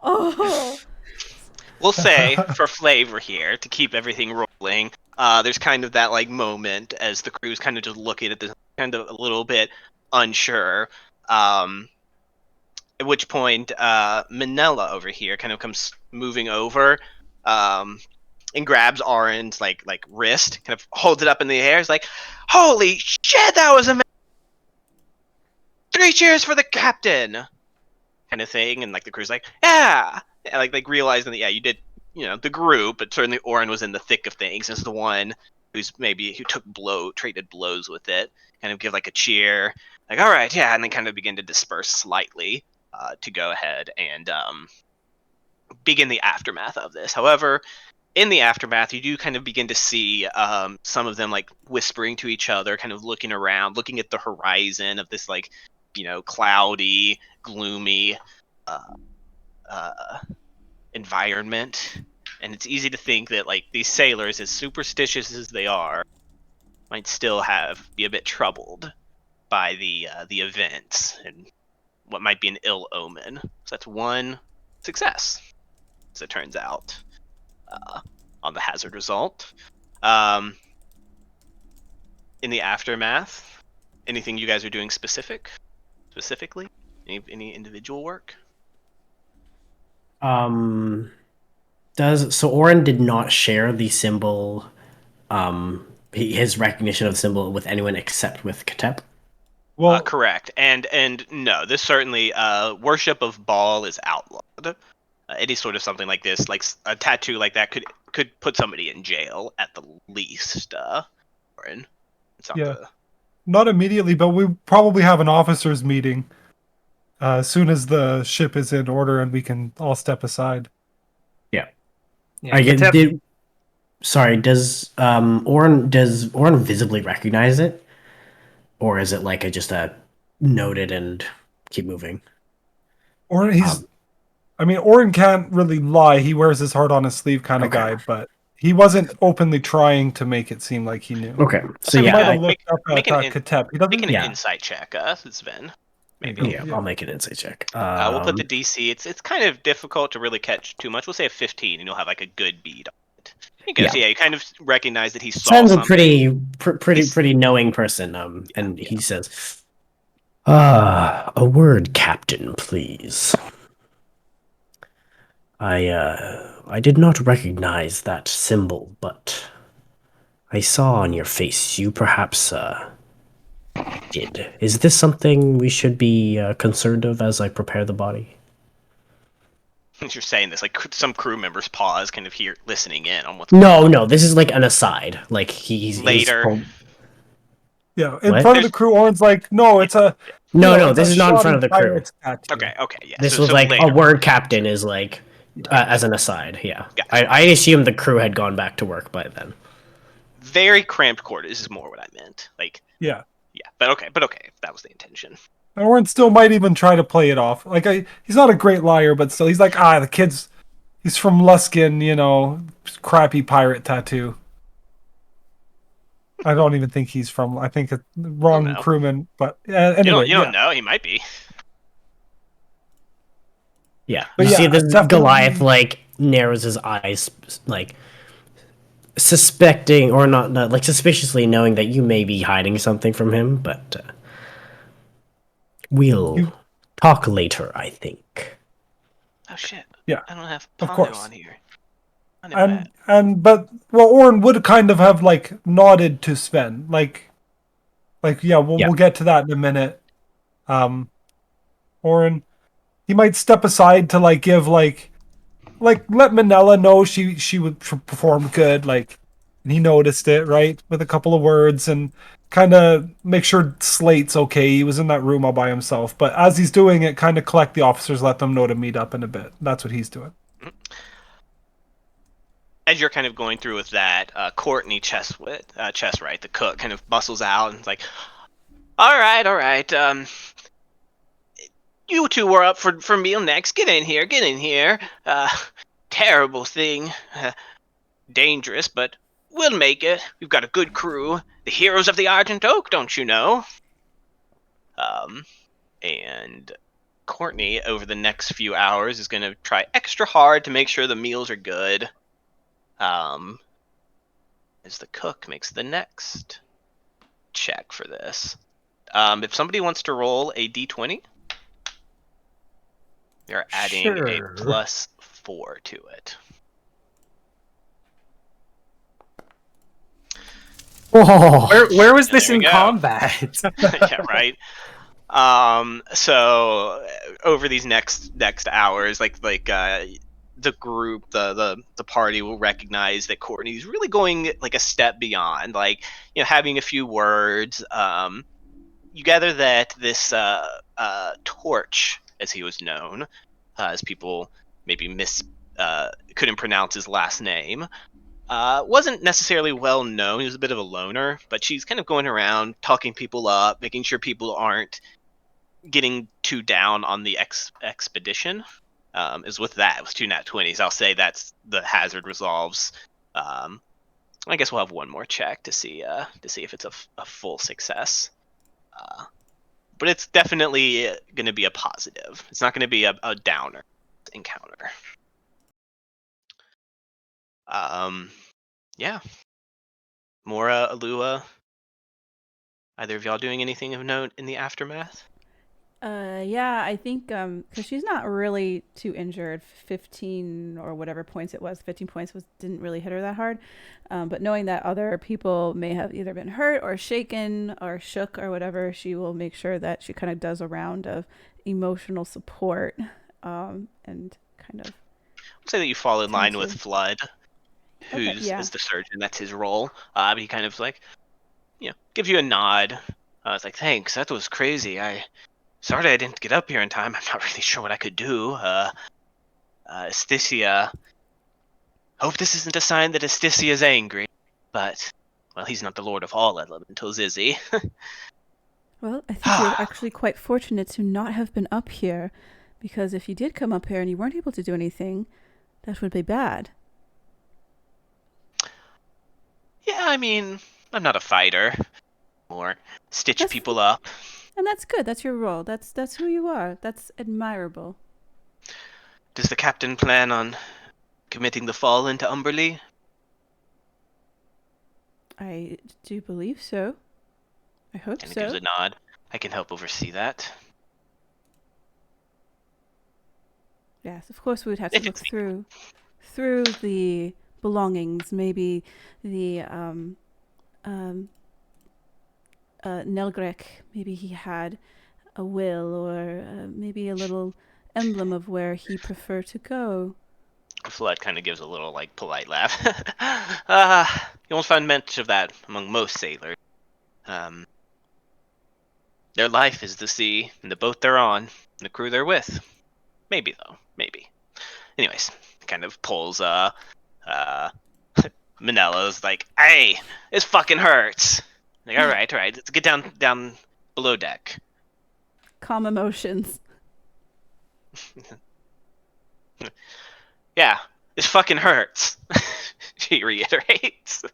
Oh.
We'll say, for flavor here, to keep everything rolling, there's kind of that like moment as the crew's kind of just looking at this, kind of a little bit unsure. At which point, Manella over here kind of comes moving over, and grabs Oren's like wrist, kind of holds it up in the air. Is like, "Holy shit, that was amazing! 3 cheers for the captain!" Kind of thing, and like the crew's like, "Yeah!" And, like realizing that you did, the group, but certainly Oren was in the thick of things as the one who traded blows with it. Kind of give like a cheer, like, "All right, yeah," and then kind of begin to disperse slightly to go ahead and begin the aftermath of this. However, in the aftermath, you do kind of begin to see some of them like whispering to each other, kind of looking around, looking at the horizon of this like, cloudy, gloomy environment. And it's easy to think that like these sailors, as superstitious as they are, might still be a bit troubled by the events and what might be an ill omen. So that's one success, as it turns out, on the hazard result. In the aftermath, anything you guys are doing specifically? Any individual work?
So Oren did not share the symbol, his recognition of the symbol with anyone except with Katep?
Well,
Correct. And no, this certainly worship of Baal is outlawed. Any sort of something like this, like a tattoo like that, could put somebody in jail at the least. Orin. It's not
yeah, not immediately, but we probably have an officers' meeting as soon as the ship is in order and we can all step aside.
Yeah.
Yeah,
I get.
Katep,
Sorry. Does Oren visibly recognize it, or is it like just a noted and keep moving?
Or
Um,
Orin can't really lie. He wears his heart on his sleeve kind of
Okay.
guy, but he wasn't openly trying to make it seem like he knew.
Okay.
I'll
So
say
He
make
might
yeah,
have looked up at Katep. He
make
doesn't.
an
Yeah.
insight check, Sven. Maybe.
Go.
yeah, I'll make an insight check.
We'll put the DC. It's kind of difficult to really catch too much. We'll say a 15, and you'll have like a good bead on it. You go.
Yeah.
So yeah, you kind of recognize that he saw
Sven's a
something.
pretty knowing person. And he says, a word, Captain, please. I did not recognize that symbol, but I saw on your face you perhaps did. Is this something we should be concerned of as I prepare the body?
As you're saying this, like some crew members pause, kind of here listening in on what's
No. This is like an aside. Like he's
later.
Yeah, in
What?
front of the crew, Orin's like, no, it's a
No,
it's
this
a
is not in front
shoddy
of the crew.
pirate's tattoo.
Okay, yeah.
This
so,
was
so
like
later.
a word, Captain, is like as an aside. Yeah,
Gotcha.
I assumed the crew had gone back to work by then.
Very cramped quarters is more what I meant. Like,
Yeah.
yeah, but okay, if that was the intention.
And Orin still might even try to play it off. Like he's not a great liar, but still he's like, the kid's he's from Luskin, crappy pirate tattoo. I don't even think he's from. I think it's wrong
know.
crewman. But anyway,
You don't know. He might be.
Yeah,
But
you
yeah,
see this
definitely-
Goliath like narrows his eyes, like suspecting or not like suspiciously knowing that you may be hiding something from him, but we'll talk later, I think.
Oh shit.
Yeah,
I don't have
of
Pano
course.
on here. I know
But Orin would kind of have like nodded to Sven, like yeah, we'll get to that in a minute. Orin, he might step aside to like give like let Manella know she would perform good, like, and he noticed it, right, with a couple of words, and kind of make sure Slate's okay. He was in that room all by himself, but as he's doing it, kind of collect the officers, let them know to meet up in a bit. That's what he's doing.
As you're kind of going through with that, Courtney Chesswright, the cook, kind of bustles out and is like, all right. You two were up for meal next. Get in here. Terrible thing. Dangerous, but we'll make it. We've got a good crew. The heroes of the Argent Oak, don't you know? And Courtney, over the next few hours, is going to try extra hard to make sure the meals are good. As the cook makes the next check for this. If somebody wants to roll a d20, they're adding a +4 to it.
Oh,
where was this
There
in
we go.
combat?
Yeah, right. So over these next hours, like the group, the party will recognize that Courtney's really going like a step beyond, like, having a few words. You gather that this Torch, as he was known, as people maybe couldn't pronounce his last name, wasn't necessarily well known. He was a bit of a loner, but she's kind of going around talking people up, making sure people aren't getting too down on the expedition. Is with that. It was 2 nat 20s. I'll say that's the hazard resolves. I guess we'll have one more check to see if it's a full success. But it's definitely going to be a positive. It's not going to be a downer encounter. Yeah. Mora, Alua, either of y'all doing anything of note in the aftermath?
Yeah, I think because she's not really too injured. 15 or whatever points it was, 15 points didn't really hit her that hard. But knowing that other people may have either been hurt or shaken or shook or whatever, she will make sure that she kind of does a round of emotional support, and kind of
I'll say that you fall in
tend
line with
to.
Flood,
Okay,
who's
yeah.
is the surgeon. That's his role. But he kind of like, gives you a nod. It's like, thanks. That was crazy. Sorry I didn't get up here in time. I'm not really sure what I could do. Asticia. Hope this isn't a sign that Asticia's angry. But, well, he's not the lord of all elementals, is he?
Well, I think you're actually quite fortunate to not have been up here, because if you did come up here and you weren't able to do anything, that would be bad.
Yeah, I mean, I'm not a fighter. Or stitch
That's
people up.
And that's good. That's your role. That's who you are. That's admirable.
Does the captain plan on committing the fall into Umberlee?
I do believe so. I hope
And it gives
so.
a nod. I can help oversee that.
Yes, of course we would have
They
to look
fix me.
through the belongings. Maybe the Nelgrek. Maybe he had a will, or maybe a little emblem of where he preferred to go.
Flood kind of gives a little, like, polite laugh. You won't find much of that among most sailors. Um, their life is the sea, and the boat they're on, and the crew they're with. Maybe, though. Maybe. Anyways, kind of pulls, Manella's like, hey, this fucking hurts. Like, alright, let's get down below deck.
Calm emotions.
Yeah, this fucking hurts. She reiterates.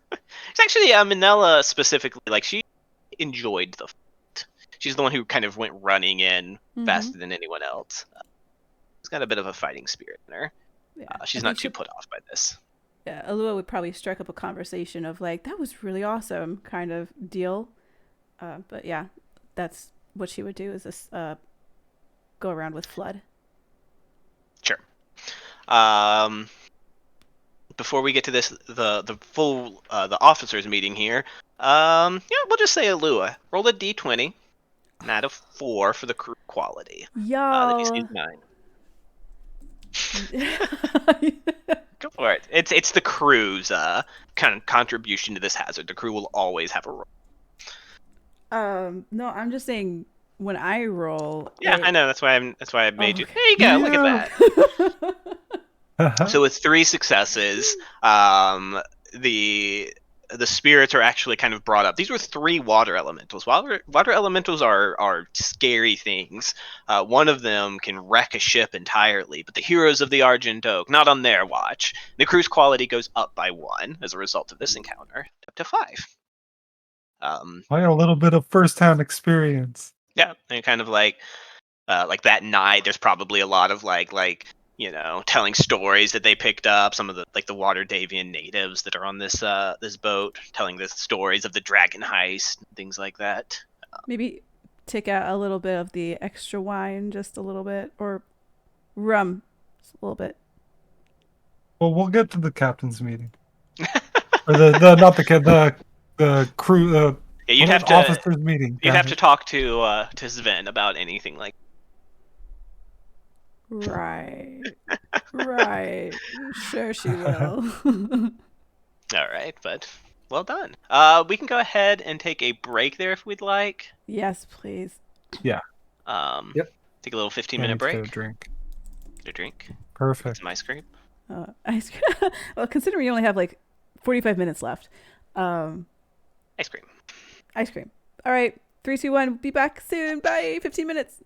It's actually Manella specifically, like, she enjoyed the fight. She's the one who kind of went running in
Mm-hmm.
faster than anyone else. She's got a bit of a fighting spirit in her.
Yeah, I
She's
think
not
she.
too put off by this.
Yeah, Alua would probably strike up a conversation of like, "That was really awesome," kind of deal. But yeah, that's what she would do, is this go around with Flood.
Sure. Um, Before we get to this, the full the officers meeting here. Yeah, we'll just say Alua. Roll a d20. And add a 4 for the crew quality. The DC is
Y'all.
9. Go for it. It's the crew's kind of contribution to this hazard. The crew will always have a role.
No, I'm just saying when I roll.
Yeah, I know. That's why I made you.
Okay.
There you go. Look at
Yeah.
that. So with 3 successes, the spirits are actually kind of brought up. These were 3 water elementals. Water elementals are scary things. One of them can wreck a ship entirely, but the heroes of the Argent Oak, not on their watch. The crew's quality goes up by 1 as a result of this encounter, up to 5.
I got a little bit of first-hand experience.
Yeah, and kind of like that night, there's probably a lot of telling stories that they picked up. Some of the Waterdavian natives that are on this boat, telling the stories of the dragon heist and things like that.
Maybe take out a little bit of the extra wine, just a little bit, or rum, just a little bit.
Well, we'll get to the captain's meeting. Or the not the kid, the crew,
Yeah, you'd
what
have
an
to
officers meeting. Damn it.
talk to Sven about anything like.
Right. Right. Sure she will.
All right, but well done. We can go ahead and take a break there if we'd like.
Yes, please.
Yeah.
Yep.
Take a little 15-minute
Need to
break.
get a drink.
Get a drink. Get
Perfect.
some ice cream.
Ice cream. Well, considering we only have like 45 minutes left.
Ice cream.
Ice cream. All right. 3, 2, 1. Be back soon. Bye. 15 minutes.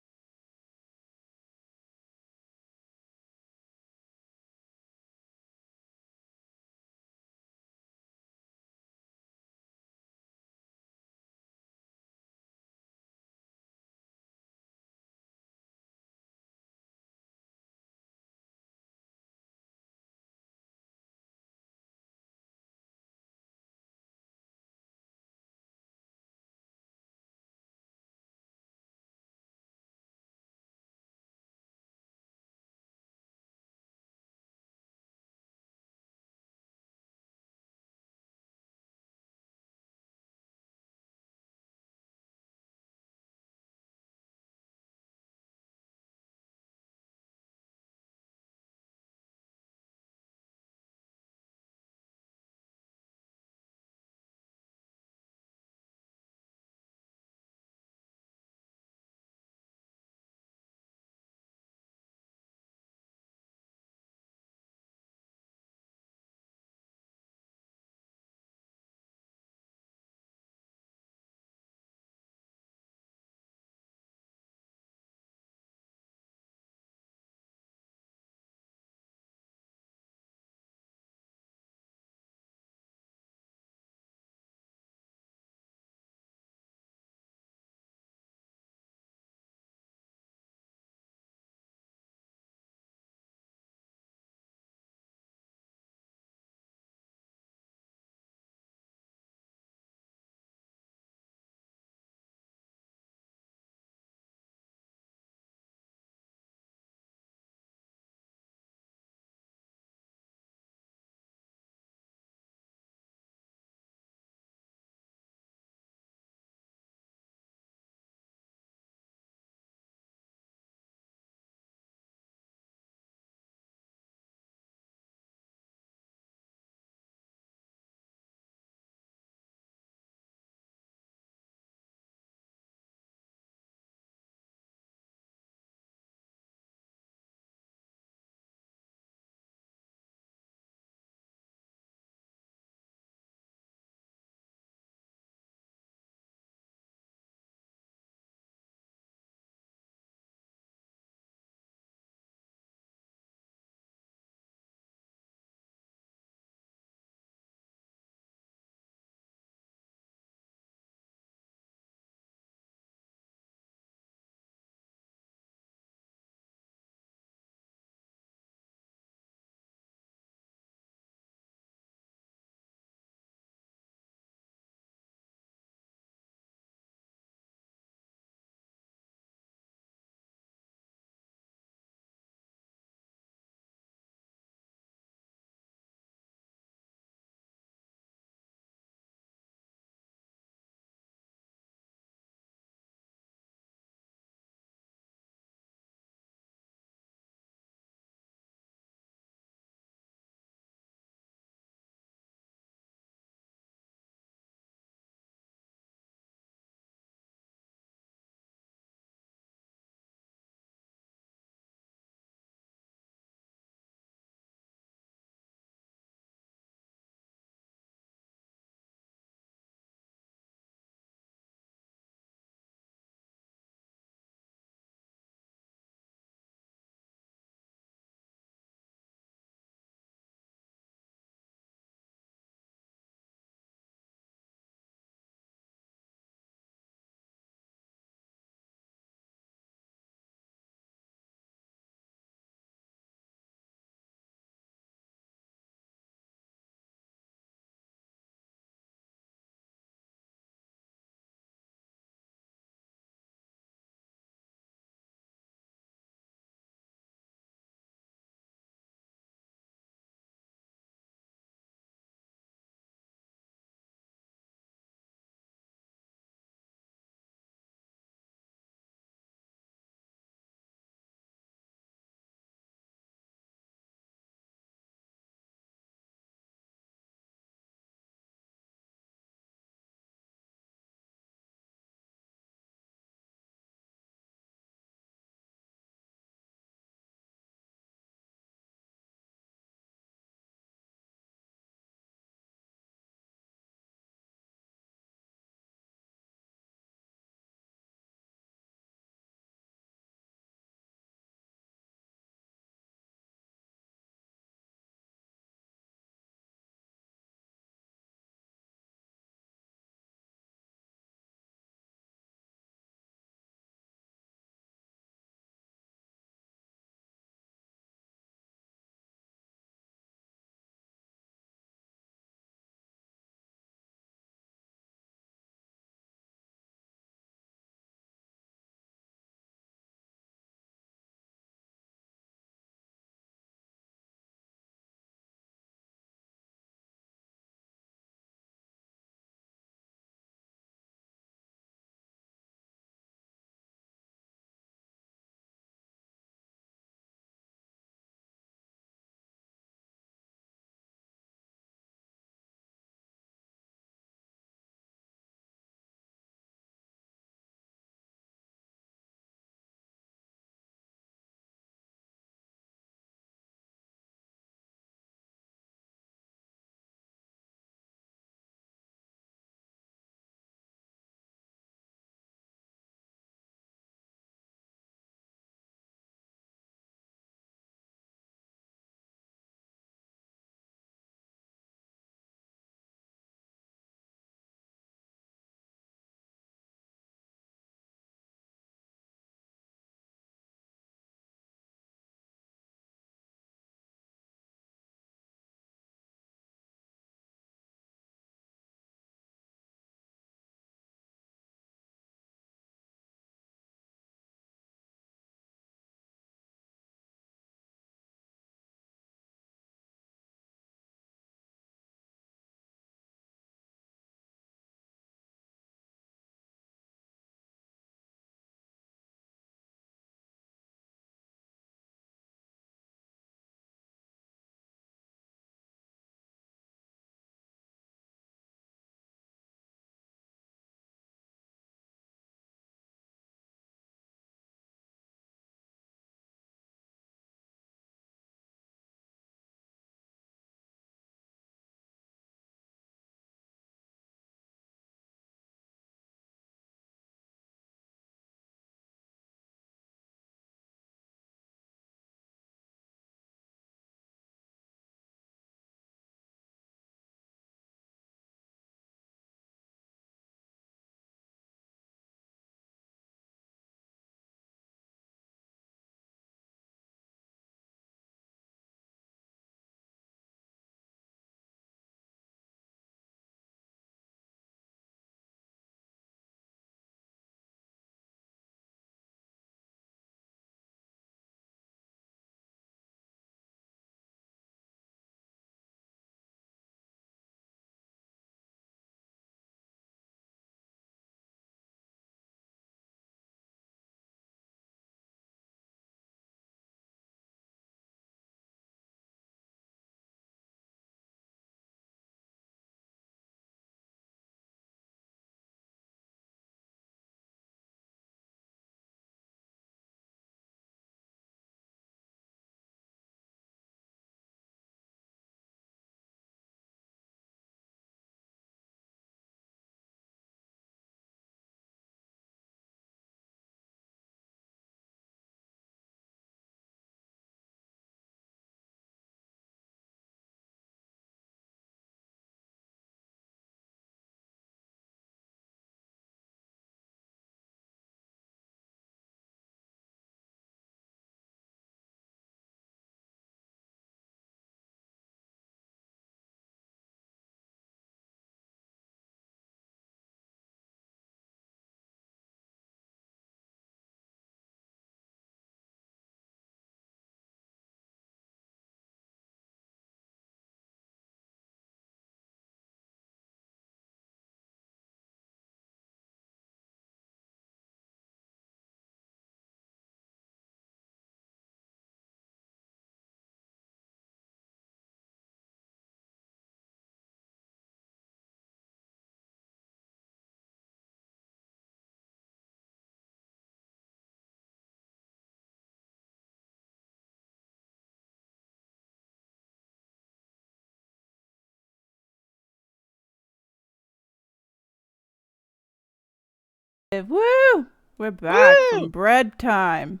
Woo! We're back
Woo!
from bread time.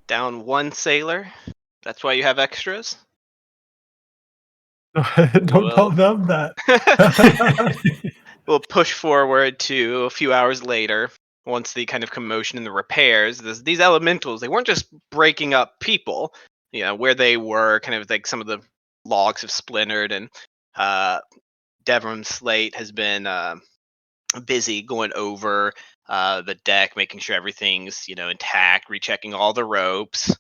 Down one sailor. That's why you have extras.
Don't tell them that.
We'll push forward to a few hours later. Once the kind of commotion and the repairs, these elementals, they weren't just breaking up people. Where they were, kind of like some of the logs have splintered, and Devram Slate has been busy going over the deck, making sure everything's intact, rechecking all the ropes,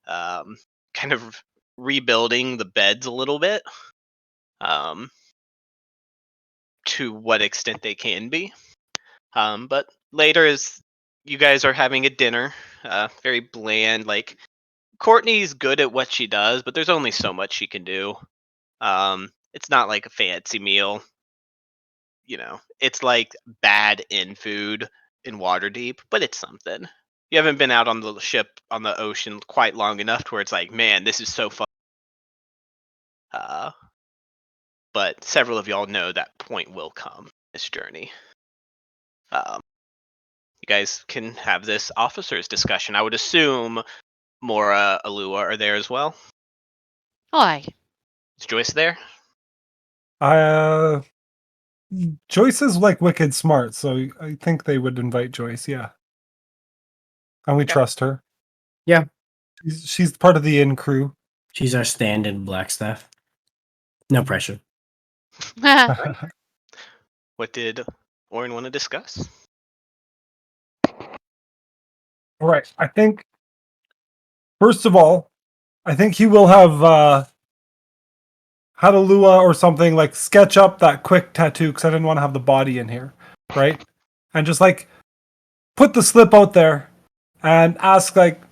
kind of rebuilding the beds a little bit, to what extent they can be. But later, as you guys are having a dinner, very bland. Like, Courtney's good at what she does, but there's only so much she can do. It's not like a fancy meal. It's like bad in food in Waterdeep, but it's something. You haven't been out on the ship on the ocean quite long enough to where it's like, man, this is so fun. But several of y'all know that point will come this journey. You guys can have this officers discussion. I would assume Mora, Alua are there as well.
Hi.
Is Joyce there?
Joyce is like wicked smart, so I think they would invite Joyce. Yeah, and we trust her.
Yeah.
She's part of the inn crew.
She's our stand-in Blackstaff. No pressure.
What did Orin want to discuss?
All right. I think, first of all, I think he will have Hadalua or something like sketch up that quick tattoo because I didn't want to have the body in here, right? And just like put the slip out there and ask like,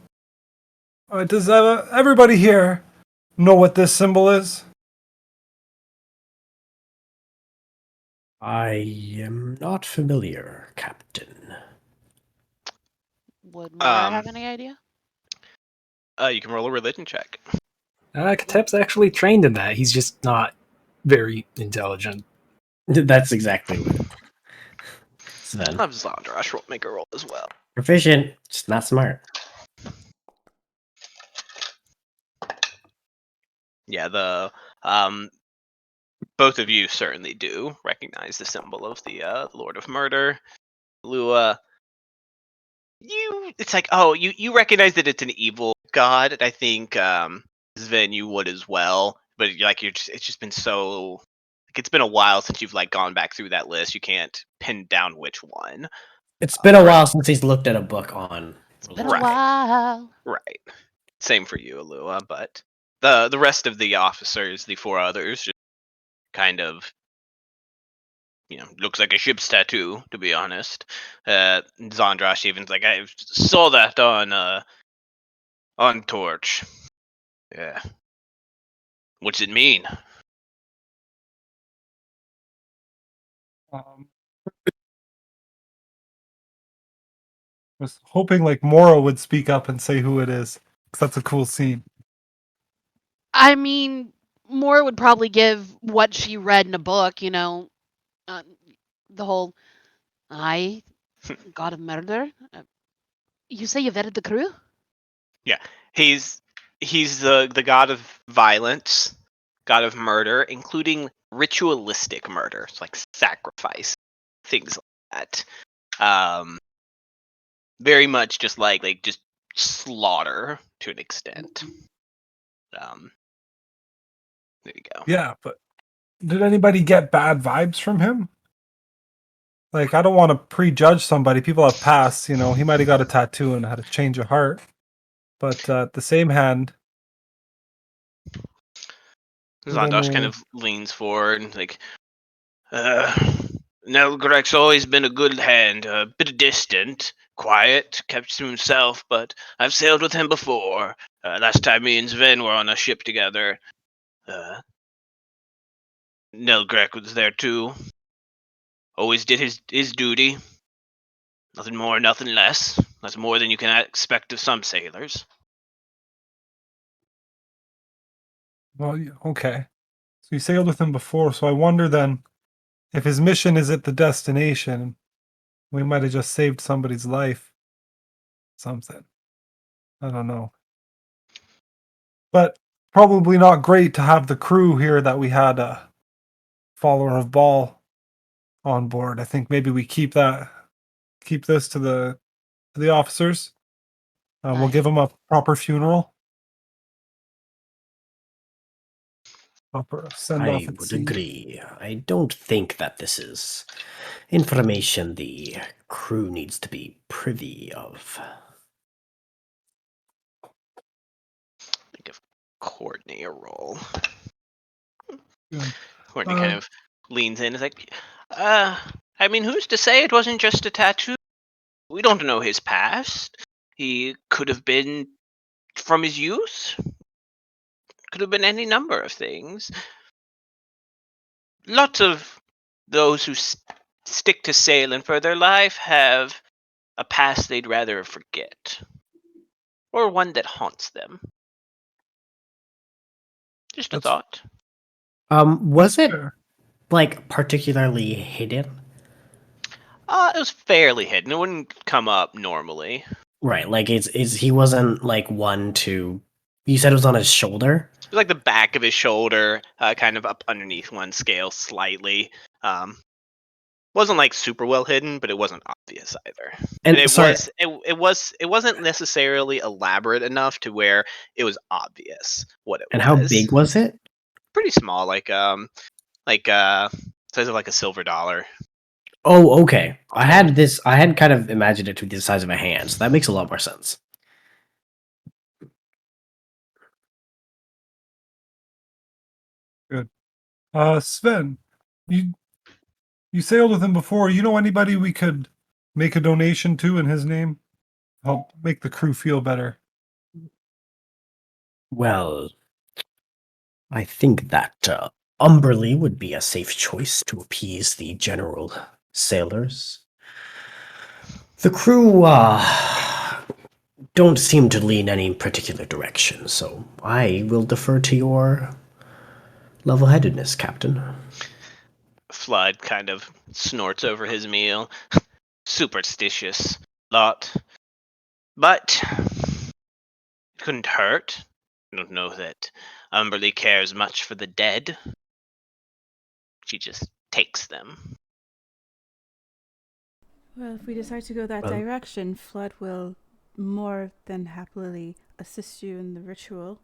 does everybody here know what this symbol is?
I am not familiar, Captain.
Would Mora have any idea?
You can roll a religion check.
Katep's actually trained in that. He's just not very intelligent.
That's exactly what. Sven.
Have Zandrash make a roll as well.
Proficient, just not smart.
Yeah, the both of you certainly do recognize the symbol of the Lord of Murder. Lua, it's like, oh, you recognize that it's an evil god. And I think Sven, you would as well. But it's just been so, like, it's been a while since you've like gone back through that list. You can't pin down which one.
It's been a while since he's looked at a book on.
It's been a while.
Right. Same for you, Alua, but the rest of the officers, the four others, just kind of, looks like a ship's tattoo, to be honest. Zandrash even's like, I saw that on Torch. Yeah. What's it mean?
Was hoping like Mora would speak up and say who it is, because that's a cool scene.
I mean, Mora would probably give what she read in a book, the whole, God of Murder? You say you vetted the crew?
Yeah. He's the god of violence, god of murder, including ritualistic murder, so like sacrifice, things like that. Very much just like just slaughter to an extent. There you go.
Yeah, but did anybody get bad vibes from him? Like, I don't want to prejudge somebody. People have passed, he might have got a tattoo and had a change of heart. But at the same hand,
Zandash kind of leans forward and like, Nelgrek's always been a good hand, a bit distant, quiet, kept to himself, but I've sailed with him before. Last time me and Sven were on a ship together. Nelgrek was there too. Always did his duty. Nothing more, nothing less. That's more than you can expect of some sailors.
well, okay. So you sailed with him before, so I wonder then if his mission is at the destination. We might have just saved somebody's life. Something. I don't know. But probably not great to have the crew here that we had a follower of Baal on board. I think maybe we keep this to the officers. We'll give them a proper funeral. Proper send off
I
at
would
sea.
agree. I don't think that this is information the crew needs to be privy of.
Give Courtney a roll.
Good.
Courtney kind of leans in. Is like, I mean, who's to say it wasn't just a tattoo? We don't know his past. He could have been from his youth. Could have been any number of things. Lots of those who stick to sailing for their life have a past they'd rather forget, or one that haunts them. Just a
That's-
thought.
Was it
Fair.
like particularly hidden?
It was fairly hidden. It wouldn't come up normally.
Right, like it's he wasn't like one to. You said it was on his shoulder.
It was like the back of his shoulder, kind of up underneath one scale slightly. Wasn't like super well hidden, but it wasn't obvious either.
And
it
sorry,
was it wasn't necessarily elaborate enough to where it was obvious what it
and
was.
how big was it?
Pretty small, like size of like a silver dollar.
Oh, okay. I had kind of imagined it to be the size of a hand, so that makes a lot more sense.
Good. Sven, you sailed with him before. You know anybody we could make a donation to in his name? Help make the crew feel better.
Well, I think that Umberly would be a safe choice to appease the general sailors. The crew don't seem to lean any particular direction, so I will defer to your level-headedness, Captain.
Flood kind of snorts over his meal. Superstitious lot. But it couldn't hurt. I don't know that Umberly cares much for the dead. She just takes them.
Well, if we decide to go that
Well-
direction, Flood will more than happily assist you in the ritual.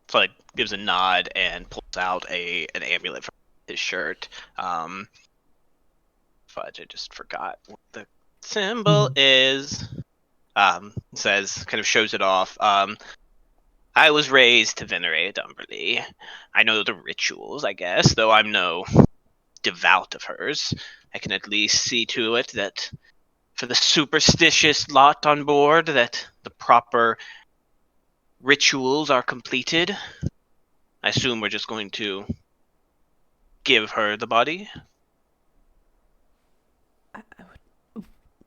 Flood gives a nod and pulls out an amulet from his shirt. Fudge, I just forgot what the symbol is. Says, kind of shows it off. I was raised to venerate Umberly. I know the rituals, I guess, though I'm no devout of hers. I can at least see to it that for the superstitious lot on board, that the proper rituals are completed. I assume we're just going to give her the body.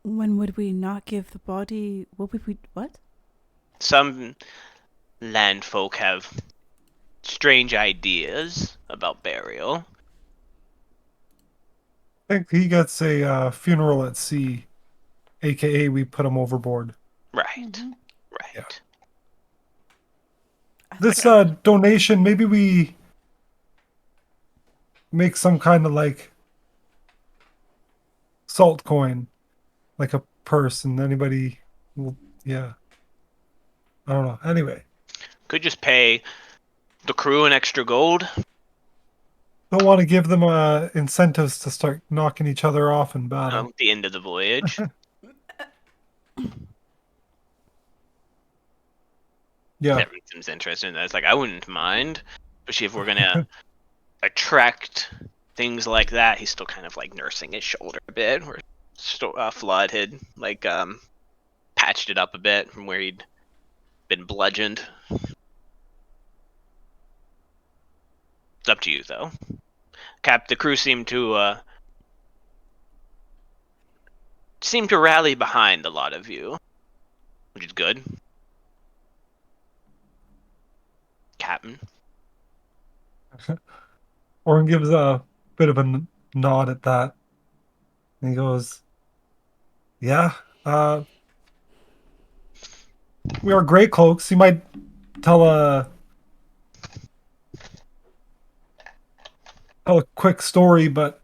When would we not give the body? What would we? What?
Some land folk have strange ideas about burial.
I think he gets a funeral at sea, aka we put him overboard.
Right.
Mhm.
Right.
Yeah. This donation, maybe we make some kind of like salt coin, like a purse, and anybody will, yeah. I don't know. Anyway,
Could just pay the crew an extra gold.
don't want to give them incentives to start knocking each other off in battle.
At the end of the voyage.
Yeah,
That seems interesting. It's like I wouldn't mind, especially if we're gonna attract things like that. He's still kind of like nursing his shoulder a bit, where Flood had like patched it up a bit from where he'd been bludgeoned. It's up to you though. Cap, the crew seemed to rally behind a lot of you, which is good. Captain.
Orin gives a bit of a nod at that. And he goes, "Yeah, we are great cloaks. You might tell a quick story, but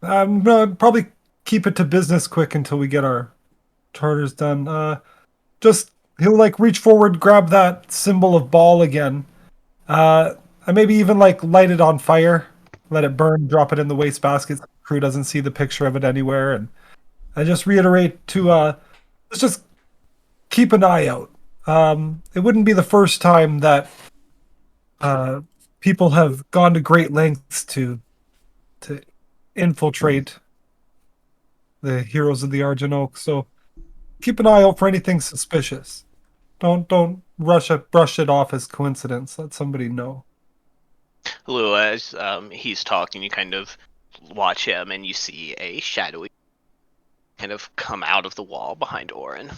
I'm gonna probably keep it to business quick until we get our charters done. Just he'll like reach forward, grab that symbol of ball again, and maybe even like light it on fire, let it burn, drop it in the wastebasket. So the crew doesn't see the picture of it anywhere, and I just reiterate to let's just keep an eye out. It wouldn't be the first time that people have gone to great lengths to infiltrate the heroes of the Argent Oak. So keep an eye out for anything suspicious. Don't brush it off as coincidence. Let somebody know.
Lua, as he's talking, you kind of watch him, and you see a shadowy kind of come out of the wall behind Orin.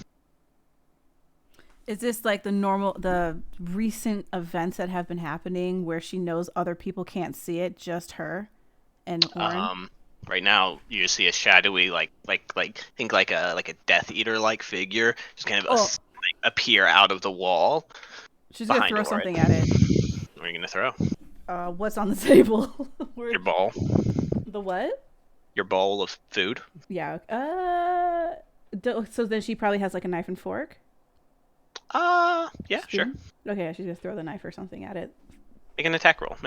Is this like the recent events that have been happening where she knows other people can't see it, just her and Orin?
Right now, you see a shadowy, think like a Death Eater like figure, just kind of appear out of the wall.
She's gonna throw something at it.
What are you gonna throw?
What's on the table?
Your bowl.
The what?
Your bowl of food.
Yeah. So then she probably has like a knife and fork.
Yeah, sure.
Okay, she's gonna throw the knife or something at it.
Make an attack roll.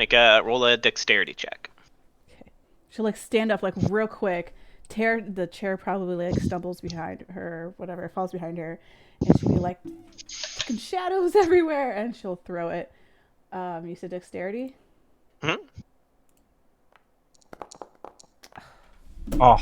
Roll a dexterity check.
Okay. She'll like stand up like real quick. The chair probably like stumbles behind her, whatever, falls behind her, and she'll be like, fucking shadows everywhere, and she'll throw it. You said dexterity?
Hmm.
Oh.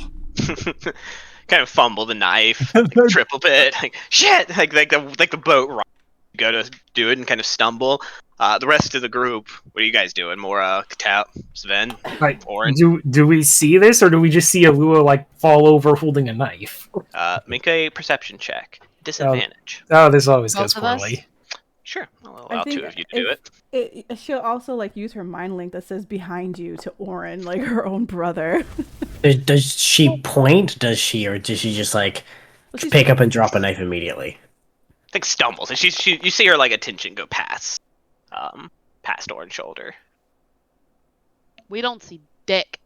Kind of fumble the knife, triple bit, like shit, like the boat rock. You go to do it and kind of stumble. The rest of the group, what are you guys doing? More Katap, Sven,
Like,
Orin?
do we see this, or do we just see Alua like fall over holding a knife?
Make a perception check. Disadvantage.
Oh, this always goes
Both of us?
poorly.
Sure, I'll allow two of you to do it.
She'll also like use her mind link that says behind you to Orin, like her own brother.
Does she point? Does she just like pick up and drop a knife immediately?
I think stumbles, and you see her like attention go past Orin's shoulder.
We don't see dick.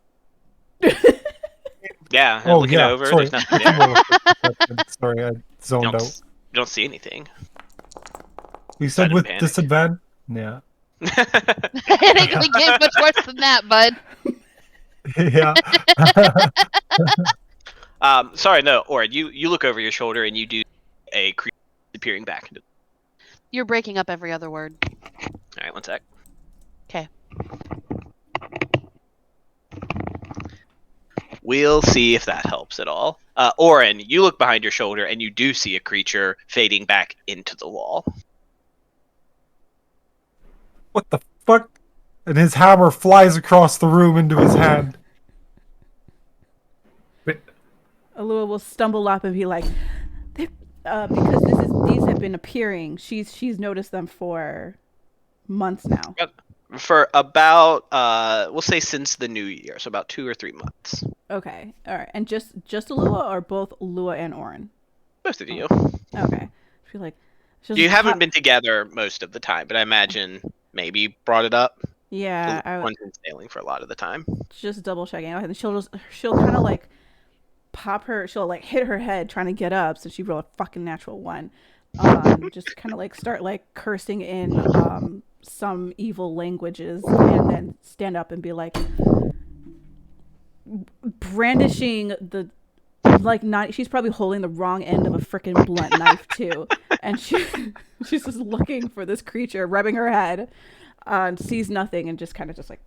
Yeah,
Oh,
looking
yeah,
over,
sorry.
there's nothing there.
Sorry, I zoned out.
You don't see anything.
You said
Sudden
with
panic.
disadvantage? Yeah.
It ain't gonna get much worse than that, bud.
Yeah.
Sorry, no, Orin, you look over your shoulder and you do a creature appearing back into.
You're breaking up every other word.
All right, one sec.
Okay.
We'll see if that helps at all. Orin, you look behind your shoulder and you do see a creature fading back into the wall.
What the fuck? And his hammer flies across the room into his hand.
Alua will stumble up and be like, because these have been appearing. She's noticed them for months now.
For about, we'll say since the new year, so about 2 or 3 months.
Okay, all right, and just Alua or both Alua and Orin?
Both of you.
Okay, I feel like
You haven't been together most of the time, but I imagine maybe brought it up.
Yeah,
One's been sailing for a lot of the time.
Just double checking. And she'll kind of like she'll like hit her head trying to get up, so she rolled a fucking natural 1. Just kind of like start like cursing in some evil languages, and then stand up and be like brandishing the she's probably holding the wrong end of a freaking blunt knife too, and she's just looking for this creature, rubbing her head, sees nothing, and just kind of just like.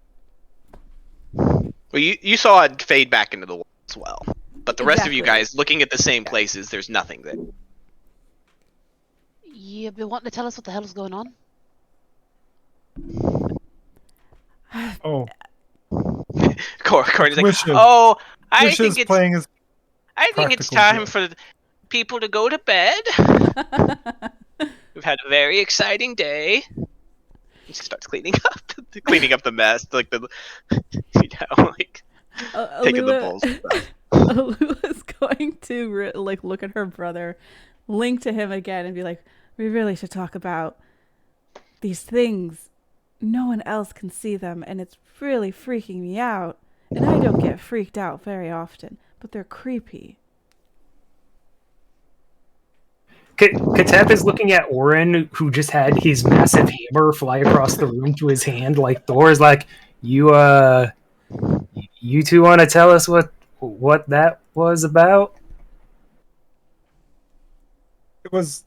Well, you saw it fade back into the wall as well, but the rest of you
Exactly.
guys looking at the same places, there's nothing there.
You been wanting to tell us what the hell is going on?
Oh.
Corey's like,
Wishes.
oh, I
Wishes
think it's
playing his
time
practical
for people to go to bed. We've had a very exciting day. She starts cleaning up the mess, like the, like taking the bowls.
to like look at her brother, link to him again, and be like, "We really should talk about these things. No one else can see them, and it's really freaking me out. And I don't get freaked out very often, but they're creepy."
Katep is looking at Oren, who just had his massive hammer fly across the room to his hand. Like Thor's like, you two want to tell us what that was about?
It was.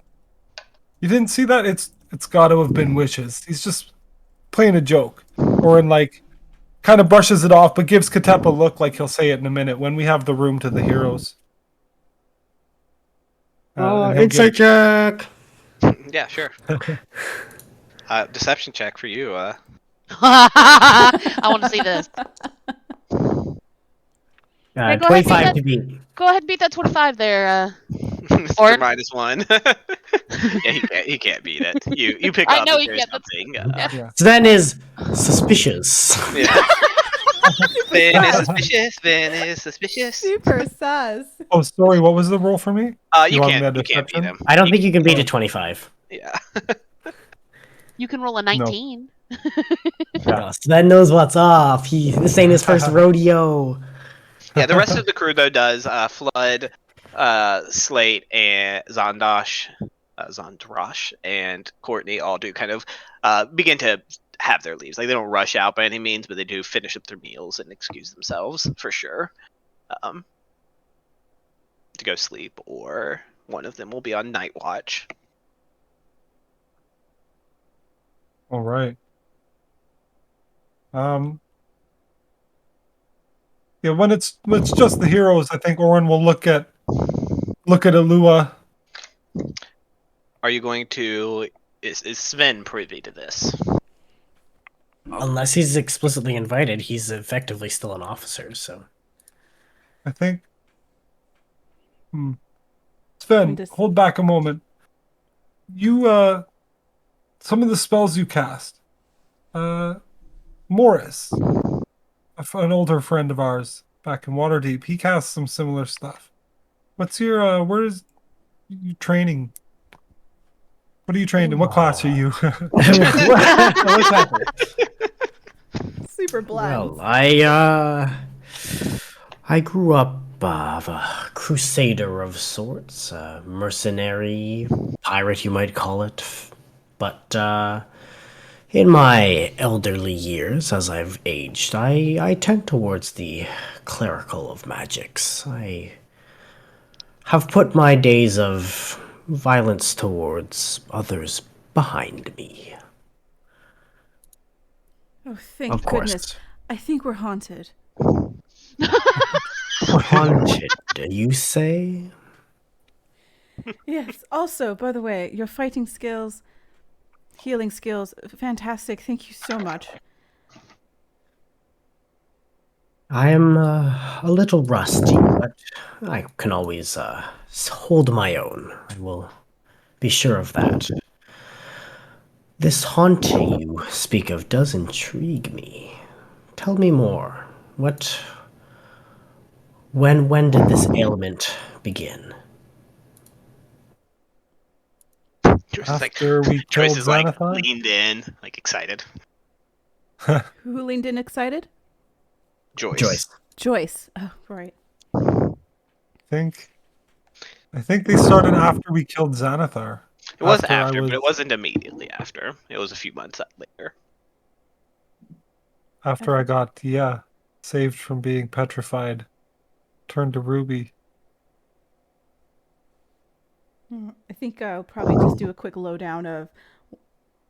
You didn't see that? It's got to have been wishes. He's just playing a joke, or in like, kind of brushes it off, but gives Katep a look like he'll say it in a minute when we have the room to the heroes. And he'll
it's a joke.
Yeah, sure. Deception check for you.
I want to see this. Hey, go ahead,
25
beat
to beat.
Go ahead and beat that 25 there.
Mr.
Oren?
-1. Yeah, he can't beat it. You pick
I
up
know
that
he
there's
can't, that's-
something.
Yeah.
Sven is suspicious.
Yeah. Van is suspicious. Van is suspicious.
Super sus.
Oh, sorry. What was the roll for me?
You
want me
can't.
to
You can't beat
deception?
him.
I don't think you can beat a 25.
Yeah.
You can roll a 19.
Yeah.
Sven knows what's up. This ain't his first rodeo.
Yeah. The rest of the crew though does Flood, Slate, and Zondosh, and Courtney all do kind of begin to have their leaves. Like they don't rush out by any means, but they do finish up their meals and excuse themselves for sure, to go sleep, or one of them will be on night watch.
All right. Yeah, when it's just the heroes, I think Oren will look at Alua.
Are you going to? Is Sven privy to this?
Unless he's explicitly invited, he's effectively still an officer, so.
I think. Sven,
Just-
hold back a moment. You some of the spells you cast. Morris, an older friend of ours back in Waterdeep, he casts some similar stuff. What's your where is you training? What are you trained in? What class are you?
Super blunt.
Well, I grew up a crusader of sorts, a mercenary, pirate you might call it. But in my elderly years, as I've aged, I tend towards the clerical of magics. I have put my days of violence towards others behind me.
Oh, thank
Of
goodness.
course.
I think we're haunted.
Haunted, you say?
Yes. Also, by the way, your fighting skills, healing skills, fantastic. Thank you so much.
I am a little rusty, but I can always hold my own. I will be sure of that. This haunting you speak of does intrigue me. Tell me more. When did this ailment begin?
After we
Joyce
killed
is like
Xanathar?
leaned in, like excited.
Who leaned in excited?
Joyce.
Joyce. Oh, right.
I think they started after we killed Xanathar.
It was
After I
after,
was-
but it wasn't immediately after. It was a few months later.
After I got saved from being petrified, turned to Ruby.
I think I'll probably just do a quick lowdown of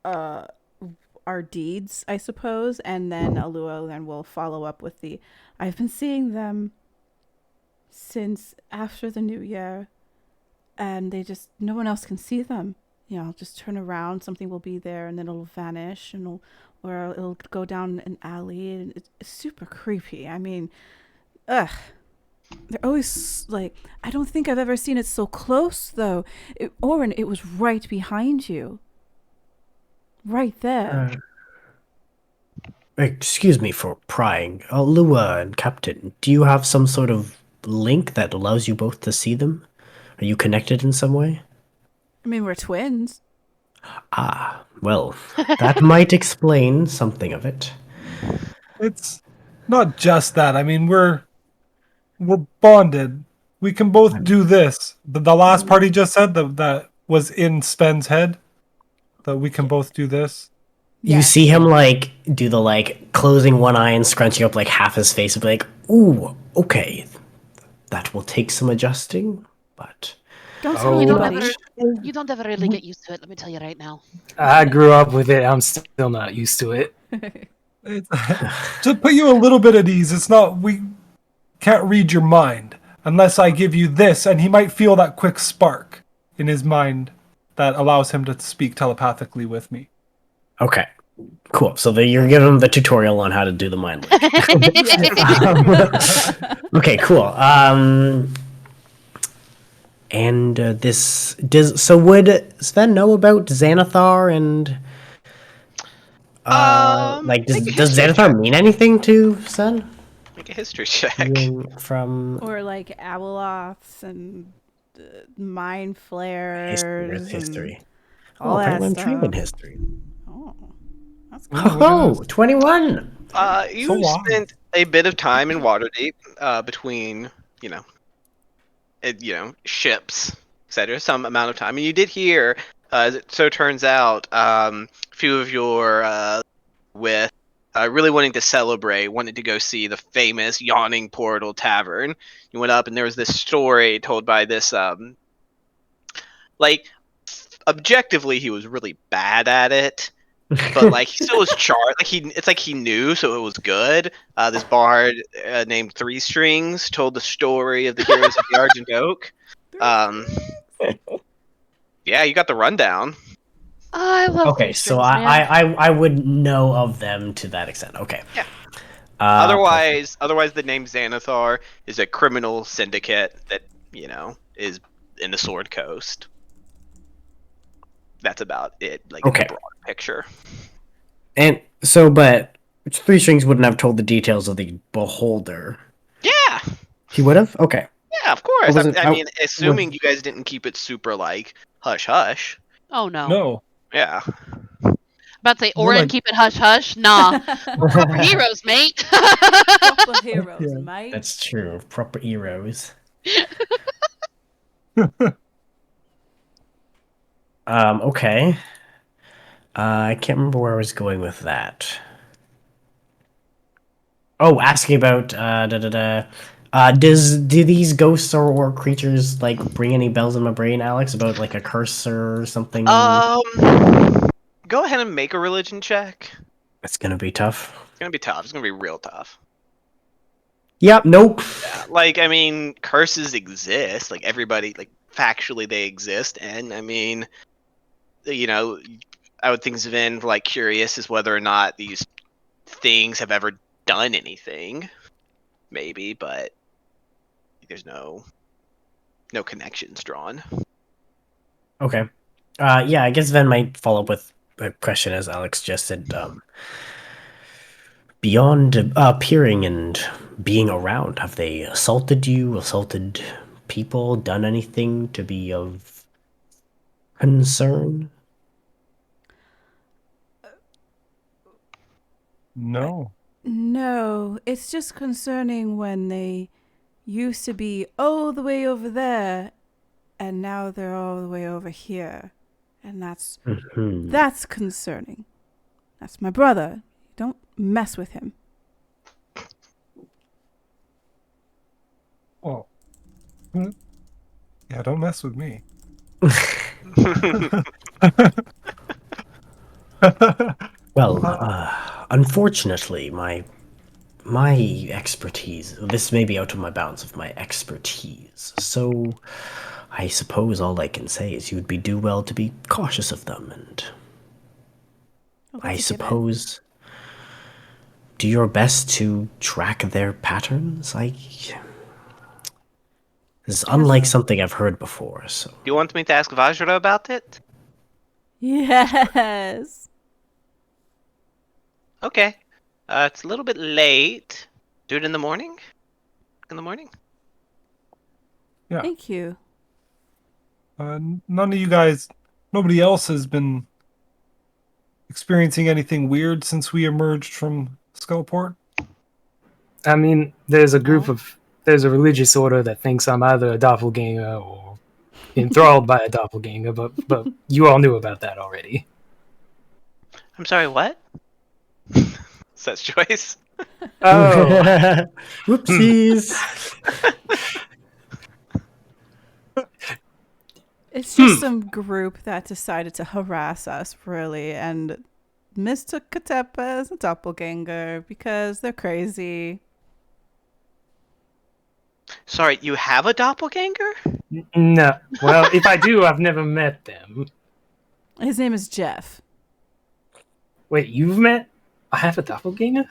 our deeds, I suppose, and then Alua then will follow up with the I've been seeing them since after the new year, and no one else can see them. I'll just turn around, something will be there, and then it'll vanish, and it'll go down an alley, and it's super creepy. I mean, ugh. They're always like, I don't think I've ever seen it so close, though. Oren, it was right behind you. Right there.
Excuse me for prying. Lua and Captain, do you have some sort of link that allows you both to see them? Are you connected in some way?
I mean, we're twins.
Ah, well, that might explain something of it.
It's not just that. I mean, we're bonded. We can both do this. The last part he just said that was in Sven's head. That we can both do this.
You see him like do the like closing one eye and scrunching up like half his face and be like, "Ooh, okay, that will take some adjusting, but
Don't
Oh.
tell
You don't
anybody.
ever, you don't ever really get used to it. Let me tell you right now.
I grew up with it. I'm still not used to it.
It's, to put you a little bit at ease, it's not we can't read your mind unless I give you this, and he might feel that quick spark in his mind that allows him to speak telepathically with me.
okay, cool." So you're giving him the tutorial on how to do the mind link. Okay, cool. And so would Sven know about Xanathar and like
Make a
does
history
Xanathar
check.
mean anything to Sven?
Make a history check.
Being from
Or like Abeloths and mind flares.
history,
and
history.
all that
apparently I'm
stuff.
trained in history.
Oh, that's
Ooh,
cool.
look at
Oh,
this.
21.
You
So wise.
spent a bit of time in Waterdeep, between ships, etc. Some amount of time, and you did hear, as it so turns out, a few of your with really wanting to celebrate, wanted to go see the famous Yawning Portal Tavern. You went up, and there was this story told by this like objectively he was really bad at it, but like he still was charged. It's like he knew, so it was good. This bard named Three Strings told the story of the heroes of the Argent Oak. Yeah, you got the rundown.
I love
Okay,
Three
so
Strings, man.
I would know of them to that extent. Okay.
Yeah.
Perfect.
Otherwise, the name Xanathar is a criminal syndicate that is in the Sword Coast. That's about it, like in the
Okay.
broad picture.
And so, but Three Strings wouldn't have told the details of the Beholder.
Yeah,
He would have? Okay.
yeah, of course.
wasn't-
I
I
mean, assuming you guys didn't keep it super like hush hush.
Oh no.
No.
Yeah.
About to say,
More
Orin,
like-
keep it hush hush. Nah. We're proper heroes, mate.
Proper heroes,
Yeah.
mate.
That's true. Proper heroes. Okay. I can't remember where I was going with that. Oh, asking about do these ghosts or creatures like bring any bells in my brain, Alex, about like a curse or something?
Go ahead and make a religion check.
It's gonna be tough.
It's gonna be tough. It's gonna be real tough.
Yep, nope.
Yeah, like I mean, curses exist. Like everybody, like factually, they exist, and I mean, I would think Sven like curious as whether or not these things have ever done anything. Maybe, but there's no connections drawn.
Okay. Yeah, I guess Ven might follow up with a question as Alex just said. Beyond appearing and being around, have they assaulted you, assaulted people, done anything to be of concern?
No.
No, it's just concerning when they used to be all the way over there and now they're all the way over here. And that's concerning. That's my brother. Don't mess with him.
Oh. Yeah, don't mess with me.
Well, unfortunately, my expertise, this may be out of my bounds of my expertise. So I suppose all I can say is you would do well to be cautious of them, and
Well,
I
that's a given.
suppose do your best to track their patterns. This is unlike something I've heard before, so
Do you want me to ask Vajra about it?
Yes.
Okay. It's a little bit late. Do it in the morning? In the morning?
Yeah.
Thank you.
None of you guys, nobody else has been experiencing anything weird since we emerged from Skullport?
I mean, there's a
No.
there's a religious order that thinks I'm either a doppelganger or enthralled by a doppelganger, but you all knew about that already.
I'm sorry, what? Such choice.
Oh,
Whoopsies.
It's just some group that decided to harass us, really, and mistook Katepa as a doppelganger because they're crazy.
Sorry, you have a doppelganger?
no. Well, if I do, I've never met them.
His name is Jeff.
Wait, you've met? I have a doppelganger?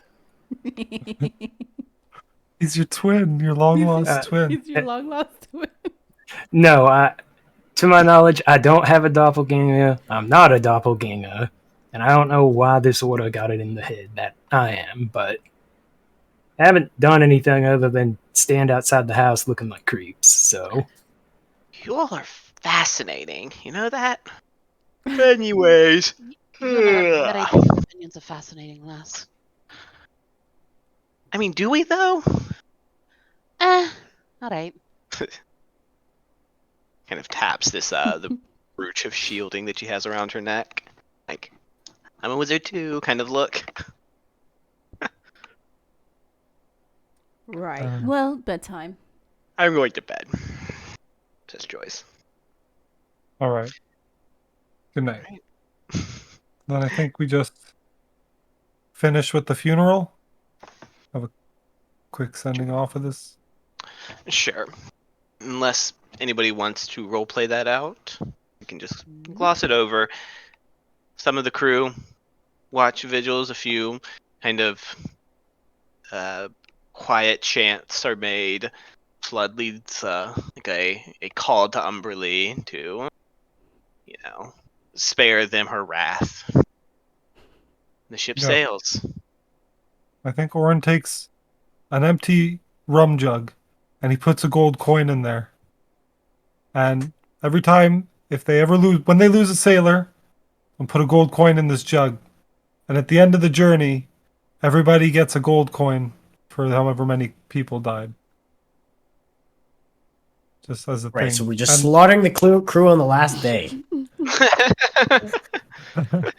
He's your twin, your long lost twin.
He's your long lost twin.
No, to my knowledge, I don't have a doppelganger. I'm not a doppelganger. And I don't know why this order got it in the head that I am, but I haven't done anything other than stand outside the house looking like creeps, so.
You all are fascinating. You know that? Anyways.
You have very different opinions of fascinating, lass.
I mean, do we though?
Alright.
Kind of taps this the brooch of shielding that she has around her neck. Like, I'm a wizard too, kind of look.
Right. Well, bedtime.
I'm going to bed. Says Joyce.
All right. Good night. Then I think we just finish with the funeral. Have a quick sending off of this.
Sure. Unless anybody wants to roleplay that out, you can just gloss it over. Some of the crew watch vigils, a few kind of quiet chants are made. Flood leads like a call to Umberlee to, spare them her wrath. The ship
Yeah.
sails.
I think Orin takes an empty rum jug and he puts a gold coin in there. And every time, if they ever lose, when they lose a sailor, and put a gold coin in this jug. And at the end of the journey, everybody gets a gold coin for however many people died. Just as a
Right,
thing.
so we're just slaughtering the crew on the last day.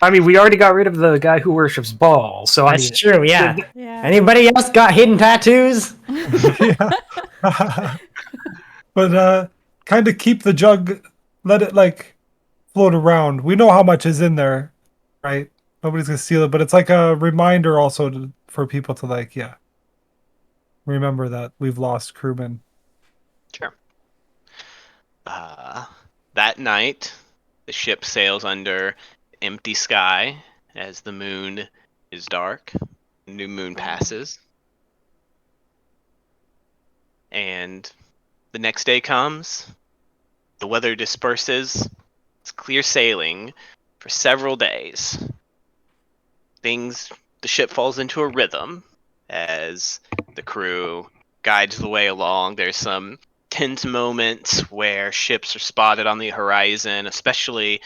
I mean, we already got rid of the guy who worships Baal, so I
That's
mean,
true, yeah.
Yeah.
Anybody else got hidden tattoos?
Yeah. But kind of keep the jug, let it like float around. We know how much is in there, right? Nobody's gonna steal it, but it's like a reminder also for people to like, yeah, remember that we've lost crewmen.
Sure. That night, the ship sails under empty sky as the moon is dark. New moon passes. And the next day comes. The weather disperses. It's clear sailing for several days. The ship falls into a rhythm as the crew guides the way along. There's some tense moments where ships are spotted on the horizon, especially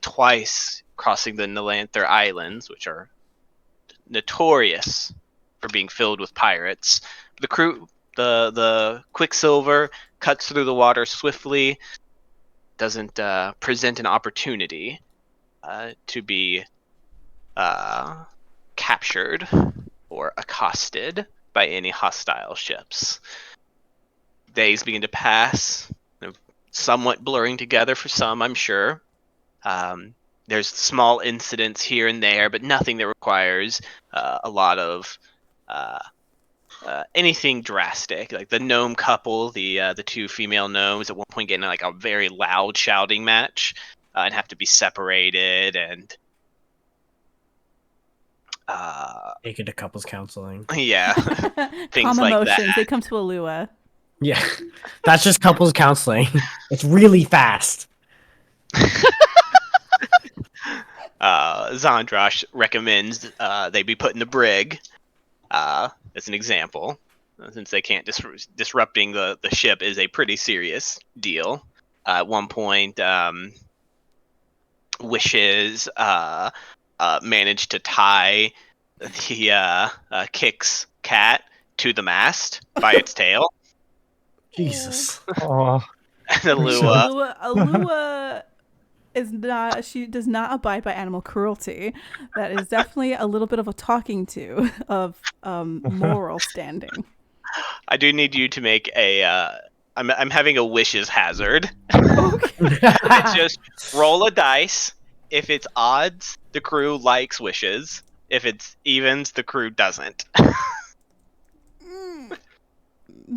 twice crossing the Nalanther Islands, which are notorious for being filled with pirates. The crew, the Quicksilver cuts through the water swiftly, doesn't present an opportunity to be captured or accosted by any hostile ships. Days begin to pass, somewhat blurring together for some, I'm sure. There's small incidents here and there, but nothing that requires a lot of anything drastic. Like the gnome couple, the two female gnomes, at one point getting like a very loud shouting match and have to be separated, and
Take it to couples counseling.
yeah, things
Calm
like
emotions.
that.
They come to Alua.
Yeah, that's just couples counseling. It's really fast.
Zandrosh recommends they be put in the brig as an example. since they can't disrupting the ship is a pretty serious deal. At one point, Wishes managed to tie the Kick's cat to the mast by its tail.
Jesus.
Oh,
And Alua,
Alua is not. She does not abide by animal cruelty. That is definitely a little bit of a talking to of moral standing.
I do need you to make a. I'm having a wishes hazard.
Okay.
It's just roll a dice. If it's odds, the crew likes wishes. If it's evens, the crew doesn't.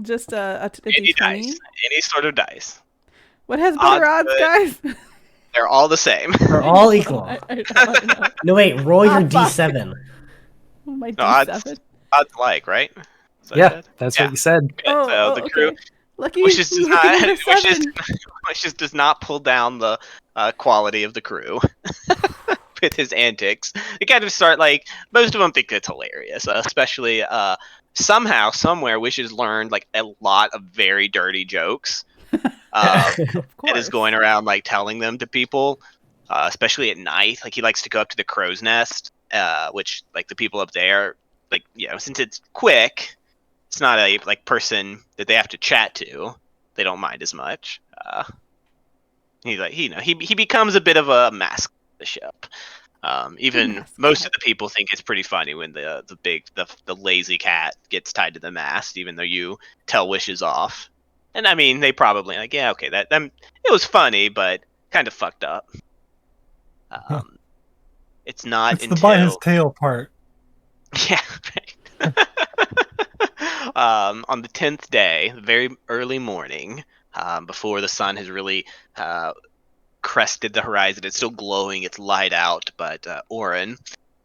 Just a
Any
D20.
dice, any sort of dice.
What has better odds, guys?
They're all the same.
They're all equal.
I know.
No, wait, roll your
Ah, fuck.
D7.
Oh, my
No,
D7.
odds like, right? Is that
Yeah,
good?
that's
Yeah.
what you said.
Okay, so the crew
okay. Lucky,
Wishes does
lucky
not
number 7.
Wishes does not pull down the quality of the crew with his antics. They kind of start like most of them think it's hilarious, especially somehow somewhere Wishes learned like a lot of very dirty jokes.
Of
And
course.
is going around like telling them to people, especially at night. Like he likes to go up to the crow's nest, which like the people up there, like since it's quick, it's not a like person that they have to chat to. They don't mind as much. He's like he becomes a bit of a mask of the ship. Even
Mascot.
most of the people think it's pretty funny when the lazy cat gets tied to the mast, even though you tell Wishes off. And I mean, they probably like, yeah, okay, that it was funny, but kind of fucked up. It's not
it's
until
the by his tail part.
yeah. Right. On the 10th day, very early morning, before the sun has really crested the horizon, it's still glowing, it's light out, but Oren,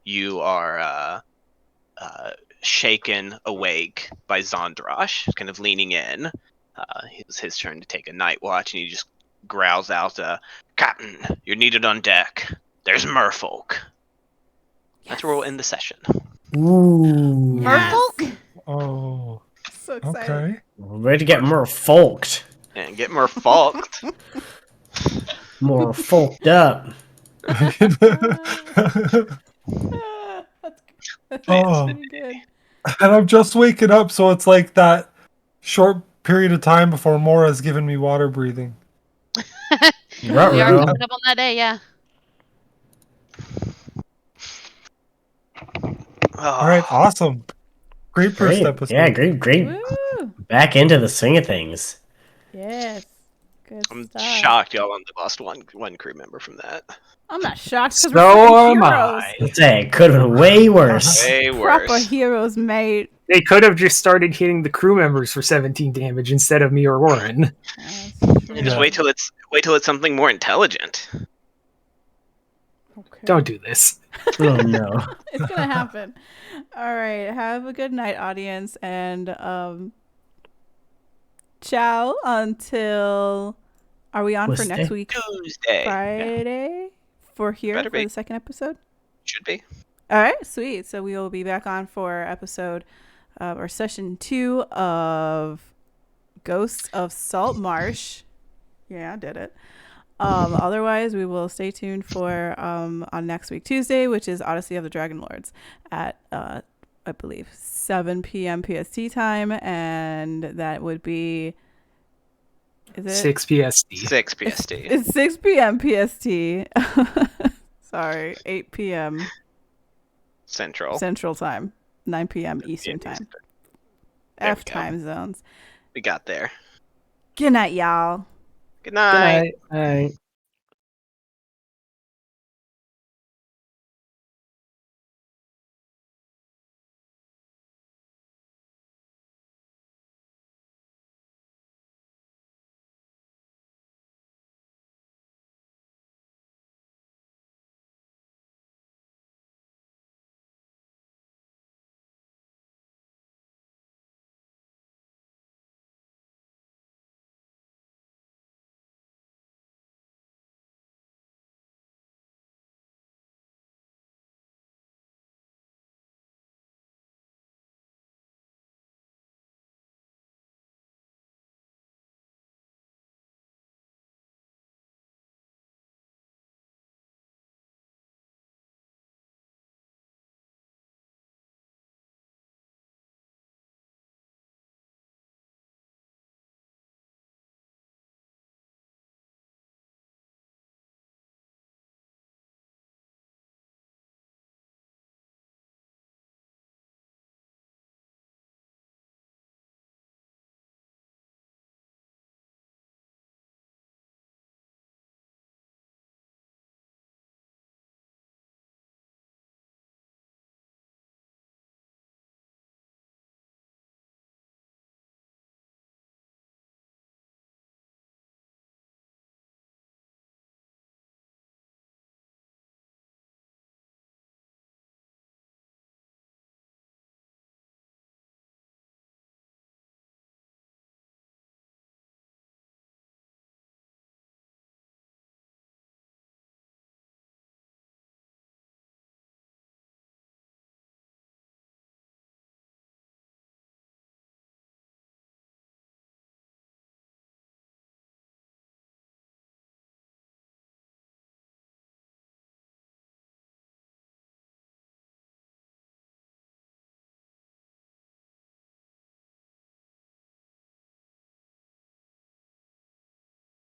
you are shaken awake by Zondrash, kind of leaning in. It was his turn to take a night watch, and he just growls out, Captain, you're needed on deck. There's merfolk. That's where we'll end the session.
Ooh.
Merfolk?
Oh,
So excited.
okay.
Ready to get more folked.
And get merfolked.
More folked up.
That's
Oh.
pretty good.
And I'm just waking up, so it's like that short period of time before Mora's given me water breathing.
We are
Ruh-roh.
coming up on that day, yeah.
All right, awesome. Great first
Great.
episode.
Yeah, great.
Woo!
Back into the swing of things.
Yes. Good
I'm
stuff.
shocked y'all only lost one crew member from that.
I'm not shocked because
So
we're
am
heroes.
I.
Let's say it could have been way worse.
Way
Proper
worse.
heroes, mate.
They could have just started hitting the crew members for 17 damage instead of me or Warren.
Just
Yeah.
wait till it's something more intelligent.
Okay.
Don't do this.
Oh no.
It's gonna happen. All right. Have a good night, audience, and ciao until. Are we on for
Wednesday?
next week?
Tuesday.
Friday for here
Better
for
be.
the second episode.
Should be.
All right, sweet. So we will be back on for episode or session 2 of Ghosts of Saltmarsh. Yeah, I did it. Otherwise, we will stay tuned for on next week Tuesday, which is Odyssey of the Dragon Lords at I believe 7 p.m. PST time, and that would be. Is it
6 PST.
6 PST.
It's 6 p.m. PST. Sorry, 8 p.m.
Central.
Central time, 9 p.m. Eastern time.
There
F
we go.
time zones.
We got there.
Good night, y'all.
Good
Good
night.
night. All right.